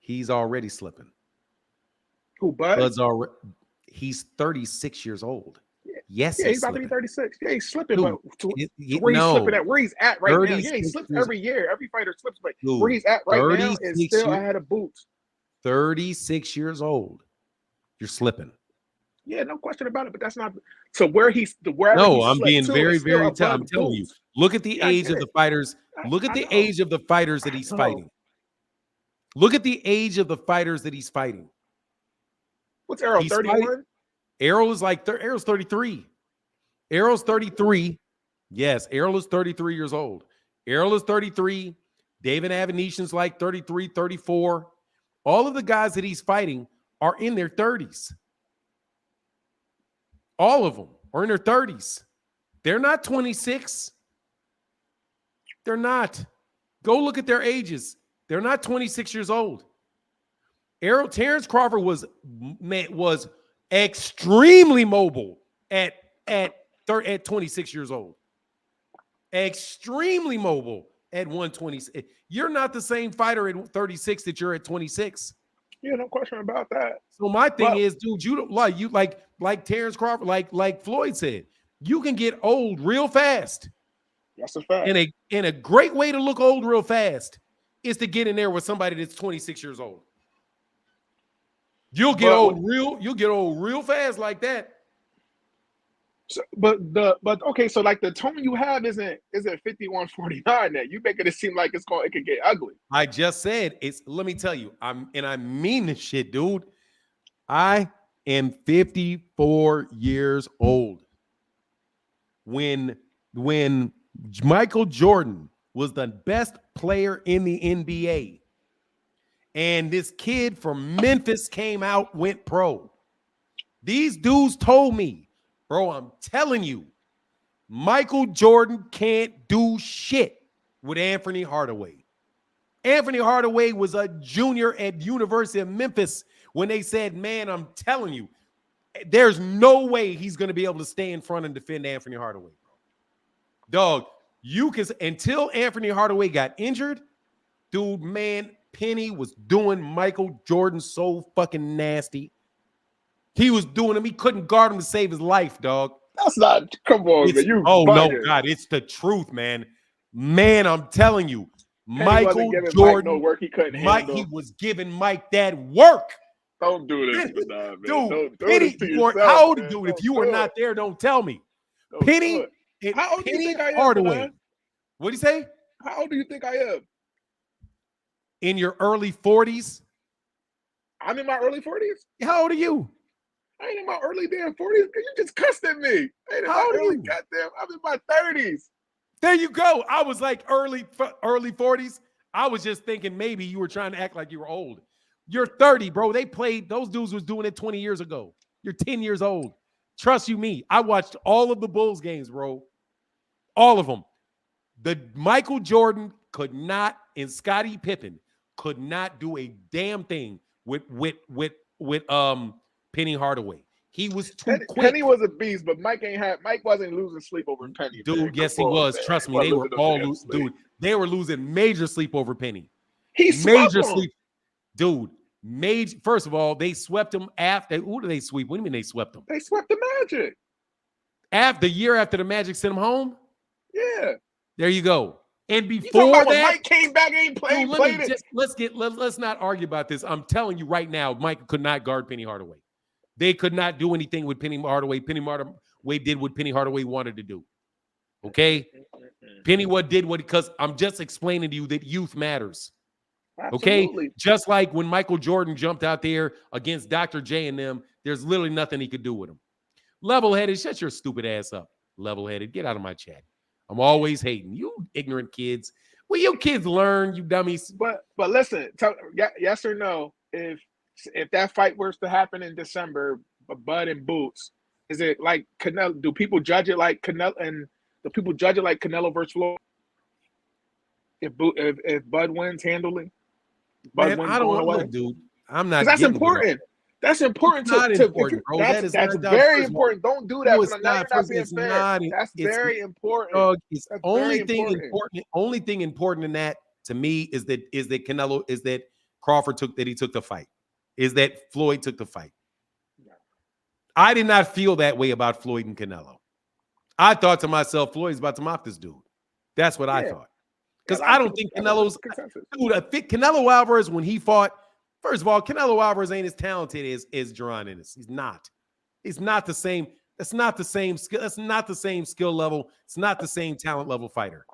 [SPEAKER 1] He's already slipping.
[SPEAKER 5] Who, Bud?
[SPEAKER 1] Bud's already. He's 36 years old. Yes,
[SPEAKER 5] he's about to be 36. Yeah, he's slipping, but where he's slipping at, where he's at right now. Yeah, he slips every year. Every fighter slips, but where he's at right now is still ahead of Boots.
[SPEAKER 1] 36 years old. You're slipping.
[SPEAKER 5] Yeah, no question about it. But that's not so where he's
[SPEAKER 1] I'm being very, very tough. I'm telling you. Look at the age of the fighters. Look at the age of the fighters that he's fighting. Look at the age of the fighters that he's fighting.
[SPEAKER 5] What's Errol? 31?
[SPEAKER 1] Errol is Errol's 33. Errol's 33. Yes, Errol is 33 years old. Errol is 33. David Avanesyan's like 33, 34. All of the guys that he's fighting are in their 30s. All of them are in their 30s. They're not 26. They're not. Go look at their ages. They're not 26 years old. Terence Crawford was extremely mobile at 26 years old. Extremely mobile at 126. You're not the same fighter at 36 that you're at 26.
[SPEAKER 5] Yeah, no question about that.
[SPEAKER 1] So my thing is, dude, you don't like Terence Crawford, like Floyd said, you can get old real fast.
[SPEAKER 5] That's a fact.
[SPEAKER 1] And a great way to look old real fast is to get in there with somebody that's 26 years old. You'll get old real fast like that.
[SPEAKER 5] So, but okay, so like the tone you have isn't 51-49 that you making it seem like it could get ugly.
[SPEAKER 1] I just said let me tell you, I mean this shit, dude. I am 54 years old. When Michael Jordan was the best player in the NBA, and this kid from Memphis came out, went pro. These dudes told me, bro, I'm telling you, Michael Jordan can't do shit with Anthony Hardaway. Anthony Hardaway was a junior at University of Memphis when they said, man, I'm telling you, there's no way he's going to be able to stay in front and defend Anthony Hardaway. Dog, until Anthony Hardaway got injured, dude, man, Penny was doing Michael Jordan so fucking nasty. He was doing him. He couldn't guard him to save his life, dog.
[SPEAKER 5] That's not. Come on, man.
[SPEAKER 1] No, God, it's the truth, man. Man, I'm telling you,
[SPEAKER 5] Penny
[SPEAKER 1] Michael Jordan.
[SPEAKER 5] Mike no work he couldn't handle.
[SPEAKER 1] He was giving Mike that work.
[SPEAKER 5] Don't do this, man.
[SPEAKER 1] Dude, Penny, how old, dude? If you were not there, don't tell me. Penny,
[SPEAKER 5] how old do you think I am?
[SPEAKER 1] Hardaway. What do you say?
[SPEAKER 5] How old do you think I am?
[SPEAKER 1] In your early 40s?
[SPEAKER 5] I'm in my early 40s.
[SPEAKER 1] How old are you?
[SPEAKER 5] I ain't in my early damn 40s. You just cussed at me.
[SPEAKER 1] How old are you?
[SPEAKER 5] Goddamn, I'm in my 30s.
[SPEAKER 1] There you go. I was like early 40s. I was just thinking maybe you were trying to act like you were old. You're 30, bro. Those dudes was doing it 20 years ago. You're 10 years old. Trust you me. I watched all of the Bulls games, bro. All of them. The Michael Jordan could not, and Scottie Pippen could not do a damn thing with Penny Hardaway. He was too quick.
[SPEAKER 5] Penny was a beast, but Mike wasn't losing sleep over Penny.
[SPEAKER 1] Dude, man. Yes, he was. Man. Trust me, they were all losing. Dude, they were losing major sleep over Penny. Major sleep. Dude, first of all, they swept him after. Who did they sweep? What do you mean they swept him?
[SPEAKER 5] They swept the Magic.
[SPEAKER 1] The year after the Magic sent him home?
[SPEAKER 5] Yeah.
[SPEAKER 1] There you go. And before that,
[SPEAKER 5] Mike came back, ain't played.
[SPEAKER 1] Let's not argue about this. I'm telling you right now, Mike could not guard Penny Hardaway. They could not do anything with Penny Hardaway. Penny Hardaway did what Penny Hardaway wanted to do. Okay? Penny because I'm just explaining to you that youth matters.
[SPEAKER 5] Absolutely.
[SPEAKER 1] Okay? Just like when Michael Jordan jumped out there against Dr. J and them, there's literally nothing he could do with him. Level-headed, shut your stupid ass up. Level-headed, get out of my chat. I'm always hating. You ignorant kids. Well, you kids learn, you dummies.
[SPEAKER 5] But listen, yes or no, if that fight was to happen in December, Bud and Boots, is it like Canelo? Do people judge it like Canelo? And do people judge it like Canelo versus Floyd? If Bud wins handily,
[SPEAKER 1] Man, I don't want to, dude. I'm not.
[SPEAKER 5] That's important. That's important.
[SPEAKER 1] Not important, bro.
[SPEAKER 5] That's
[SPEAKER 1] not
[SPEAKER 5] very important. Don't do that.
[SPEAKER 1] No, it's not.
[SPEAKER 5] You're not being fair. That's very important.
[SPEAKER 1] It's only thing important. Only thing important in that to me is that Canelo is that Crawford took the fight. Is that Floyd took the fight. I did not feel that way about Floyd and Canelo. I thought to myself, Floyd's about to mop this dude. That's what I thought. Because I don't think Canelo's dude. Canelo Alvarez when he fought. First of all, Canelo Alvarez ain't as talented as Jaron Ennis. He's not. He's not the same. That's not the same skill. That's not the same skill level. It's not the same talent level fighter.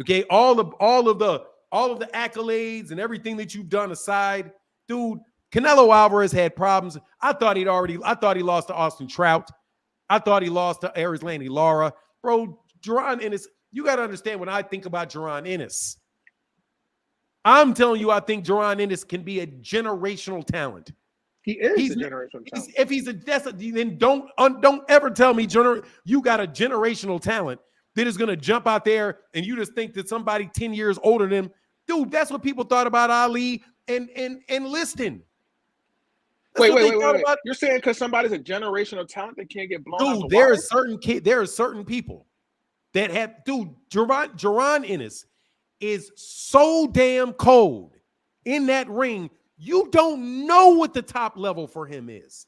[SPEAKER 1] Okay, all of the accolades and everything that you've done aside, dude. Canelo Alvarez had problems. I thought he lost to Austin Trout. I thought he lost to Erislandy Lara. Bro, Jaron Ennis, you got to understand when I think about Jaron Ennis. I'm telling you, I think Jaron Ennis can be a generational talent.
[SPEAKER 5] He is a generational talent.
[SPEAKER 1] If he's then don't ever tell me you got a generational talent that is going to jump out there and you just think that somebody 10 years older than him. Dude, that's what people thought about Ali and Liston.
[SPEAKER 5] Wait. You're saying because somebody's a generational talent that can't get blown out the
[SPEAKER 1] there
[SPEAKER 5] water?
[SPEAKER 1] There are certain people that have, Jaron Ennis is so damn cold in that ring. You don't know what the top level for him is.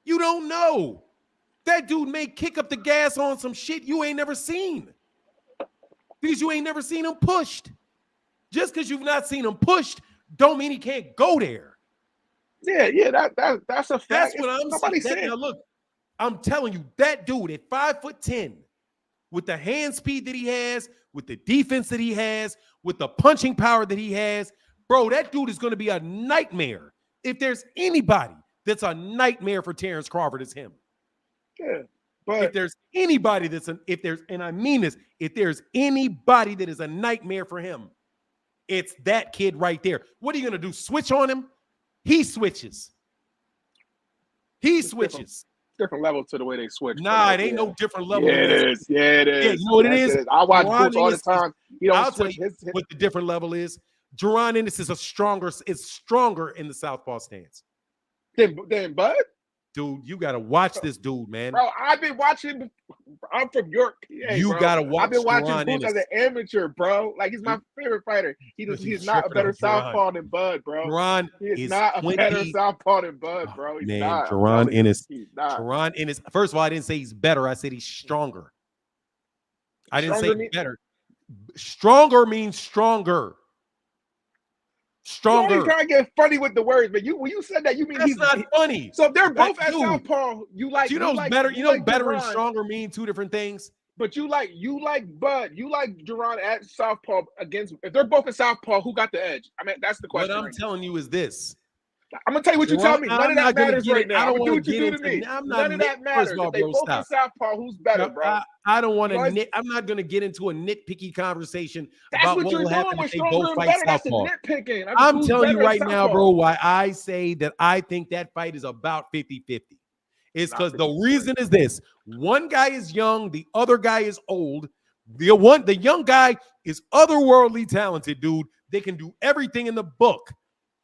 [SPEAKER 1] You don't know. That dude may kick up the gas on some shit you ain't never seen. Because you ain't never seen him pushed. Just because you've not seen him pushed don't mean he can't go there.
[SPEAKER 5] Yeah, that's a fact.
[SPEAKER 1] That's what I'm saying. Now look, I'm telling you, that dude at 5'10", with the hand speed that he has, with the defense that he has, with the punching power that he has, bro, that dude is going to be a nightmare. If there's anybody that's a nightmare for Terence Crawford, it's him.
[SPEAKER 5] Yeah, but
[SPEAKER 1] if there's anybody and I mean this, if there's anybody that is a nightmare for him, it's that kid right there. What are you going to do? Switch on him? He switches.
[SPEAKER 5] Different level to the way they switch.
[SPEAKER 1] Nah, it ain't no different level.
[SPEAKER 5] Yeah, it is. Yeah,
[SPEAKER 1] you know what it is?
[SPEAKER 5] I watch Boots all the time.
[SPEAKER 1] I'll tell you what the different level is. Jaron Ennis is stronger in the southpaw stance.
[SPEAKER 5] Then Bud?
[SPEAKER 1] Dude, you got to watch this dude, man.
[SPEAKER 5] Bro, I've been watching. I'm from York, PA,
[SPEAKER 1] you got to watch.
[SPEAKER 5] I've been watching Boots as an amateur, bro. Like, he's my favorite fighter. He's not a better southpaw than Bud, bro.
[SPEAKER 1] Jaron
[SPEAKER 5] is not a better southpaw than Bud, bro. He's not.
[SPEAKER 1] Jaron Ennis. Jaron Ennis. First of all, I didn't say he's better. I said he's stronger. I didn't say better. Stronger means stronger. Stronger.
[SPEAKER 5] You trying to get funny with the words, but when you said that, you mean
[SPEAKER 1] he's not funny.
[SPEAKER 5] So if they're both at southpaw,
[SPEAKER 1] better. You know, better and stronger mean two different things.
[SPEAKER 5] But you like Bud, you like Jaron at southpaw against. If they're both at southpaw, who got the edge? I mean, that's the question.
[SPEAKER 1] What I'm telling you is this.
[SPEAKER 5] I'm gonna tell you what you tell me. None of that matters right now. I'm gonna do what you do to me.
[SPEAKER 1] None
[SPEAKER 5] of that matters. If they both at southpaw, who's better, bro?
[SPEAKER 1] I don't want to. I'm not going to get into a nitpicky conversation about what will happen if they both fight southpaw. I'm telling you right now, bro, why I say that I think that fight is about 50-50. It's because the reason is this: one guy is young, the other guy is old. The young guy is otherworldly talented, dude. They can do everything in the book.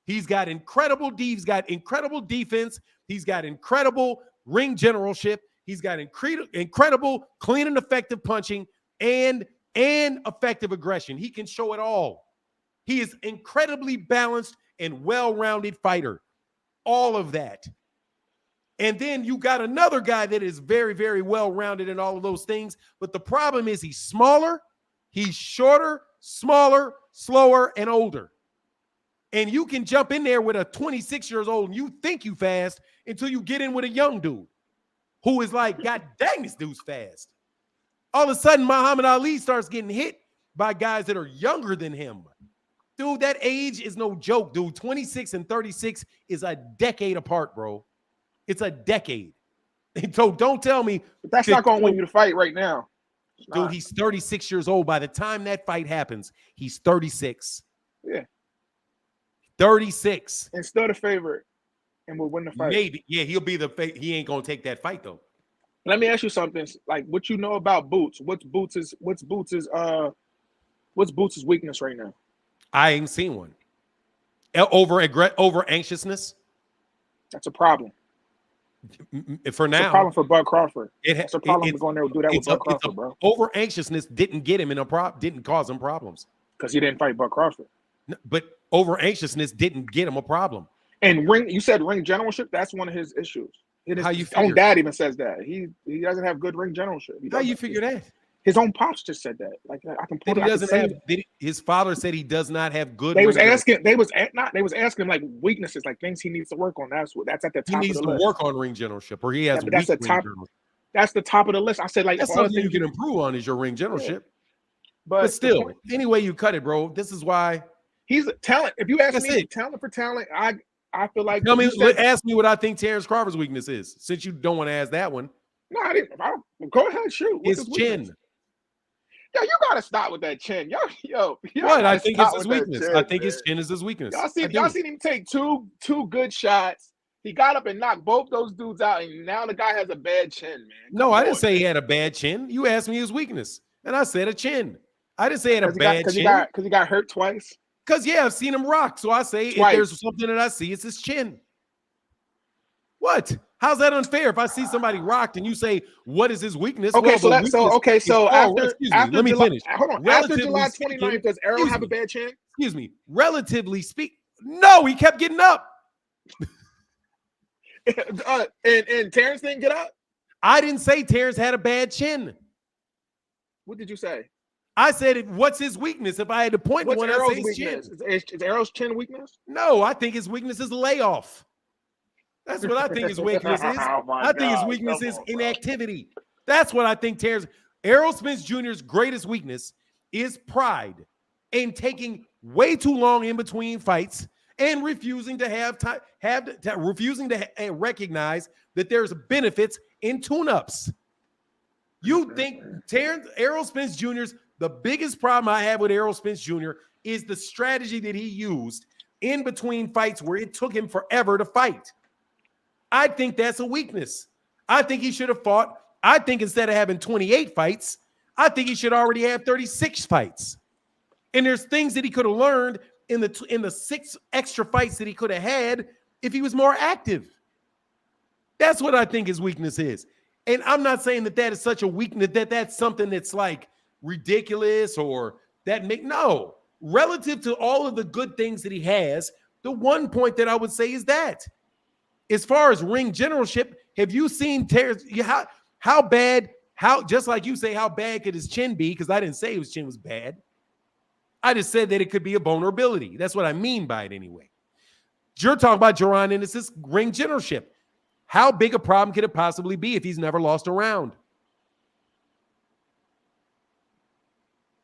[SPEAKER 1] He's got incredible defense. He's got incredible ring generalship. He's got incredible clean and effective punching and effective aggression. He can show it all. He is incredibly balanced and well-rounded fighter. All of that. And then you got another guy that is very, very well-rounded in all of those things. But the problem is he's smaller, he's shorter, smaller, slower, and older. And you can jump in there with a 26 years old and you think you fast until you get in with a young dude who is like, God dang, this dude's fast. All of a sudden, Muhammad Ali starts getting hit by guys that are younger than him. Dude, that age is no joke, dude. 26 and 36 is a decade apart, bro. It's a decade. And so don't tell me.
[SPEAKER 5] But that's not going to win you the fight right now.
[SPEAKER 1] Dude, he's 36 years old. By the time that fight happens, he's 36.
[SPEAKER 5] Yeah.
[SPEAKER 1] 36.
[SPEAKER 5] And still the favorite and will win the fight.
[SPEAKER 1] Maybe. Yeah, he'll be the favorite. He ain't going to take that fight, though.
[SPEAKER 5] Let me ask you something. Like, what you know about Boots? What's Boots' weakness right now?
[SPEAKER 1] I ain't seen one. Over anxiousness.
[SPEAKER 5] That's a problem.
[SPEAKER 1] For now,
[SPEAKER 5] it's a problem for Bud Crawford. It's a problem to go in there and do that with Bud Crawford, bro.
[SPEAKER 1] Over anxiousness didn't get him didn't cause him problems
[SPEAKER 5] because he didn't fight Bud Crawford.
[SPEAKER 1] But over anxiousness didn't get him a problem.
[SPEAKER 5] And you said ring generalship. That's one of his issues.
[SPEAKER 1] How you
[SPEAKER 5] his own dad even says that he doesn't have good ring generalship.
[SPEAKER 1] How you figure that?
[SPEAKER 5] His own pops just said that. Like I can put
[SPEAKER 1] it. His father said he does not have good.
[SPEAKER 5] They was asking him like weaknesses, like things he needs to work on. That's at the top.
[SPEAKER 1] He needs
[SPEAKER 5] of the list.
[SPEAKER 1] to work on ring generalship, or he has.
[SPEAKER 5] Yeah, that's the top. That's the top of the list. I said like
[SPEAKER 1] that's something you can improve on is your ring generalship. Yeah.
[SPEAKER 5] But
[SPEAKER 1] still, anyway you cut it, bro. This is why
[SPEAKER 5] he's a talent. If you ask me, talent for talent, I feel like.
[SPEAKER 1] Ask me what I think Terence Crawford's weakness is. Since you don't want to ask that one.
[SPEAKER 5] No, I didn't. Go ahead, shoot.
[SPEAKER 1] His chin.
[SPEAKER 5] Yo, you gotta stop with that chin. Yo.
[SPEAKER 1] What? I think it's his weakness. I think his chin is his weakness.
[SPEAKER 5] Y'all seen him take two good shots. He got up and knocked both those dudes out, and now the guy has a bad chin, man.
[SPEAKER 1] No, I didn't say he had a bad chin. You asked me his weakness, and I said a chin. I didn't say he had a bad chin.
[SPEAKER 5] Because he got hurt twice?
[SPEAKER 1] Because, I've seen him rock. So I say twice. If there's something that I see, it's his chin. What? How's that unfair? If I see somebody rocked and you say, what is his weakness?
[SPEAKER 5] Okay,
[SPEAKER 1] well,
[SPEAKER 5] so after
[SPEAKER 1] let me finish.
[SPEAKER 5] Hold on. After July 29th, does Errol have a bad chin?
[SPEAKER 1] Excuse me. Relatively speaking, no, he kept getting up.
[SPEAKER 5] And Terence didn't get up?
[SPEAKER 1] I didn't say Terence had a bad chin.
[SPEAKER 5] What did you say?
[SPEAKER 1] I said, what's his weakness? If I had to point to one, I'd say his chin.
[SPEAKER 5] Is Errol's chin weakness?
[SPEAKER 1] No, I think his weakness is layoff. That's what I think his weakness is. I think his weakness is inactivity. That's what I think Errol Spence Jr.'s greatest weakness is pride and taking way too long in between fights and refusing to recognize that there's benefits in tune-ups. You think Errol Spence Jr.'s the biggest problem I have with Errol Spence Jr. is the strategy that he used in between fights where it took him forever to fight. I think that's a weakness. I think he should have fought. I think instead of having 28 fights, I think he should already have 36 fights. And there's things that he could have learned in the 6 extra fights that he could have had if he was more active. That's what I think his weakness is. And I'm not saying that is such a weakness, that's something that's like ridiculous or no. Relative to all of the good things that he has, the one point that I would say is that. As far as ring generalship, have you seen Terence? How bad? Just like you say, how bad could his chin be? Because I didn't say his chin was bad. I just said that it could be a vulnerability. That's what I mean by it anyway. You're talking about Jaron Ennis' ring generalship. How big a problem could it possibly be if he's never lost a round?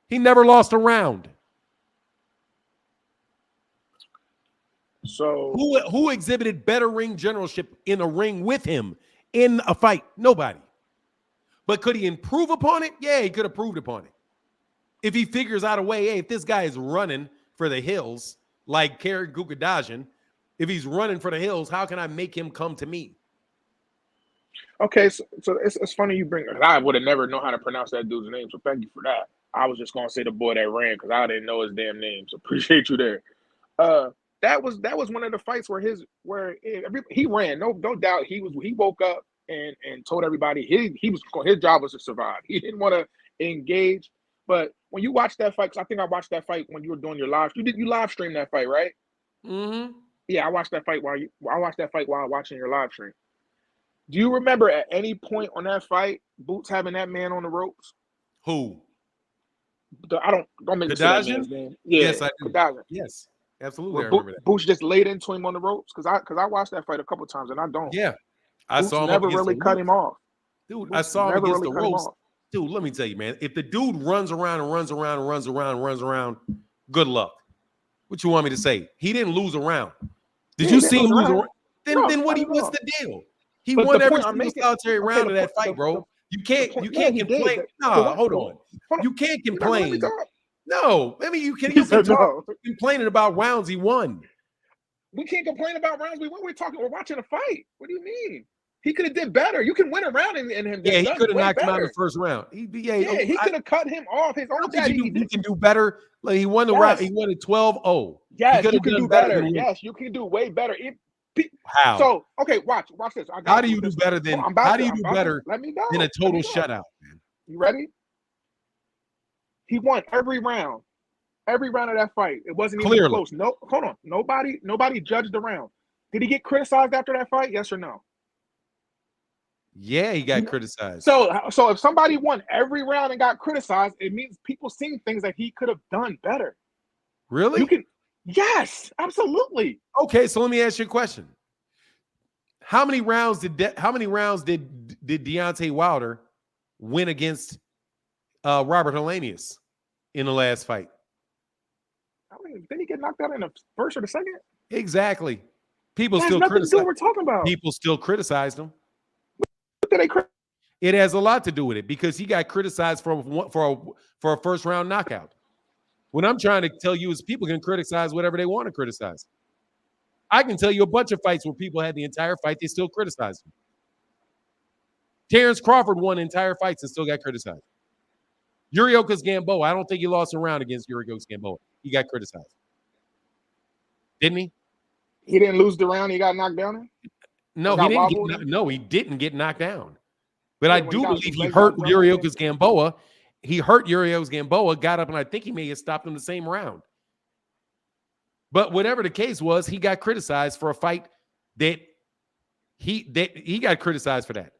[SPEAKER 1] He never lost a round.
[SPEAKER 5] So
[SPEAKER 1] who exhibited better ring generalship in a ring with him in a fight? Nobody. But could he improve upon it? Yeah, he could have improved upon it. If he figures out a way, hey, if this guy is running for the hills like Karen Gukadajian, if he's running for the hills, how can I make him come to me?
[SPEAKER 5] Okay, so it's funny you bring. I would have never known how to pronounce that dude's name, so thank you for that. I was just gonna say the boy that ran because I didn't know his damn name, so appreciate you there. That was one of the fights where he ran. No doubt he woke up and told everybody his job was to survive. He didn't want to engage. But when you watch that fight, because I think I watched that fight when you were doing your live. You live stream that fight, right?
[SPEAKER 1] Mm-hmm.
[SPEAKER 5] Yeah, I watched that fight while watching your live stream. Do you remember at any point on that fight, Boots having that man on the ropes?
[SPEAKER 1] Who?
[SPEAKER 5] Don't make me say that man's name. Yeah,
[SPEAKER 1] yes, I do.
[SPEAKER 5] Kadajian.
[SPEAKER 1] Yes, absolutely. I
[SPEAKER 5] remember that. Boots just laid into him on the ropes because I watched that fight a couple times and I don't.
[SPEAKER 1] Yeah, I
[SPEAKER 5] Boots
[SPEAKER 1] saw him
[SPEAKER 5] never really cut him off.
[SPEAKER 1] Dude, I saw him against the ropes. Dude, let me tell you, man. If the dude runs around, good luck. What you want me to say? He didn't lose a round. Did you see him lose a round? Then what's the deal? He won every single solitary round of that fight, bro. You can't
[SPEAKER 5] he
[SPEAKER 1] complain.
[SPEAKER 5] did.
[SPEAKER 1] No, hold on.
[SPEAKER 5] Hold on.
[SPEAKER 1] You can't
[SPEAKER 5] You're not gonna let me
[SPEAKER 1] complain.
[SPEAKER 5] talk?
[SPEAKER 1] No, I mean you can
[SPEAKER 5] said
[SPEAKER 1] talk
[SPEAKER 5] no.
[SPEAKER 1] complaining about rounds he won.
[SPEAKER 5] We can't complain about rounds we won. We're watching a fight. What do you mean? He could have did better. You can win a round and him.
[SPEAKER 1] Yeah, he could have knocked
[SPEAKER 5] better.
[SPEAKER 1] him out in the first round. He
[SPEAKER 5] could have cut him off. His own dad.
[SPEAKER 1] He can do better. Like he won the round. He won it 12-0.
[SPEAKER 5] Yes, you can do better. Yes, you can do way better.
[SPEAKER 1] How?
[SPEAKER 5] So okay, watch this.
[SPEAKER 1] How do you do better than? How do you do better
[SPEAKER 5] Let me go.
[SPEAKER 1] than a total shutout, man?
[SPEAKER 5] You ready? He won every round. Every round of that fight. It wasn't even close. No, hold on. Nobody judged the round. Did he get criticized after that fight? Yes or no?
[SPEAKER 1] Yeah, he got criticized.
[SPEAKER 5] So if somebody won every round and got criticized, it means people seen things that he could have done better.
[SPEAKER 1] Really?
[SPEAKER 5] Yes, absolutely.
[SPEAKER 1] Okay, so let me ask you a question. How many rounds did Deontay Wilder win against Robert Helenius in the last fight?
[SPEAKER 5] I mean, did he get knocked out in the first or the second?
[SPEAKER 1] Exactly. People
[SPEAKER 5] that
[SPEAKER 1] still criticize.
[SPEAKER 5] What we're talking about.
[SPEAKER 1] People still criticized him.
[SPEAKER 5] What did they criticize?
[SPEAKER 1] It has a lot to do with it because he got criticized for a first round knockout. What I'm trying to tell you is people can criticize whatever they want to criticize. I can tell you a bunch of fights where people had the entire fight, they still criticized him. Terence Crawford won entire fights and still got criticized. Yuriorkis Gamboa, I don't think he lost a round against Yuriorkis Gamboa. He got criticized. Didn't he?
[SPEAKER 5] He didn't lose the round he got knocked down in?
[SPEAKER 1] No, he didn't get knocked down. But I do believe he hurt Yuriorkis Gamboa. He hurt Yuriorkis Gamboa, got up, and I think he may have stopped him the same round. But whatever the case was, he got criticized for a fight that he got criticized for that.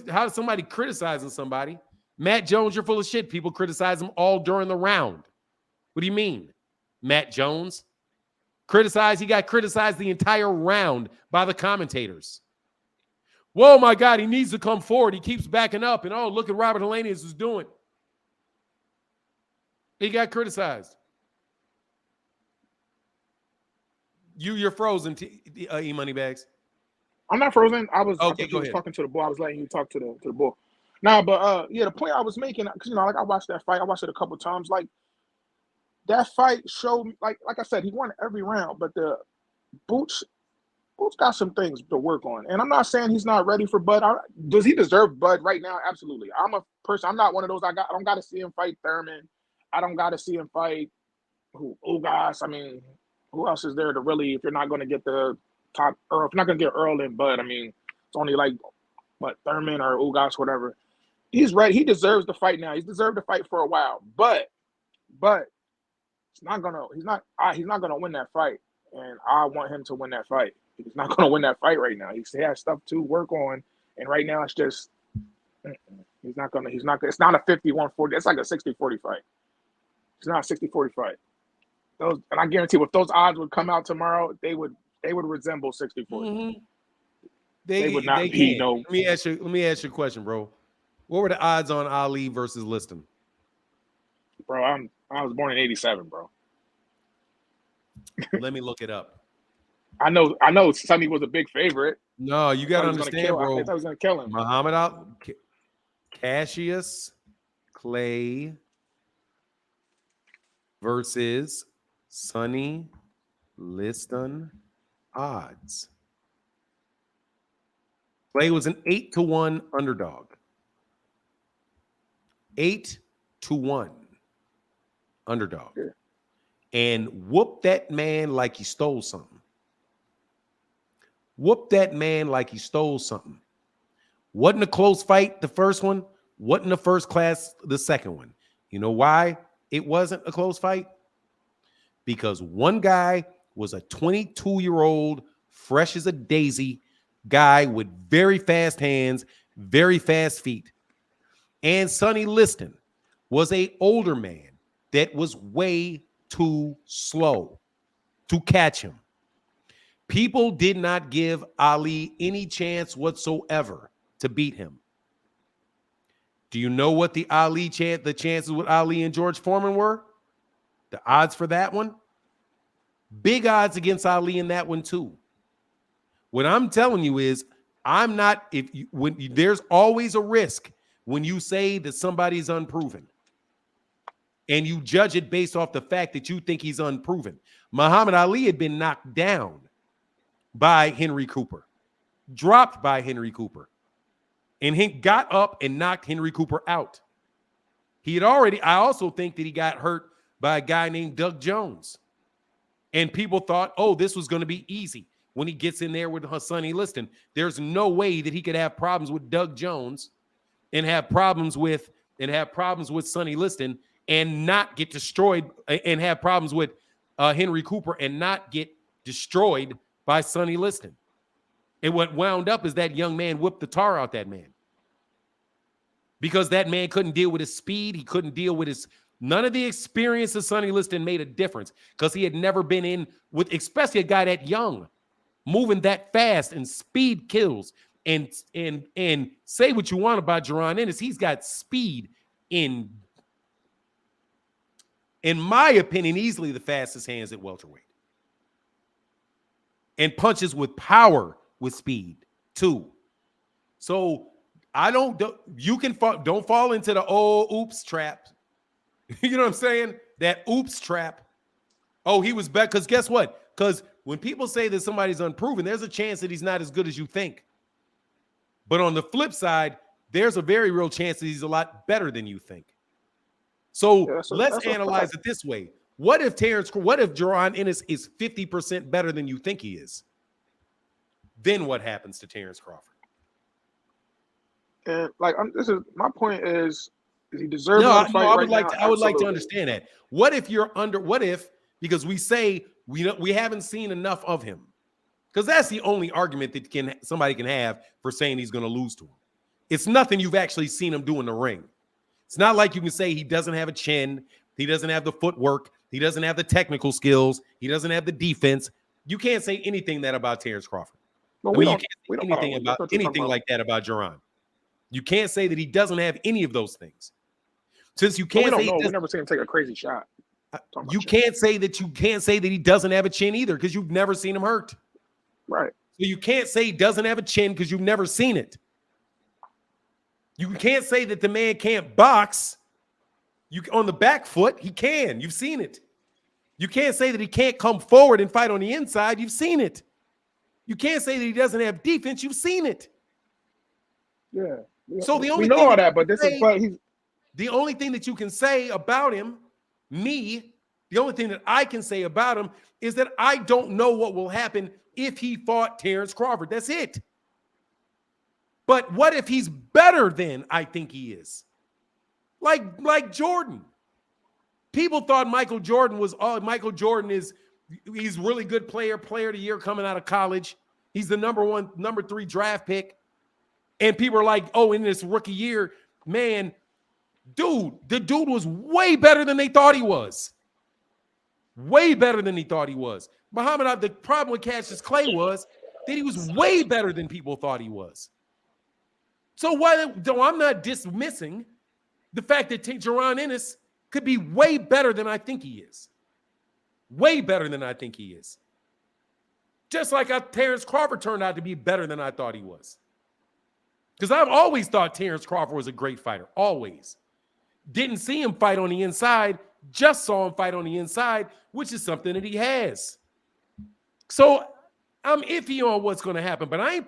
[SPEAKER 1] How is somebody criticizing somebody? Matt Jones, you're full of shit. People criticize him all during the round. What do you mean? Matt Jones? He got criticized the entire round by the commentators. Whoa, my God, he needs to come forward. He keeps backing up. And oh, look at Robert Helenius is doing. He got criticized. You're frozen, E-Moneybags.
[SPEAKER 5] I'm not frozen. I was
[SPEAKER 1] okay. Go ahead.
[SPEAKER 5] Talking to the bull. I was letting you talk to the bull. Nah, but the point I was making, because like I watched that fight. I watched it a couple times. Like that fight showed, like I said, he won every round. But the Boots got some things to work on. And I'm not saying he's not ready for Bud. Does he deserve Bud right now? Absolutely. I'm a person. I'm not one of those. I don't got to see him fight Thurman. I don't got to see him fight Ugas. I mean, who else is there to really, if you're not going to get the top Earl, if you're not going to get Earl and Bud, I mean, it's only like, Thurman or Ugas, whatever. He's ready. He deserves the fight now. He's deserved the fight for a while. But he's not gonna win that fight. And I want him to win that fight. He's not gonna win that fight right now. He has stuff to work on. And right now it's just it's not it's not a 51-40. It's like a 60-40 fight. It's not a 60-40 fight. And I guarantee if those odds would come out tomorrow, they would resemble 60-40.
[SPEAKER 1] Mm-hmm.
[SPEAKER 5] They would not be no.
[SPEAKER 1] Let me ask you a question, bro. What were the odds on Ali versus Liston?
[SPEAKER 5] Bro, I was born in 87, bro.
[SPEAKER 1] Let me look it up.
[SPEAKER 5] I know Sonny was a big favorite.
[SPEAKER 1] No, you got to understand, bro.
[SPEAKER 5] I was going to kill him.
[SPEAKER 1] Muhammad Ali, Cassius Clay versus Sonny Liston odds. Clay was an 8-1 underdog. 8-1 underdog. Yeah. And whoop that man like he stole something. Wasn't a close fight, the first one. Wasn't the first class, the second one. You know why it wasn't a close fight? Because one guy was a 22-year-old, fresh as a daisy guy with very fast hands, very fast feet. And Sonny Liston was an older man that was way too slow to catch him. People did not give Ali any chance whatsoever to beat him. Do you know what the chances with Ali and George Foreman were? The odds for that one? Big odds against Ali in that one too. What I'm telling you is I'm not. There's always a risk when you say that somebody's unproven, and you judge it based off the fact that you think he's unproven. Muhammad Ali had been knocked down by Henry Cooper, dropped by Henry Cooper, and he got up and knocked Henry Cooper out. I also think that he got hurt by a guy named Doug Jones. And people thought, oh, this was going to be easy when he gets in there with Sonny Liston. There's no way that he could have problems with Doug Jones and have problems with Sonny Liston and not get destroyed, and have problems with Henry Cooper and not get destroyed by Sonny Liston. And what wound up is that young man whipped the tar out that man. Because that man couldn't deal with his speed. He couldn't deal with none of the experience of Sonny Liston made a difference because he had never been in with, especially a guy that young, moving that fast, and speed kills. And say what you want about Jaron Ennis, he's got speed in my opinion, easily the fastest hands at welterweight. And punches with power with speed too. So don't fall into the oops trap. You know what I'm saying? That oops trap. Oh, he was better. Because guess what? Because when people say that somebody's unproven, there's a chance that he's not as good as you think. But on the flip side, there's a very real chance that he's a lot better than you think. So let's analyze it this way. What if Jaron Ennis is 50% better than you think he is? Then what happens to Terence Crawford?
[SPEAKER 5] And this is my point is he deserves
[SPEAKER 1] I
[SPEAKER 5] would
[SPEAKER 1] like to understand that. What if because we say we haven't seen enough of him? Because that's the only argument that somebody can have for saying he's going to lose to him. It's nothing you've actually seen him do in the ring. It's not like you can say he doesn't have a chin, he doesn't have the footwork, he doesn't have the technical skills, he doesn't have the defense. You can't say anything that about Terence Crawford. You can't say anything like that about Jaron. You can't say that he doesn't have any of those things. Since you can't say
[SPEAKER 5] we never seen him take a crazy shot.
[SPEAKER 1] You can't say that he doesn't have a chin either because you've never seen him hurt.
[SPEAKER 5] Right.
[SPEAKER 1] So you can't say he doesn't have a chin because you've never seen it. You can't say that the man can't box. On the back foot, he can. You've seen it. You can't say that he can't come forward and fight on the inside. You've seen it. You can't say that he doesn't have defense. You've seen it.
[SPEAKER 5] Yeah.
[SPEAKER 1] So the only
[SPEAKER 5] we know all that, but
[SPEAKER 1] the only thing that you can say about him, the only thing that I can say about him is that I don't know what will happen if he fought Terence Crawford. That's it. But what if he's better than I think he is? Like Jordan. People thought Michael Jordan he's really good player of the year coming out of college. He's the number 3 draft pick. And people are like, oh, in this rookie year, man, the dude was way better than they thought he was. Way better than he thought he was. Muhammad Ali, the problem with Cassius Clay was that he was way better than people thought he was. So though I'm not dismissing the fact that Jaron Ennis could be way better than I think he is. Way better than I think he is. Just like Terence Crawford turned out to be better than I thought he was. Because I've always thought Terence Crawford was a great fighter. Always. Didn't see him fight on the inside. Just saw him fight on the inside, which is something that he has. So I'm iffy on what's going to happen. But I'm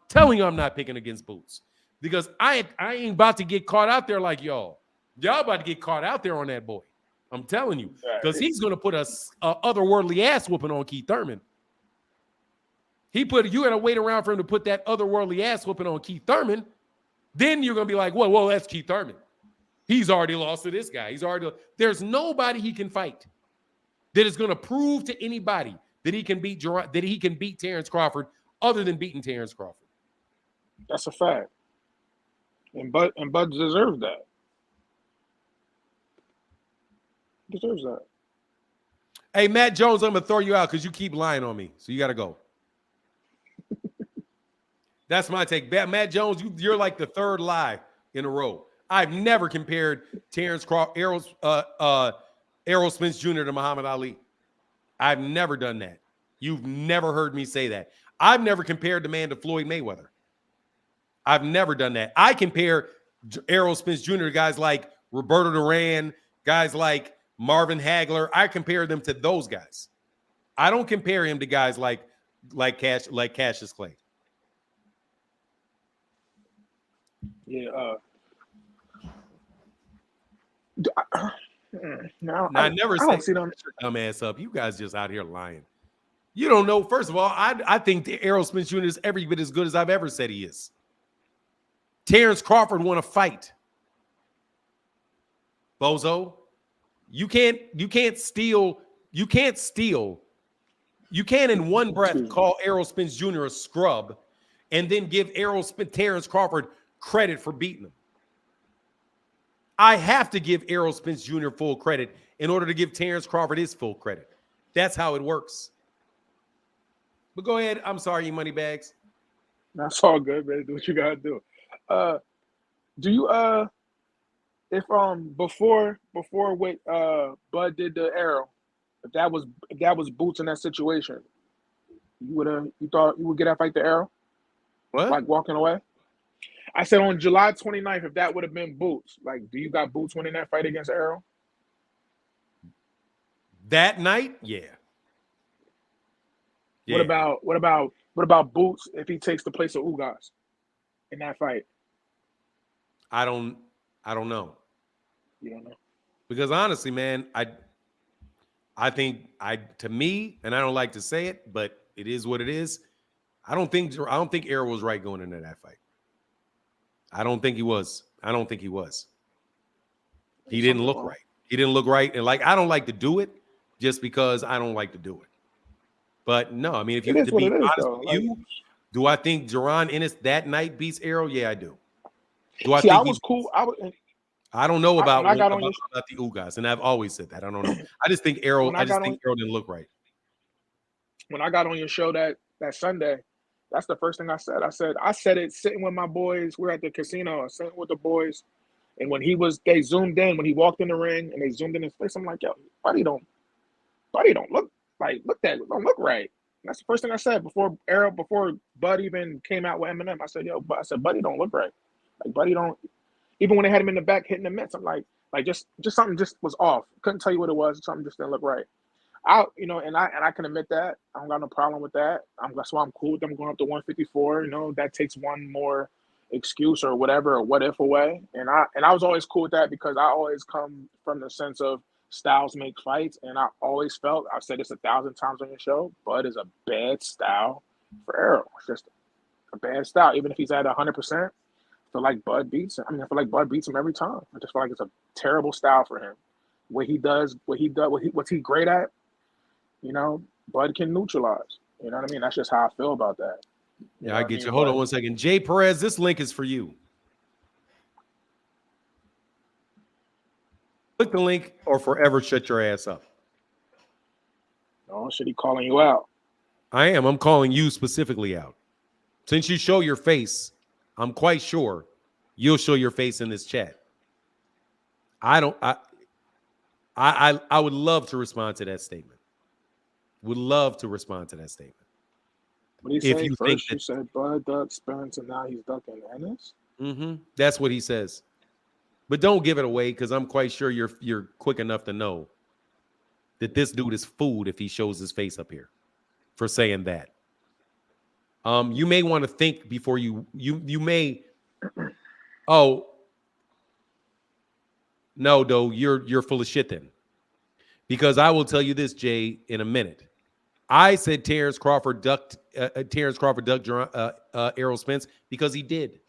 [SPEAKER 1] telling you I'm not picking against Boots. Because I ain't about to get caught out there like y'all. Y'all about to get caught out there on that boy. I'm telling you. Because he's going to put a otherworldly ass whooping on Keith Thurman. You got to wait around for him to put that otherworldly ass whooping on Keith Thurman. Then you're going to be like, well, that's Keith Thurman. He's already lost to this guy. There's nobody he can fight that is going to prove to anybody that he can beat Terence Crawford other than beating Terence Crawford.
[SPEAKER 5] That's a fact. And Bud deserves that. Deserves that.
[SPEAKER 1] Hey, Matt Jones, I'm going to throw you out because you keep lying on me. So you got to go. That's my take. Matt Jones, you're like the third lie in a row. I've never compared Terence Crawford, Errol Spence Jr. to Muhammad Ali. I've never done that. You've never heard me say that. I've never compared the man to Floyd Mayweather. I've never done that. I compare Errol Spence Jr. to guys like Roberto Duran, guys like Marvin Hagler. I compare them to those guys. I don't compare him to guys like Cassius Clay.
[SPEAKER 5] Yeah.
[SPEAKER 1] Now, I never
[SPEAKER 5] I don't see them.
[SPEAKER 1] Dumbass up. You guys just out here lying. You don't know. First of all, I think the Errol Spence Jr. is every bit as good as I've ever said he is. Terence Crawford won a fight. Bozo, you can't steal. You can't in one breath call Errol Spence Jr. a scrub and then give Terence Crawford credit for beating him. I have to give Errol Spence Jr. full credit in order to give Terence Crawford his full credit. That's how it works. But go ahead. I'm sorry, you money bags.
[SPEAKER 5] That's all good, man. Do what you gotta do. Do you if before what Bud did to Errol, if that was Boots in that situation, you thought you would get that fight to Errol?
[SPEAKER 1] What?
[SPEAKER 5] Like walking away? I said on July 29th, if that would have been Boots, like, do you got Boots winning that fight against Errol?
[SPEAKER 1] That night? Yeah.
[SPEAKER 5] What about Boots if he takes the place of Ugas in that fight?
[SPEAKER 1] I don't know.
[SPEAKER 5] You don't know?
[SPEAKER 1] Because honestly, man, I think to me, and I don't like to say it, but it is what it is. I don't think Errol was right going into that fight. I don't think he was. He didn't look right. He didn't look right. And I don't like to do it just because I don't like to do it. But no, I mean, if you to be honest with you, do I think Jaron Ennis that night beats Errol? Yeah, I do. Do I think
[SPEAKER 5] I was cool?
[SPEAKER 1] I don't know about the Ugas, and I've always said that. I don't know. I just think Errol. I just think Errol didn't look right.
[SPEAKER 5] When I got on your show that Sunday, that's the first thing I said. I said it sitting with my boys. We're at the casino, sitting with the boys, and when they zoomed in, when he walked in the ring and they zoomed in his face, I'm like, yo, Buddy don't look don't look right. And that's the first thing I said before Bud even came out with Eminem. I said, Buddy don't look right. Like Buddy don't. Even when they had him in the back hitting the mitts, I'm like just something just was off. Couldn't tell you what it was. Something just didn't look right. And I can admit that. I don't got no problem with that. That's why I'm cool with them going up to 154. That takes one more excuse or whatever or what if away. And I was always cool with that because I always come from the sense of styles make fights. And I always felt, I've said this 1,000 times on your show, Bud is a bad style for Errol. It's just a bad style. Even if he's at 100%, I feel like Bud beats him. I feel like Bud beats him every time. I just feel like it's a terrible style for him. What's he great at? Bud can neutralize. You know what I mean? That's just how I feel about that.
[SPEAKER 1] Yeah, I get you. Hold on one second. Jay Perez, this link is for you. Click the link or forever shut your ass up.
[SPEAKER 5] Oh, should he calling you out?
[SPEAKER 1] I am. I'm calling you specifically out. Since you show your face, I'm quite sure you'll show your face in this chat. I would love to respond to that statement. Would love to respond to that statement.
[SPEAKER 5] What do you say? First you said Bud ducked Spence, and now he's ducking Ennis?
[SPEAKER 1] Mm-hmm. That's what he says. But don't give it away because I'm quite sure you're quick enough to know that this dude is food if he shows his face up here for saying that. You may want to think before you may. Oh no, though you're full of shit then, because I will tell you this, Jay, in a minute. I said Terence Crawford ducked Errol Spence because he did.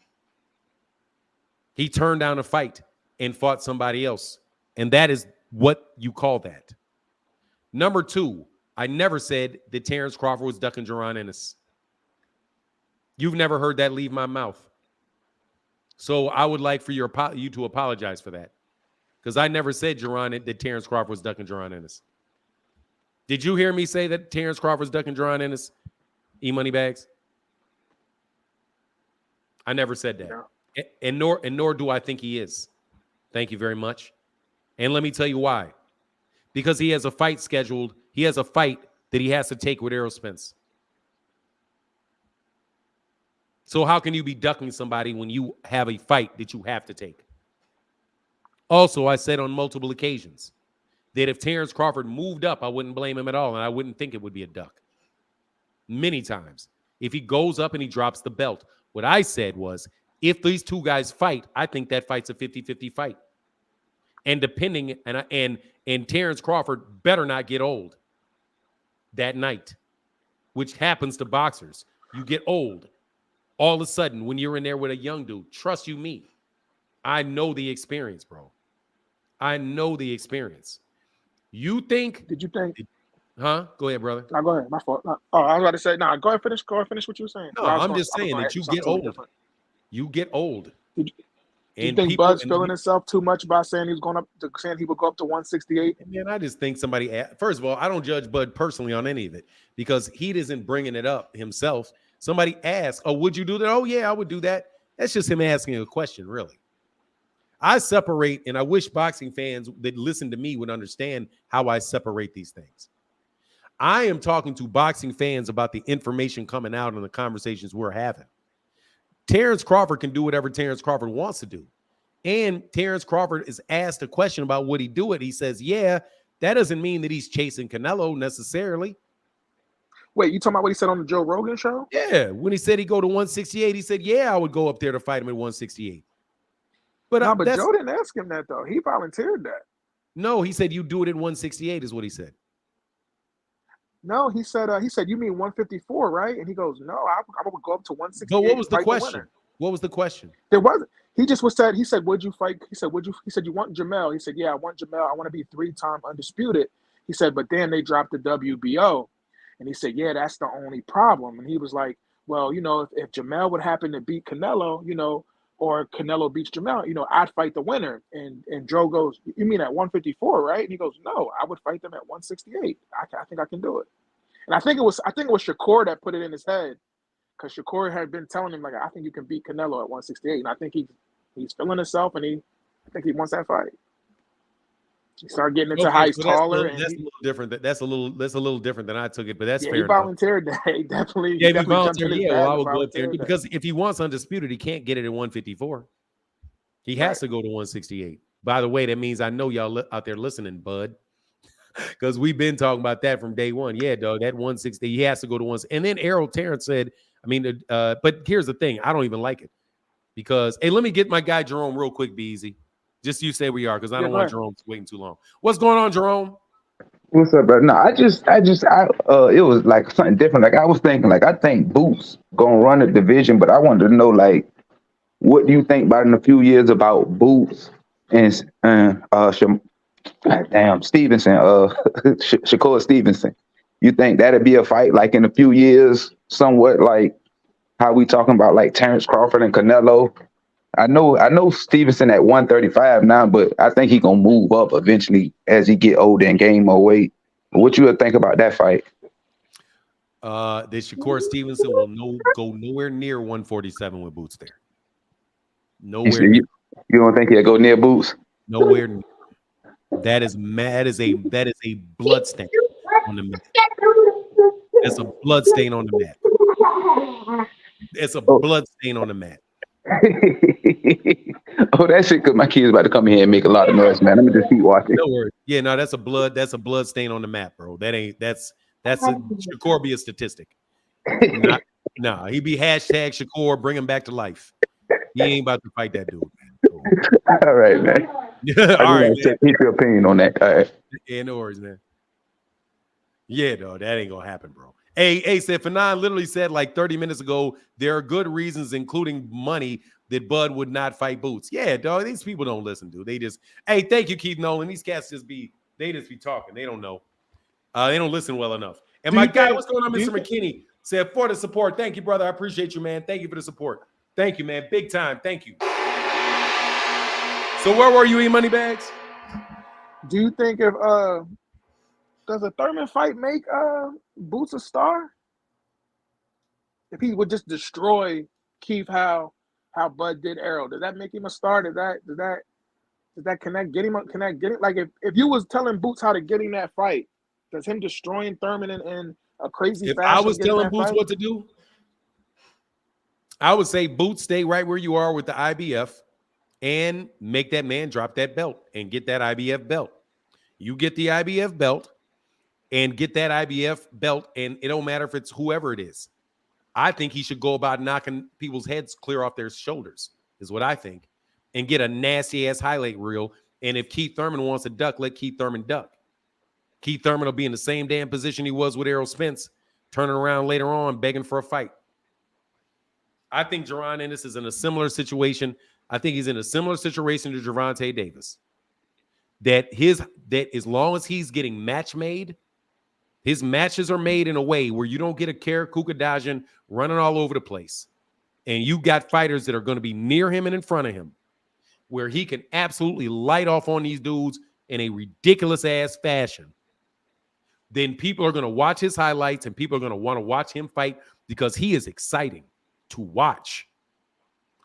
[SPEAKER 1] He turned down a fight and fought somebody else, and that is what you call that. Number two, I never said that Terence Crawford was ducking Jaron Ennis. You've never heard that leave my mouth. So I would like for you to apologize for that. Because I never said that Terence Crawford was ducking Jaron Ennis. Did you hear me say that Terence Crawford's ducking Jaron Ennis? E-money bags? I never said that. Yeah. And nor do I think he is. Thank you very much. And let me tell you why. Because he has a fight scheduled. He has a fight that he has to take with Errol Spence. So how can you be ducking somebody when you have a fight that you have to take? Also, I said on multiple occasions that if Terence Crawford moved up, I wouldn't blame him at all, and I wouldn't think it would be a duck. Many times. If he goes up and he drops the belt. What I said was, if these two guys fight, I think that fight's a 50-50 fight. And depending, and Terence Crawford better not get old that night, which happens to boxers. You get old. All of a sudden, when you're in there with a young dude, trust you me, I know the experience, bro. I know the experience. You think?
[SPEAKER 5] Did you think?
[SPEAKER 1] Huh? Go ahead, brother.
[SPEAKER 5] No, go ahead. My fault. No. Oh, I was about to say, no, go ahead, finish. Go ahead, finish what you were saying.
[SPEAKER 1] No, I'm just saying that you get old. You get old.
[SPEAKER 5] Do you think Bud's feeling himself too much by saying he would go up to 168?
[SPEAKER 1] Man, I just think first of all, I don't judge Bud personally on any of it because he isn't bringing it up himself. Somebody asked, "Oh, would you do that?" "Oh, yeah, I would do that." That's just him asking a question, really. I separate, and I wish boxing fans that listen to me would understand how I separate these things. I am talking to boxing fans about the information coming out and the conversations we're having. Terence Crawford can do whatever Terence Crawford wants to do. And Terence Crawford is asked a question about would he do it. He says, yeah, that doesn't mean that he's chasing Canelo necessarily.
[SPEAKER 5] Wait, you talking about what he said on the Joe Rogan show?
[SPEAKER 1] Yeah, when he said he'd go to 168, he said, yeah, I would go up there to fight him at 168. But
[SPEAKER 5] Joe didn't ask him that, though. He volunteered that.
[SPEAKER 1] No, he said you do it at 168 is what he said.
[SPEAKER 5] No, he said, you mean 154, right? And he goes, no, I would go up to 168.
[SPEAKER 1] But what was the question? What was the question?
[SPEAKER 5] There wasn't. He just said, he said, would you fight? He said, he said, you want Jamel? He said, yeah, I want Jamel. I want to be 3-time undisputed. He said, but then they dropped the WBO. And he said, yeah, that's the only problem. And he was like, well, if Jamel would happen to beat Canelo, or Canelo beats Jamel, I'd fight the winner. And Joe goes, you mean at 154, right? And he goes, no, I would fight them at 168. I think I can do it. And I think it was Shakur that put it in his head, because Shakur had been telling him, like, I think you can beat Canelo at 168. And I think he's feeling himself, and I think he wants that fight. He started getting into how he's taller.
[SPEAKER 1] That's a little different. That's a little different than I took it, but that's fair.
[SPEAKER 5] He volunteered that. He definitely.
[SPEAKER 1] Yeah, he volunteered. Yeah, well, I would go up there because if he wants undisputed, he can't get it at 154. He has to go to 168. By the way, that means I know y'all out there listening, Bud, because we've been talking about that from day one. Yeah, dog, that 160, he has to go to 1. And then Errol Terence said, but here's the thing, I don't even like it because hey, let me get my guy Jerome real quick. Be easy. Just you say we are, because I don't want Jerome waiting too long. What's going on, Jerome?
[SPEAKER 3] What's up, bro? No, it was like something different. Like I was thinking, like I think Boots gonna run a division, but I wanted to know, like, what do you think about in a few years about Boots and Stevenson, Shakur Stevenson? You think that'd be a fight like in a few years, somewhat like how we talking about like Terence Crawford and Canelo? I know Stevenson at 135 now, but I think he gonna move up eventually as he get older and gain more weight. What you would think about that fight?
[SPEAKER 1] That Shakur Stevenson will go nowhere near 147 with Boots there. Nowhere.
[SPEAKER 3] You don't think he'll go near Boots?
[SPEAKER 1] Nowhere near. That is a blood stain on the mat. It's a blood stain on the mat. It's a blood stain on the mat.
[SPEAKER 3] Oh, that shit! Cause my kids about to come here and make a lot of noise, man. I'm gonna just keep watching.
[SPEAKER 1] No worries. Yeah, no, that's a blood stain on the map, bro. That's a Shakur be a statistic. Nah, he be hashtag Shakur, bring him back to life. He ain't about to fight that dude, man. So.
[SPEAKER 3] All right, man.
[SPEAKER 1] All right, man.
[SPEAKER 3] Keep your opinion on that. All right.
[SPEAKER 1] Yeah, no worries, man. Yeah, dog, that ain't gonna happen, bro. Hey, said Fanon literally said like 30 minutes ago, there are good reasons, including money, that Bud would not fight Boots. Yeah, dog, these people don't listen, dude. They just, hey, thank you, Keith Nolan. These cats just be talking. They don't know. They don't listen well enough. And my guy, what's going on, Mr. McKinney? Said for the support. Thank you, brother. I appreciate you, man. Thank you for the support. Thank you, man. Big time. Thank you. So where were you, E-Moneybags?
[SPEAKER 5] Do you think if does a Thurman fight make Boots a star? If he would just destroy Keith how Bud did Errol, does that make him a star? Does that connect? Get him? Like if you was telling Boots how to get him that fight, does him destroying Thurman in a crazy fashion?
[SPEAKER 1] If I was telling Boots what to do, I would say Boots, stay right where you are with the IBF and make that man drop that belt and get that IBF belt. You get the IBF belt and get that IBF belt, and it don't matter if it's whoever it is. I think he should go about knocking people's heads clear off their shoulders, is what I think, and get a nasty-ass highlight reel. And if Keith Thurman wants to duck, let Keith Thurman duck. Keith Thurman will be in the same damn position he was with Errol Spence, turning around later on, begging for a fight. I think Jaron Ennis is in a similar situation. I think he's in a similar situation to Gervonta Davis. That as long as he's getting match made, his matches are made in a way where you don't get a Kara Kukadajian running all over the place. And you got fighters that are going to be near him and in front of him, where he can absolutely light off on these dudes in a ridiculous ass fashion. Then people are going to watch his highlights and people are going to want to watch him fight because he is exciting to watch.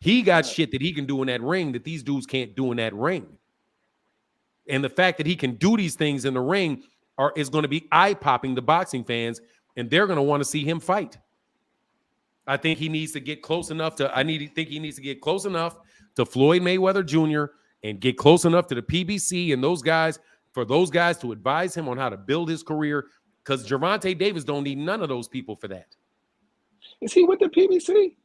[SPEAKER 1] He got shit that he can do in that ring that these dudes can't do in that ring. And the fact that he can do these things in the ring is going to be eye-popping to boxing fans, and they're going to want to see him fight. I think he needs to get close enough to Floyd Mayweather Jr. and get close enough to the PBC and those guys, for those guys to advise him on how to build his career, because Gervonta Davis don't need none of those people for that.
[SPEAKER 5] Is he with the PBC?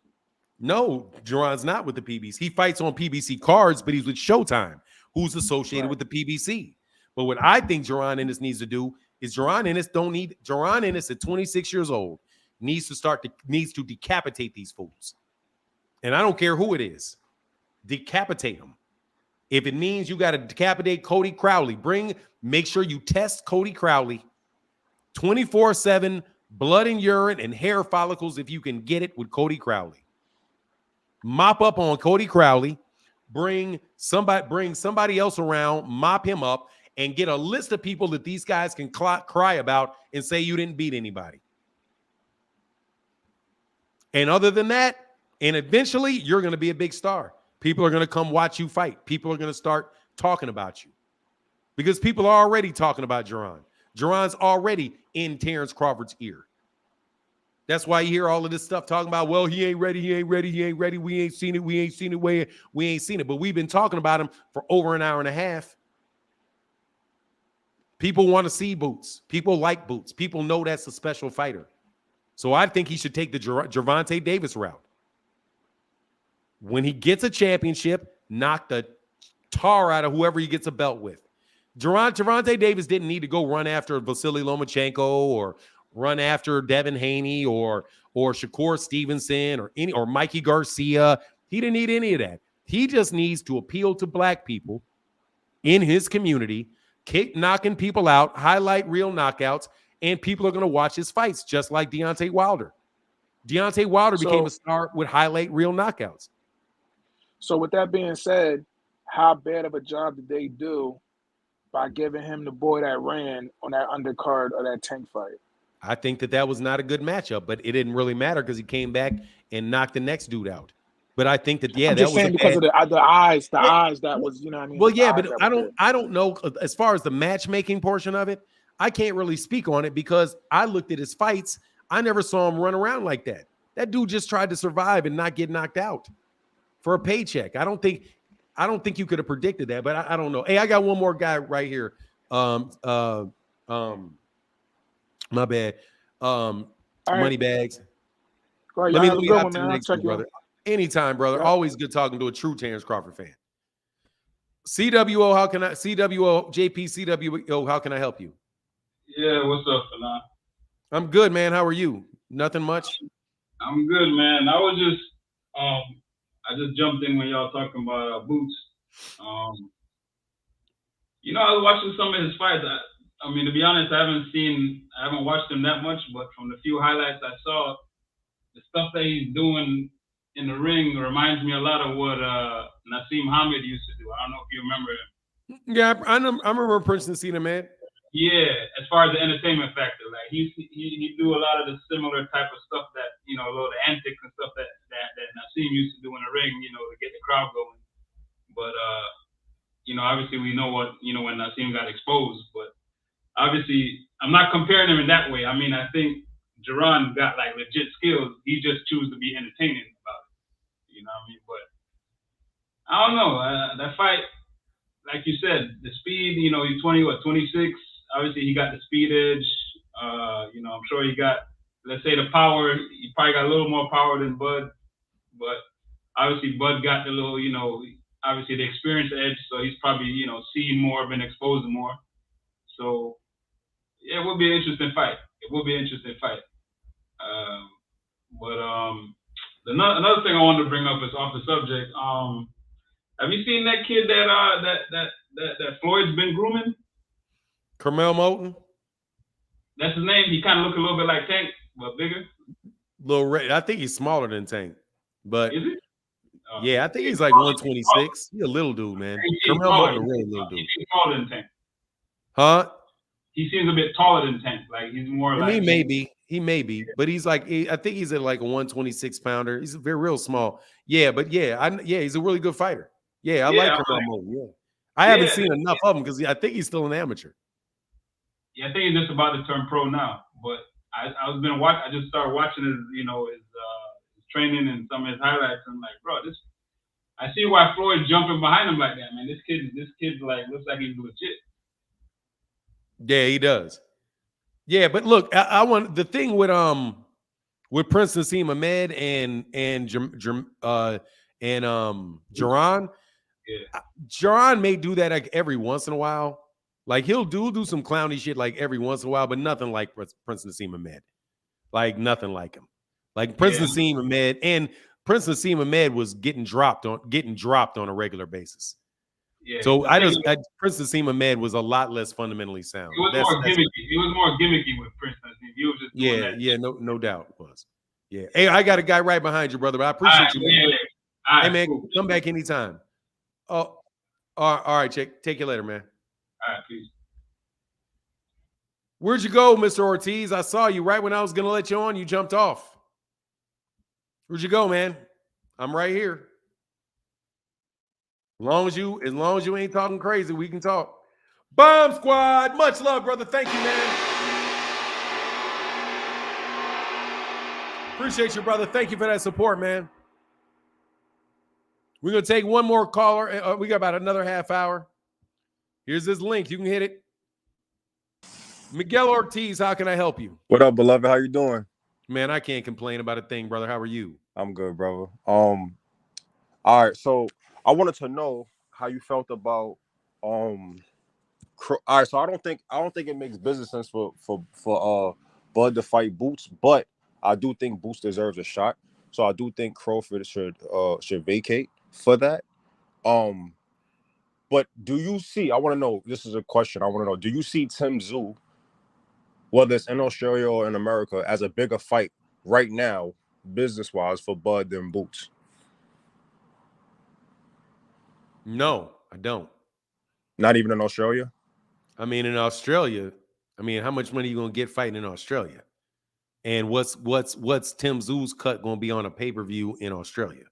[SPEAKER 1] No, Jaron's not with the PBC. He fights on PBC cards, but he's with Showtime, who's associated with the PBC. But what I think Jaron Ennis needs to do is Jaron Ennis at 26 years old needs to decapitate these fools. And I don't care who it is. Decapitate them. If it means you got to decapitate Cody Crowley, make sure you test Cody Crowley 24/7, blood and urine and hair follicles if you can get it with Cody Crowley. Mop up on Cody Crowley, bring somebody else around, mop him up, and get a list of people that these guys can cry about and say you didn't beat anybody. And other than that, and eventually you're going to be a big star. People are going to come watch you fight. People are going to start talking about you because people are already talking about Jaron. Jaron's already in Terence Crawford's ear. That's why you hear all of this stuff talking about, well, he ain't ready. We ain't seen it. But we've been talking about him for over an hour and a half. People want to see Boots. People like Boots. People know that's a special fighter. So I think he should take the Gervonta Davis route. When he gets a championship, knock the tar out of whoever he gets a belt with. Gervonta Davis didn't need to go run after Vasily Lomachenko or run after Devin Haney or Shakur Stevenson or Mikey Garcia. He didn't need any of that. He just needs to appeal to black people in his community, keep knocking people out, highlight real knockouts, and people are going to watch his fights, just like Deontay Wilder. Deontay Wilder became a star with highlight real knockouts.
[SPEAKER 5] So with that being said, how bad of a job did they do by giving him the boy that ran on that undercard of that Tank fight?
[SPEAKER 1] I think that was not a good matchup, but it didn't really matter because he came back and knocked the next dude out. But I think that
[SPEAKER 5] I'm just saying because of the eyes that was, you know what I mean?
[SPEAKER 1] Well, yeah, but I don't know as far as the matchmaking portion of it. I can't really speak on it because I looked at his fights. I never saw him run around like that. That dude just tried to survive and not get knocked out for a paycheck. I don't think you could have predicted that, but I don't know. Hey, I got one more guy right here. My bad. Money bags.
[SPEAKER 5] Right,
[SPEAKER 1] let me
[SPEAKER 5] go
[SPEAKER 1] hop to the next one, brother. Anytime, brother. Yeah. Always good talking to a true Terence Crawford fan. CWO, JP, how can I help you?
[SPEAKER 6] Yeah, what's up, fella?
[SPEAKER 1] I'm good, man. How are you? Nothing much?
[SPEAKER 6] I'm good, man. I was just I just jumped in when y'all talking about Boots. I was watching some of his fights. I mean, to be honest, I haven't watched him that much, but from the few highlights I saw, the stuff that he's doing in the ring reminds me a lot of what Naseem Hamed used to do. I don't know if you remember him.
[SPEAKER 1] Yeah, I remember Prince Cena, man.
[SPEAKER 6] Yeah, as far as the entertainment factor, like he do a lot of the similar type of stuff that, a lot of antics and stuff that Naseem used to do in the ring, to get the crowd going. But obviously we know what, when Naseem got exposed, but obviously I'm not comparing him in that way. I mean, I think Jaron got like legit skills. He just chose to be entertaining about it. You know what I mean? But I don't know. That fight, like you said, the speed. You know, he's 26. Obviously, he got the speed edge. You know, I'm sure he got, let's say, the power. He probably got a little more power than Bud, but obviously Bud got the little, you know, obviously the experience edge. So he's probably, you know, seen more, been exposed to more. So yeah, it will be an interesting fight. It will be an interesting fight. But another thing I wanted to bring up is off the subject. Have you seen that kid that Floyd's been grooming?
[SPEAKER 1] Carmel Moulton?
[SPEAKER 6] That's his name. He kind of look a little bit like Tank, but bigger.
[SPEAKER 1] Little Ray. I think he's smaller than Tank. But
[SPEAKER 6] is it?
[SPEAKER 1] Yeah, I think he's like 126. He's a little dude, man. Carmel Moulton, a real little dude.
[SPEAKER 6] He's taller than Tank.
[SPEAKER 1] Huh?
[SPEAKER 6] He seems a bit taller than Tank. Like he's more like.
[SPEAKER 1] He may be, but he's like, I think he's at like a 126 pounder. He's very real small. Yeah, but he's a really good fighter. Yeah, I like Carmel Moulton. Yeah, I haven't seen enough of him because I think he's still an amateur.
[SPEAKER 6] Yeah, I think he's just about to turn pro now. But I just started watching his, you know, his training and some of his highlights. And I'm like, bro, I see why Floyd's jumping behind him like that, man. This kid like looks like he's legit.
[SPEAKER 1] Yeah, he does. Yeah, but look, I want the thing with Prince Nassim Ahmed and Jaron.
[SPEAKER 6] Yeah.
[SPEAKER 1] Jaron may do that like every once in a while. Like he'll do some clowny shit like every once in a while, but nothing like Prince Nassim Ahmed. Like nothing like him. Like Prince Nassim Ahmed, and Prince Nassim Ahmed was getting dropped on a regular basis.
[SPEAKER 6] Yeah.
[SPEAKER 1] So Prince Nassim Ahmed was a lot less fundamentally sound.
[SPEAKER 6] He was more gimmicky. He was more gimmicky with Prince Nassim. He was just doing that.
[SPEAKER 1] Yeah, no doubt it was. Yeah. Hey, I got a guy right behind you, brother. But I appreciate you. Man.
[SPEAKER 6] Yeah. All right,
[SPEAKER 1] hey man,
[SPEAKER 6] cool.
[SPEAKER 1] Come back anytime. Oh, all right, Chick. Take you later, man.
[SPEAKER 6] All right, peace.
[SPEAKER 1] Where'd you go, Mr. Ortiz? I saw you right when I was gonna let you on. You jumped off. Where'd you go, man? I'm right here. As long as you ain't talking crazy, we can talk. Bomb Squad, much love, brother. Thank you, man. Appreciate you, brother. Thank you for that support, man. We're gonna take one more caller. We got about another half hour. Here's this link. You can hit it. Miguel Ortiz, how can I help you?
[SPEAKER 7] What up, beloved? How you doing?
[SPEAKER 1] Man, I can't complain about a thing, brother. How are you?
[SPEAKER 7] I'm good, brother. All right, so I wanted to know how you felt about all right, so I don't think it makes business sense for Bud to fight Boots, but I do think Boots deserves a shot. So I do think Crawford should vacate for that. But do you see, I want to know, this is a question I want to know, do you see Tim Tszyu, whether it's in Australia or in America, as a bigger fight right now, business-wise, for Bud than Boots?
[SPEAKER 1] No, I don't.
[SPEAKER 7] Not even in Australia?
[SPEAKER 1] I mean, in Australia, how much money are you gonna get fighting in Australia? And what's Tim Tszyu's cut gonna be on a pay-per-view in Australia?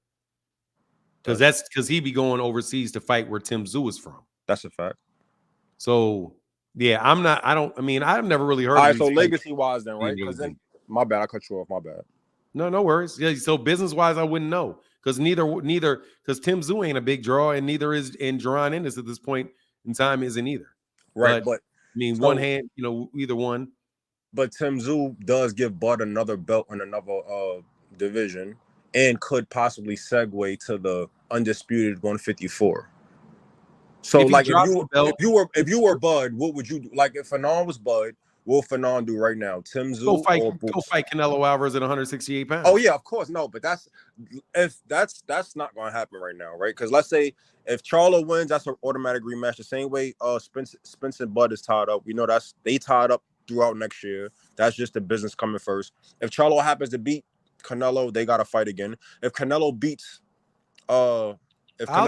[SPEAKER 1] Because he be going overseas to fight where Tim Tszyu is from.
[SPEAKER 7] That's a fact.
[SPEAKER 1] So yeah, I've never really heard.
[SPEAKER 7] All right, so legacy-wise then, right? Because then, my bad, I cut you off. My bad.
[SPEAKER 1] No worries. Yeah, so business-wise, I wouldn't know because because Tim Tszyu ain't a big draw, and neither is Jaron Ennis at this point in time isn't either.
[SPEAKER 7] Right, but
[SPEAKER 1] one hand, either one.
[SPEAKER 7] But Tim Tszyu does give Bud another belt in another division, and could possibly segue to the undisputed 154. So, like, if you were Bud, what would you do? Like, if Fanon was Bud, what would Fanon do right now? Tim Tszyu
[SPEAKER 1] go fight Canelo Alvarez at 168 pounds.
[SPEAKER 7] Oh yeah, of course. No, but that's not going to happen right now, right? Because let's say if Charlo wins, that's an automatic rematch. The same way Spence and Bud is tied up. We know they tied up throughout next year. That's just the business coming first. If Charlo happens to beat Canelo, they got to fight again. If Canelo beats,
[SPEAKER 1] I'll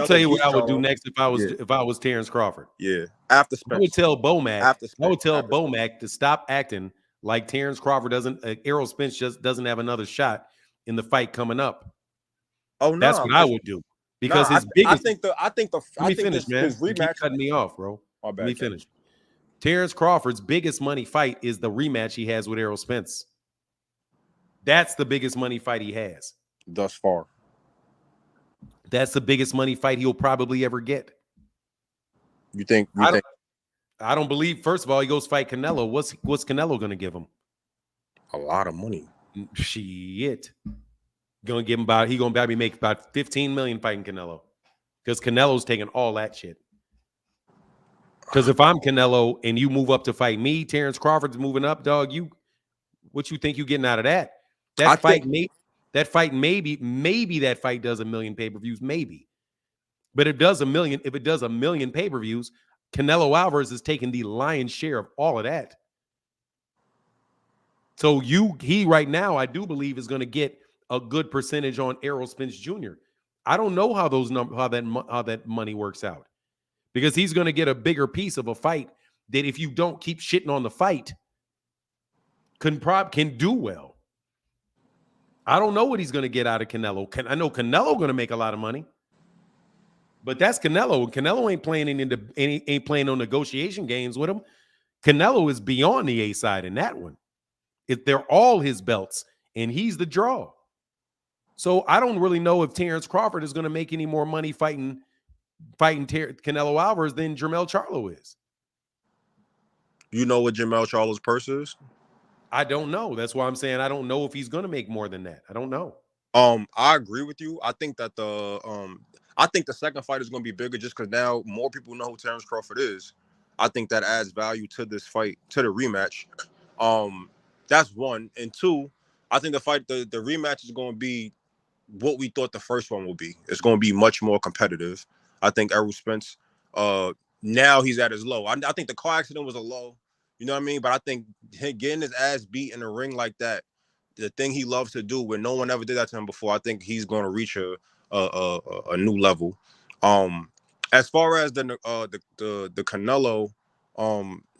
[SPEAKER 1] tell you what I would do next if I was Terence Crawford.
[SPEAKER 7] Yeah, after Spence.
[SPEAKER 1] I would tell Bomac to stop acting like Terence Crawford doesn't. Errol Spence just doesn't have another shot in the fight coming up.
[SPEAKER 7] Oh no,
[SPEAKER 1] that's what I would do because his biggest.
[SPEAKER 7] I think
[SPEAKER 1] his
[SPEAKER 7] rematch.
[SPEAKER 1] You keep cutting me off, bro.
[SPEAKER 7] My bad,
[SPEAKER 1] Let me finish. Terence Crawford's biggest money fight is the rematch he has with Errol Spence. That's the biggest money fight he has
[SPEAKER 7] thus far.
[SPEAKER 1] That's the biggest money fight he'll probably ever get.
[SPEAKER 7] You think?
[SPEAKER 1] I don't believe. First of all, he goes fight Canelo. What's Canelo going to give him?
[SPEAKER 7] A lot of money.
[SPEAKER 1] Shit. Gonna give him about. He gonna probably make about 15 million fighting Canelo, because Canelo's taking all that shit. Because if I'm Canelo and you move up to fight me, Terence Crawford's moving up, dog. What you think you getting out of that? That fight maybe that fight does 1 million pay-per-views, maybe. But if it does 1 million pay-per-views, Canelo Alvarez is taking the lion's share of all of that. So he right now, I do believe, is going to get a good percentage on Errol Spence Jr. I don't know how that money works out, because he's going to get a bigger piece of a fight that, if you don't keep shitting on the fight, can do well. I don't know what he's going to get out of Canelo. I know Canelo going to make a lot of money, but that's Canelo. Canelo ain't playing on negotiation games with him. Canelo is beyond the A side in that one. They're all his belts, and he's the draw. So I don't really know if Terence Crawford is going to make any more money fighting Canelo Alvarez than Jermell Charlo is.
[SPEAKER 7] You know what Jermell Charlo's purse is?
[SPEAKER 1] I don't know. That's why I'm saying I don't know if he's going to make more than that. I don't know.
[SPEAKER 7] I agree with you. I think that the second fight is going to be bigger, just because now more people know who Terence Crawford is. I think that adds value to this fight, to the rematch. That's one. And two, I think the rematch is going to be what we thought the first one will be. It's going to be much more competitive. I think Errol Spence, now he's at his low. I think the car accident was a low, you know what I mean? But I think getting his ass beat in a ring like that, the thing he loves to do, when no one ever did that to him before, I think he's going to reach a new level. As far as the Canelo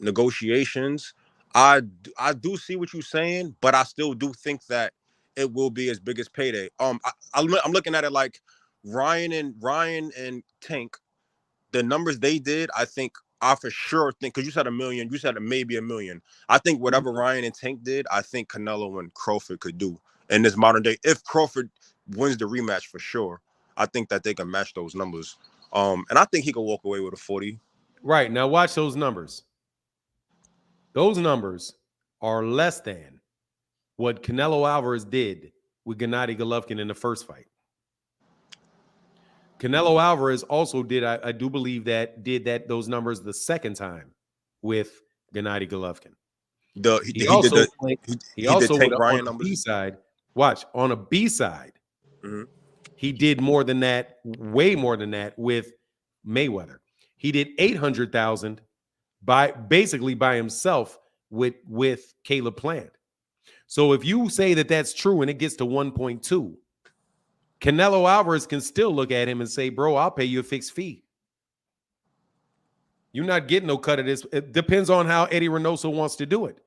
[SPEAKER 7] negotiations, I do see what you're saying, but I still do think that it will be his biggest payday. I'm looking at it like Ryan and Tank, the numbers they did. I for sure think, because you said 1 million, you said maybe 1 million. I think whatever Ryan and Tank did, I think Canelo and Crawford could do in this modern day. If Crawford wins the rematch, for sure, I think that they can match those numbers. And I think he could walk away with a 40.
[SPEAKER 1] Right, now watch those numbers. Those numbers are less than what Canelo Alvarez did with Gennady Golovkin in the first fight. Canelo Alvarez also did, I do believe, those numbers the second time with Gennady Golovkin. He also did Ryan numbers. B-side. Watch, on a B-side, he did more than that, way more than that, with Mayweather. He did 800,000 by himself with Caleb Plant. So if you say that that's true and it gets to 1.2, Canelo Alvarez can still look at him and say, bro, I'll pay you a fixed fee. You're not getting no cut of this. It depends on how Eddie Reynoso wants to do it.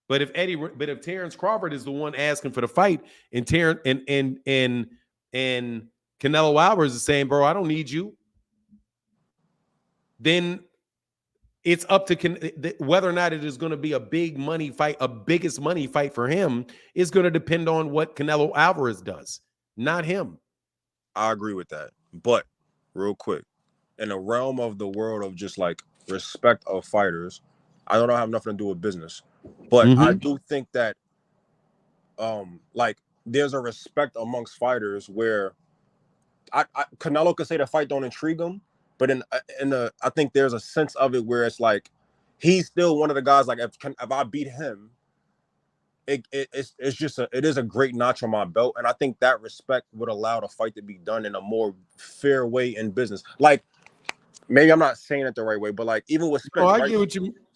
[SPEAKER 1] But if Terence Crawford is the one asking for the fight, and and Canelo Alvarez is saying, bro, I don't need you, then it's up to whether or not it is going to be a big money fight, a biggest money fight for him is going to depend on what Canelo Alvarez does, not him.
[SPEAKER 7] I agree with that. But real quick, in the realm of the world of just like respect of fighters, I don't have nothing to do with business, but I do think that like there's a respect amongst fighters where Canelo could say the fight don't intrigue him, but I think there's a sense of it where it's like he's still one of the guys. Like if I beat him, it is a great notch on my belt, and I think that respect would allow the fight to be done in a more fair way in business. Like maybe I'm not saying it the right way, but like even with Spence,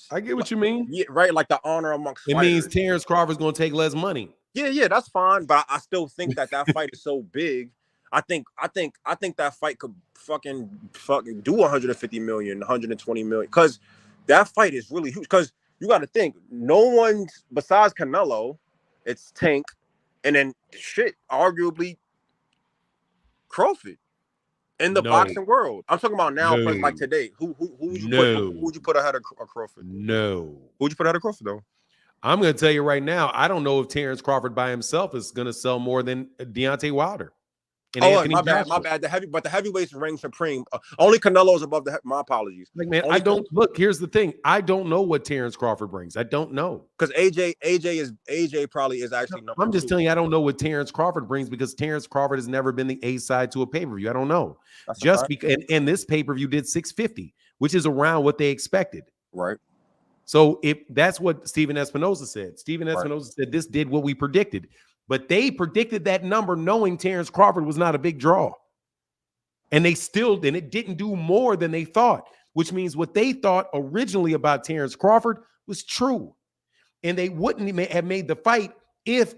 [SPEAKER 1] I get what you mean.
[SPEAKER 7] Yeah, right. Like the honor amongst
[SPEAKER 1] it
[SPEAKER 7] fighters.
[SPEAKER 1] Means Terence Crawford's going to take less money.
[SPEAKER 7] Yeah, that's fine, but I still think that fight is so big. I think that fight could fucking do 150 million, 120 million, because that fight is really huge. Because you got to think, no one besides Canelo, it's Tank, and then arguably Crawford in the boxing world. I'm talking about now, like today. Who would you put ahead of Crawford?
[SPEAKER 1] No.
[SPEAKER 7] Who would you put ahead of Crawford though?
[SPEAKER 1] I'm going to tell you right now, I don't know if Terence Crawford by himself is going to sell more than Deontay Wilder and
[SPEAKER 7] Oh,
[SPEAKER 1] Anthony
[SPEAKER 7] my bad,
[SPEAKER 1] Joshua.
[SPEAKER 7] my bad. The heavyweights reign supreme. Only Canelo's above the. My apologies.
[SPEAKER 1] Like, man,
[SPEAKER 7] only
[SPEAKER 1] I don't look. Here's the thing. I don't know what Terence Crawford brings. I don't know.
[SPEAKER 7] Because AJ probably is actually number
[SPEAKER 1] I'm just
[SPEAKER 7] 2.
[SPEAKER 1] telling you, I don't know what Terence Crawford brings because Terence Crawford has never been the A side to a pay-per-view. I don't know.
[SPEAKER 7] That's
[SPEAKER 1] Just because and this pay-per-view did 650, which is around what they expected.
[SPEAKER 7] Right.
[SPEAKER 1] So if that's what Steven Espinoza said. Steven Espinoza said this did what we predicted. But they predicted that number knowing Terence Crawford was not a big draw. And it didn't do more than they thought, which means what they thought originally about Terence Crawford was true. And they wouldn't have made the fight if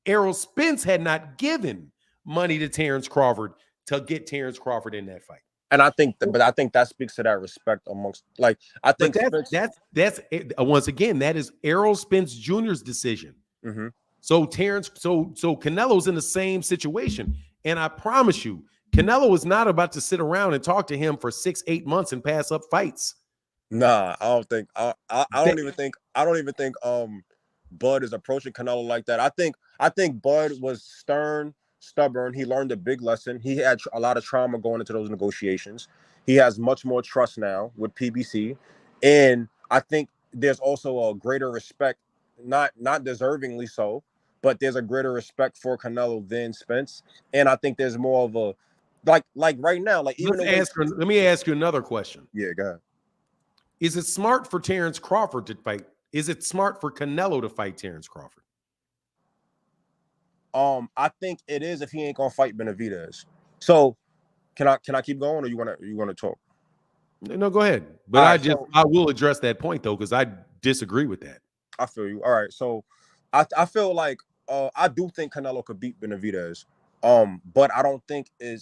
[SPEAKER 1] Errol Spence had not given money to Terence Crawford to get Terence Crawford in that fight.
[SPEAKER 7] And I think that speaks to that respect amongst, like, I think
[SPEAKER 1] that's once again, that is Errol Spence Jr.'s decision.
[SPEAKER 7] Mm-hmm.
[SPEAKER 1] So Canelo's in the same situation. And I promise you, Canelo is not about to sit around and talk to him for 6-8 months and pass up fights.
[SPEAKER 7] Nah, I don't think I don't even think Bud is approaching Canelo like that. I think Bud was stubborn. He learned a big lesson. He had a lot of trauma going into those negotiations. He has much more trust now with PBC, and I think there's also a greater respect, not deservingly so, but there's a greater respect for Canelo than Spence. And I think there's more of a like right now, like even
[SPEAKER 1] let me ask you another question.
[SPEAKER 7] Yeah, go ahead.
[SPEAKER 1] Is it smart for Terence Crawford to fight? Is it smart for Canelo to fight Terence Crawford?
[SPEAKER 7] I think it is if he ain't gonna fight Benavidez. So can I keep going, or you wanna talk?
[SPEAKER 1] No, go ahead. But I will address that point though, because I disagree with that.
[SPEAKER 7] I feel you. All right. So I feel like I do think Canelo could beat Benavidez. But I don't think I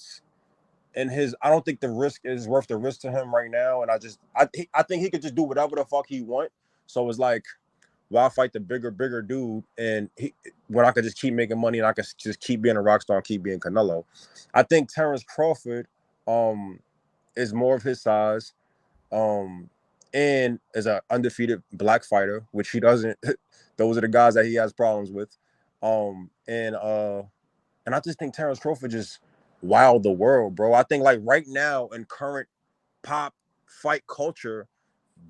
[SPEAKER 7] don't think the risk is worth the risk to him right now. And I think he could just do whatever the fuck he want. So it's like, why fight the bigger dude? And when I could just keep making money and I could just keep being a rock star and keep being Canelo. I think Terence Crawford is more of his size, and is an undefeated black fighter, which he doesn't. Those are the guys that he has problems with. And I just think Terence Crawford just wowed the world, bro. I think like right now in current pop fight culture,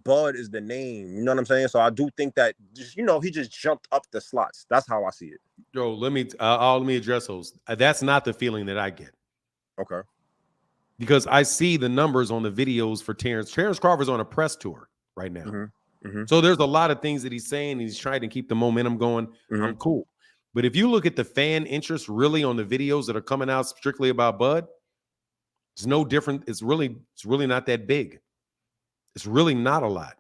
[SPEAKER 7] Bud is the name. You know what I'm saying? So I do think that just, he just jumped up the slots. That's how I see it.
[SPEAKER 1] Joe, let me address those. That's not the feeling that I get.
[SPEAKER 7] Okay.
[SPEAKER 1] Because I see the numbers on the videos for Terence. Terence Crawford's on a press tour right now.
[SPEAKER 7] Mm-hmm. Mm-hmm.
[SPEAKER 1] So there's a lot of things that he's saying. He's trying to keep the momentum going.
[SPEAKER 7] Mm-hmm.
[SPEAKER 1] I'm cool. But if you look at the fan interest really on the videos that are coming out strictly about Bud, it's no different. It's really not that big. It's really not a lot.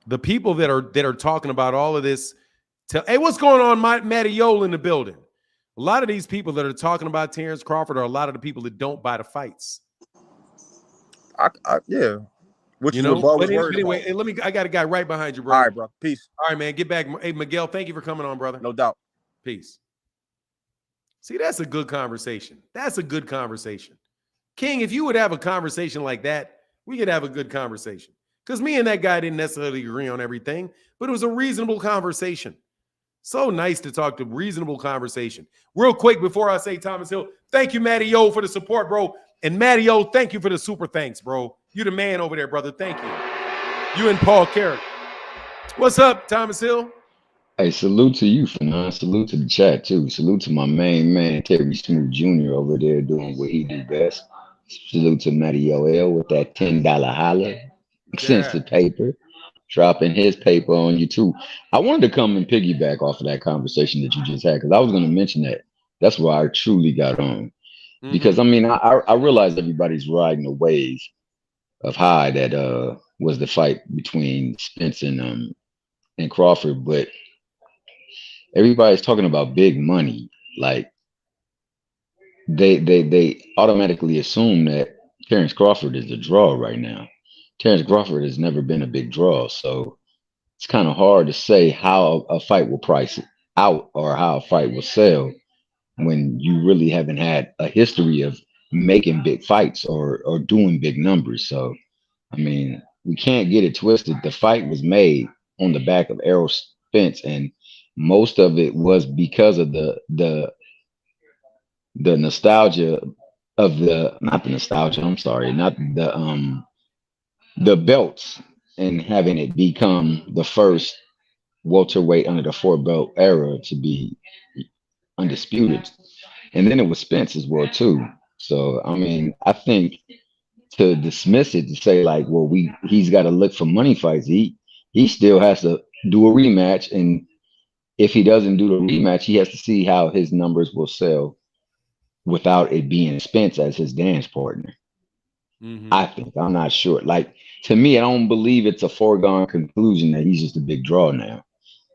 [SPEAKER 1] The people that are talking about all of this, hey, what's going on, Matty Yole in the building? A lot of these people that are talking about Terence Crawford are a lot of the people that don't buy the fights.
[SPEAKER 7] Yeah. Which
[SPEAKER 1] but anyway, I got a guy right behind you, bro.
[SPEAKER 7] All right, bro. Peace.
[SPEAKER 1] All right, man. Get back. Hey, Miguel, thank you for coming on, brother.
[SPEAKER 7] No doubt.
[SPEAKER 1] Peace. See, that's a good conversation. That's a good conversation. King, if you would have a conversation like that, we could have a good conversation. Because me and that guy didn't necessarily agree on everything, but it was a reasonable conversation. So nice to talk to reasonable conversation. Real quick, before I say Thomas Hill, thank you, Matty O, for the support, bro. And Matty O, thank you for the super thanks, bro. You the man over there, brother. Thank you. You and Paul Carrick. What's up, Thomas Hill?
[SPEAKER 8] Hey, salute to you, Fanon. Salute to the chat, too. Salute to my main man, Terry Smooth Jr. over there doing what he do best. Salute to Matty O.L. with that $10 holler. Since the paper. Dropping his paper on you, too. I wanted to come and piggyback off of that conversation that you just had, because I was going to mention that. That's why I truly got on. Mm-hmm. Because, I mean, I realize everybody's riding the wave of high that was the fight between Spence and Crawford, but everybody's talking about big money. Like they automatically assume that Terence Crawford is a draw right now. Terence Crawford has never been a big draw, so it's kind of hard to say how a fight will price out or how a fight will sell when you really haven't had a history of making big fights or doing big numbers. So, I mean, we can't get it twisted. The fight was made on the back of Errol Spence, and most of it was because of the the nostalgia of the not the nostalgia. I'm sorry, not the belts and having it become the first welterweight under the four belt era to be undisputed, and then it was Spence as well too. So I mean, I think to dismiss it to say like, well, he's got to look for money fights. He still has to do a rematch, and if he doesn't do the rematch, he has to see how his numbers will sell without it being Spence as his dance partner.
[SPEAKER 1] Mm-hmm.
[SPEAKER 8] I think I'm not sure. Like to me, I don't believe it's a foregone conclusion that he's just a big draw now.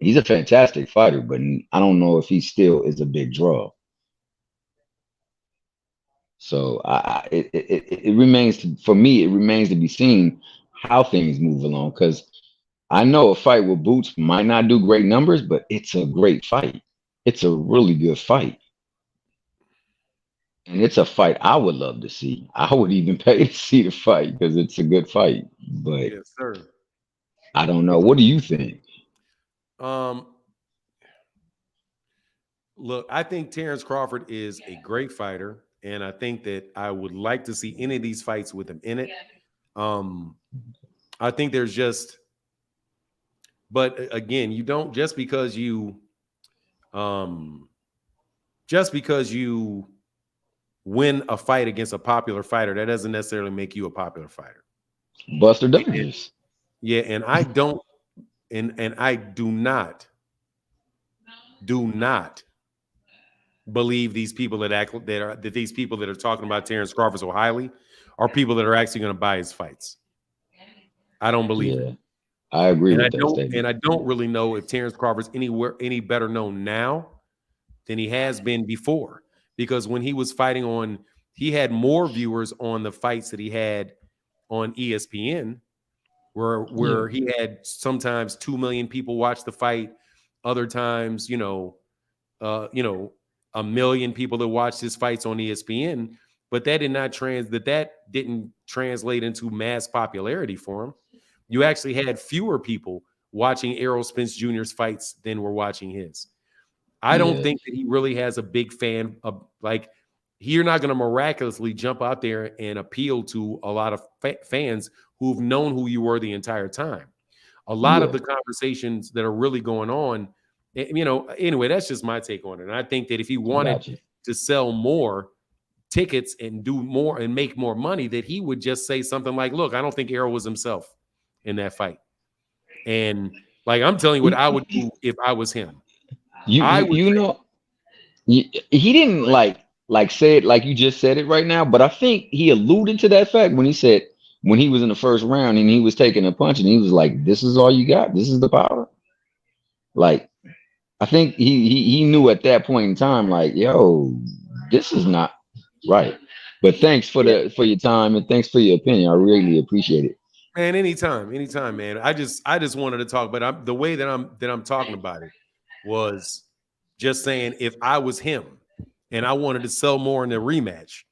[SPEAKER 8] He's a fantastic fighter, but I don't know if he still is a big draw. So it remains for me. It remains to be seen how things move along because I know a fight with Boots might not do great numbers, but it's a great fight. It's a really good fight, and it's a fight I would love to see. I would even pay to see the fight because it's a good fight. But
[SPEAKER 1] Yes, sir.
[SPEAKER 8] I don't know. What do you think?
[SPEAKER 1] Look, I think Terence Crawford is a great fighter, and I think that I would like to see any of these fights with him in it. I think there's just, but again, you don't just because you win a fight against a popular fighter, that doesn't necessarily make you a popular fighter.
[SPEAKER 8] Buster Douglas.
[SPEAKER 1] Yeah, and I don't, and I do not believe these people that these people that are talking about Terence Crawford so highly are people that are actually going to buy his fights. I don't believe it.
[SPEAKER 8] I agree
[SPEAKER 1] and
[SPEAKER 8] with
[SPEAKER 1] I
[SPEAKER 8] that
[SPEAKER 1] don't,
[SPEAKER 8] statement.
[SPEAKER 1] And I don't really know if Terence Crawford's any better known now than he has been before. Because when he was fighting he had more viewers on the fights that he had on ESPN, where he had sometimes 2 million people watch the fight, other times, 1 million people that watched his fights on ESPN, but that didn't translate into mass popularity for him. You actually had fewer people watching Errol Spence Jr.'s fights than were watching his. I don't think that he really has a big fan of, like, you're not going to miraculously jump out there and appeal to a lot of fans who've known who you were the entire time. A lot of the conversations that are really going on, anyway, that's just my take on it. And I think that if he wanted to sell more tickets and do more and make more money, that he would just say something like, look, I don't think Errol was himself in that fight. And like, I'm telling you what I would do if I was him.
[SPEAKER 8] He didn't like say it like you just said it right now, but I think he alluded to that fact when he said when he was in the first round and he was taking a punch and he was like, "This is all you got. This is the power." Like, I think he knew at that point in time, like, "Yo, this is not right." But thanks for your time and thanks for your opinion. I really appreciate it.
[SPEAKER 1] Man, anytime, man. I just wanted to talk, but the way that I'm talking about it was just saying if I was him and I wanted to sell more in the rematch,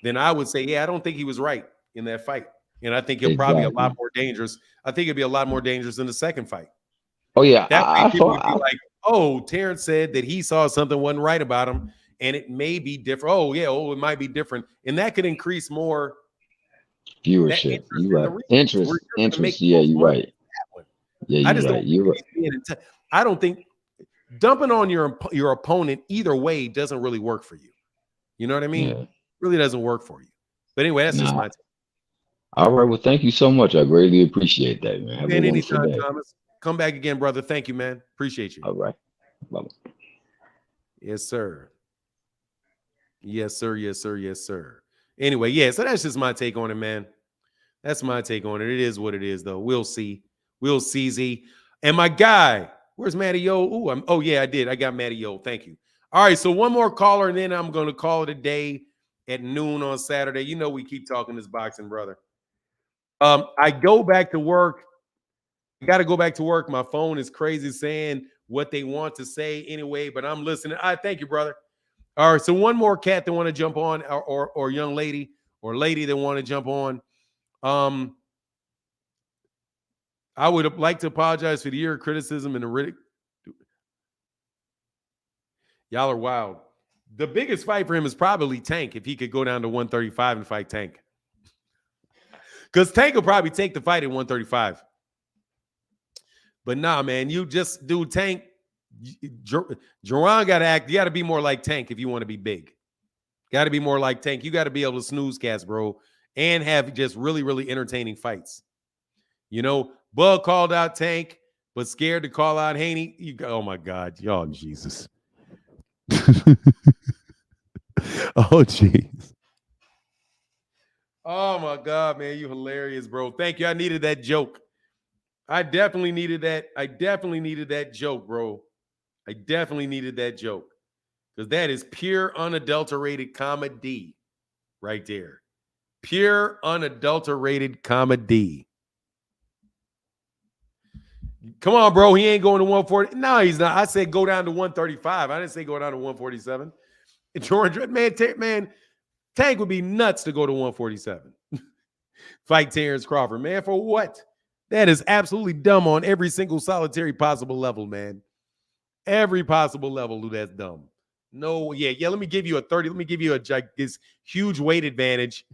[SPEAKER 1] then I would say, yeah, I don't think he was right in that fight. And I think he'll probably be a lot more dangerous. I think it'd be a lot more dangerous in the second fight.
[SPEAKER 8] Oh, yeah.
[SPEAKER 1] That way people would be like, oh, Terence said that he saw something wasn't right about him, and it may be different. Oh, yeah, it might be different. And that could increase more
[SPEAKER 8] viewership. You're right. Interest. Yeah, you're right. Yeah, you're right. You're right.
[SPEAKER 1] I don't think dumping on your opponent either way doesn't really work for you. You know what I mean?
[SPEAKER 8] Yeah.
[SPEAKER 1] Really doesn't work for you. But anyway, that's just my take.
[SPEAKER 8] All right. Well, thank you so much. I greatly appreciate that, man. Have a wonderful day.
[SPEAKER 1] Thomas. Come back again, brother. Thank you, man. Appreciate you.
[SPEAKER 8] All right. Bye.
[SPEAKER 1] Yes, sir. Yes, sir. Yes, sir. Yes, sir. Anyway, yeah, so that's just my take on it, man. That's my take on it. It is what it is, though. We'll see. We'll see, Z. And my guy, where's Matty Yo? Oh, yeah, I did. I got Matty Yo. Thank you. All right, so one more caller, and then I'm going to call it a day at noon on Saturday. You know we keep talking this boxing, brother. I go back to work. I got to go back to work. My phone is crazy saying what they want to say anyway, but I'm listening. Thank you, brother. All right, so one more cat that want to jump on, or young lady or lady that want to jump on. I would like to apologize for the year of criticism and the ridicule. Y'all are wild. The biggest fight for him is probably Tank if he could go down to 135 and fight Tank. Because Tank will probably take the fight at 135. But nah, man, you just do Tank. Jaron got to act. You got to be more like Tank if you want to be big. Got to be more like Tank. You got to be able to snooze cats, bro, and have just really, really entertaining fights. You know, Bug called out Tank, but scared to call out Haney. Oh my God, y'all, Jesus. Oh, jeez. Oh my God, man, you hilarious, bro. Thank you. I needed that joke. I definitely needed that. I definitely needed that joke, bro. I definitely needed that joke. Because that is pure unadulterated comedy right there. Pure unadulterated comedy. Come on, bro. He ain't going to 140. No, he's not. I said go down to 135. I didn't say go down to 147. Man, Tank would be nuts to go to 147. Fight Terence Crawford, man. For what? That is absolutely dumb on every single solitary possible level, man. Every possible level, that's dumb. No, yeah. Let me give you a 30. Let me give you this huge weight advantage.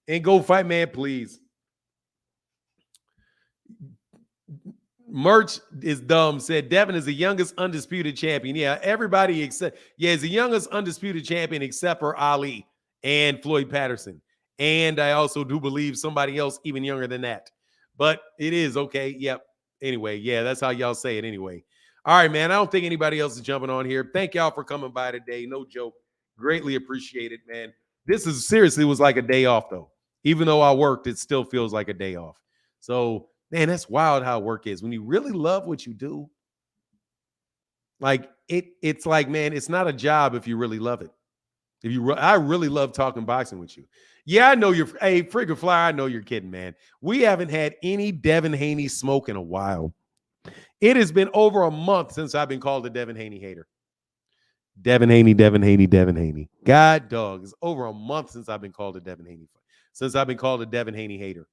[SPEAKER 1] And go fight, man, please. Merch is dumb. Said Devin is the youngest undisputed champion. Yeah, everybody except is the youngest undisputed champion except for Ali and Floyd Patterson. And I also do believe somebody else even younger than that. But it is okay. Yep. Anyway, yeah, that's how y'all say it anyway. All right, man. I don't think anybody else is jumping on here. Thank y'all for coming by today. No joke. Greatly appreciate it, man. This is seriously was like a day off, though. Even though I worked, it still feels like a day off. So, man, that's wild how work is. When you really love what you do, like it's like, man, it's not a job if you really love it. I really love talking boxing with you. Yeah, I know you're. Hey, Frigga Flyer, I know you're kidding, man. We haven't had any Devin Haney smoke in a while. It has been over a month since I've been called a Devin Haney hater. Devin Haney. God, dog, it's over a month since I've been called a Devin Haney. Since I've been called a Devin Haney hater.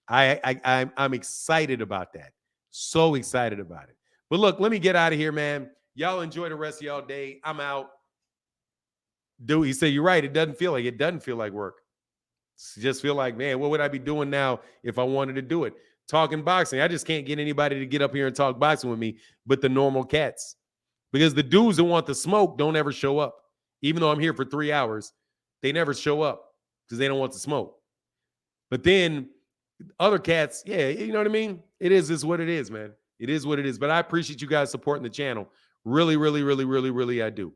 [SPEAKER 1] I'm excited about that. So excited about it. But look, let me get out of here, man. Y'all enjoy the rest of y'all day. I'm out. Dude, he said, you're right. It doesn't feel like work. It just feel like, man, what would I be doing now if I wanted to do it? Talking boxing. I just can't get anybody to get up here and talk boxing with me but the normal cats. Because the dudes that want the smoke don't ever show up. Even though I'm here for 3 hours, they never show up because they don't want the smoke. But then other cats, yeah, you know what I mean? It is what it is, man. It is what it is. But I appreciate you guys supporting the channel. Really, really, really, really, really, I do.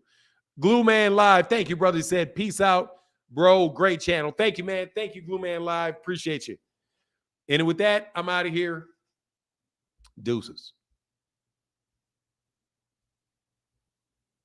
[SPEAKER 1] Glue Man Live. Thank you, brother. He said, peace out, bro. Great channel. Thank you, man. Thank you, Glue Man Live. Appreciate you. And with that, I'm out of here. Deuces.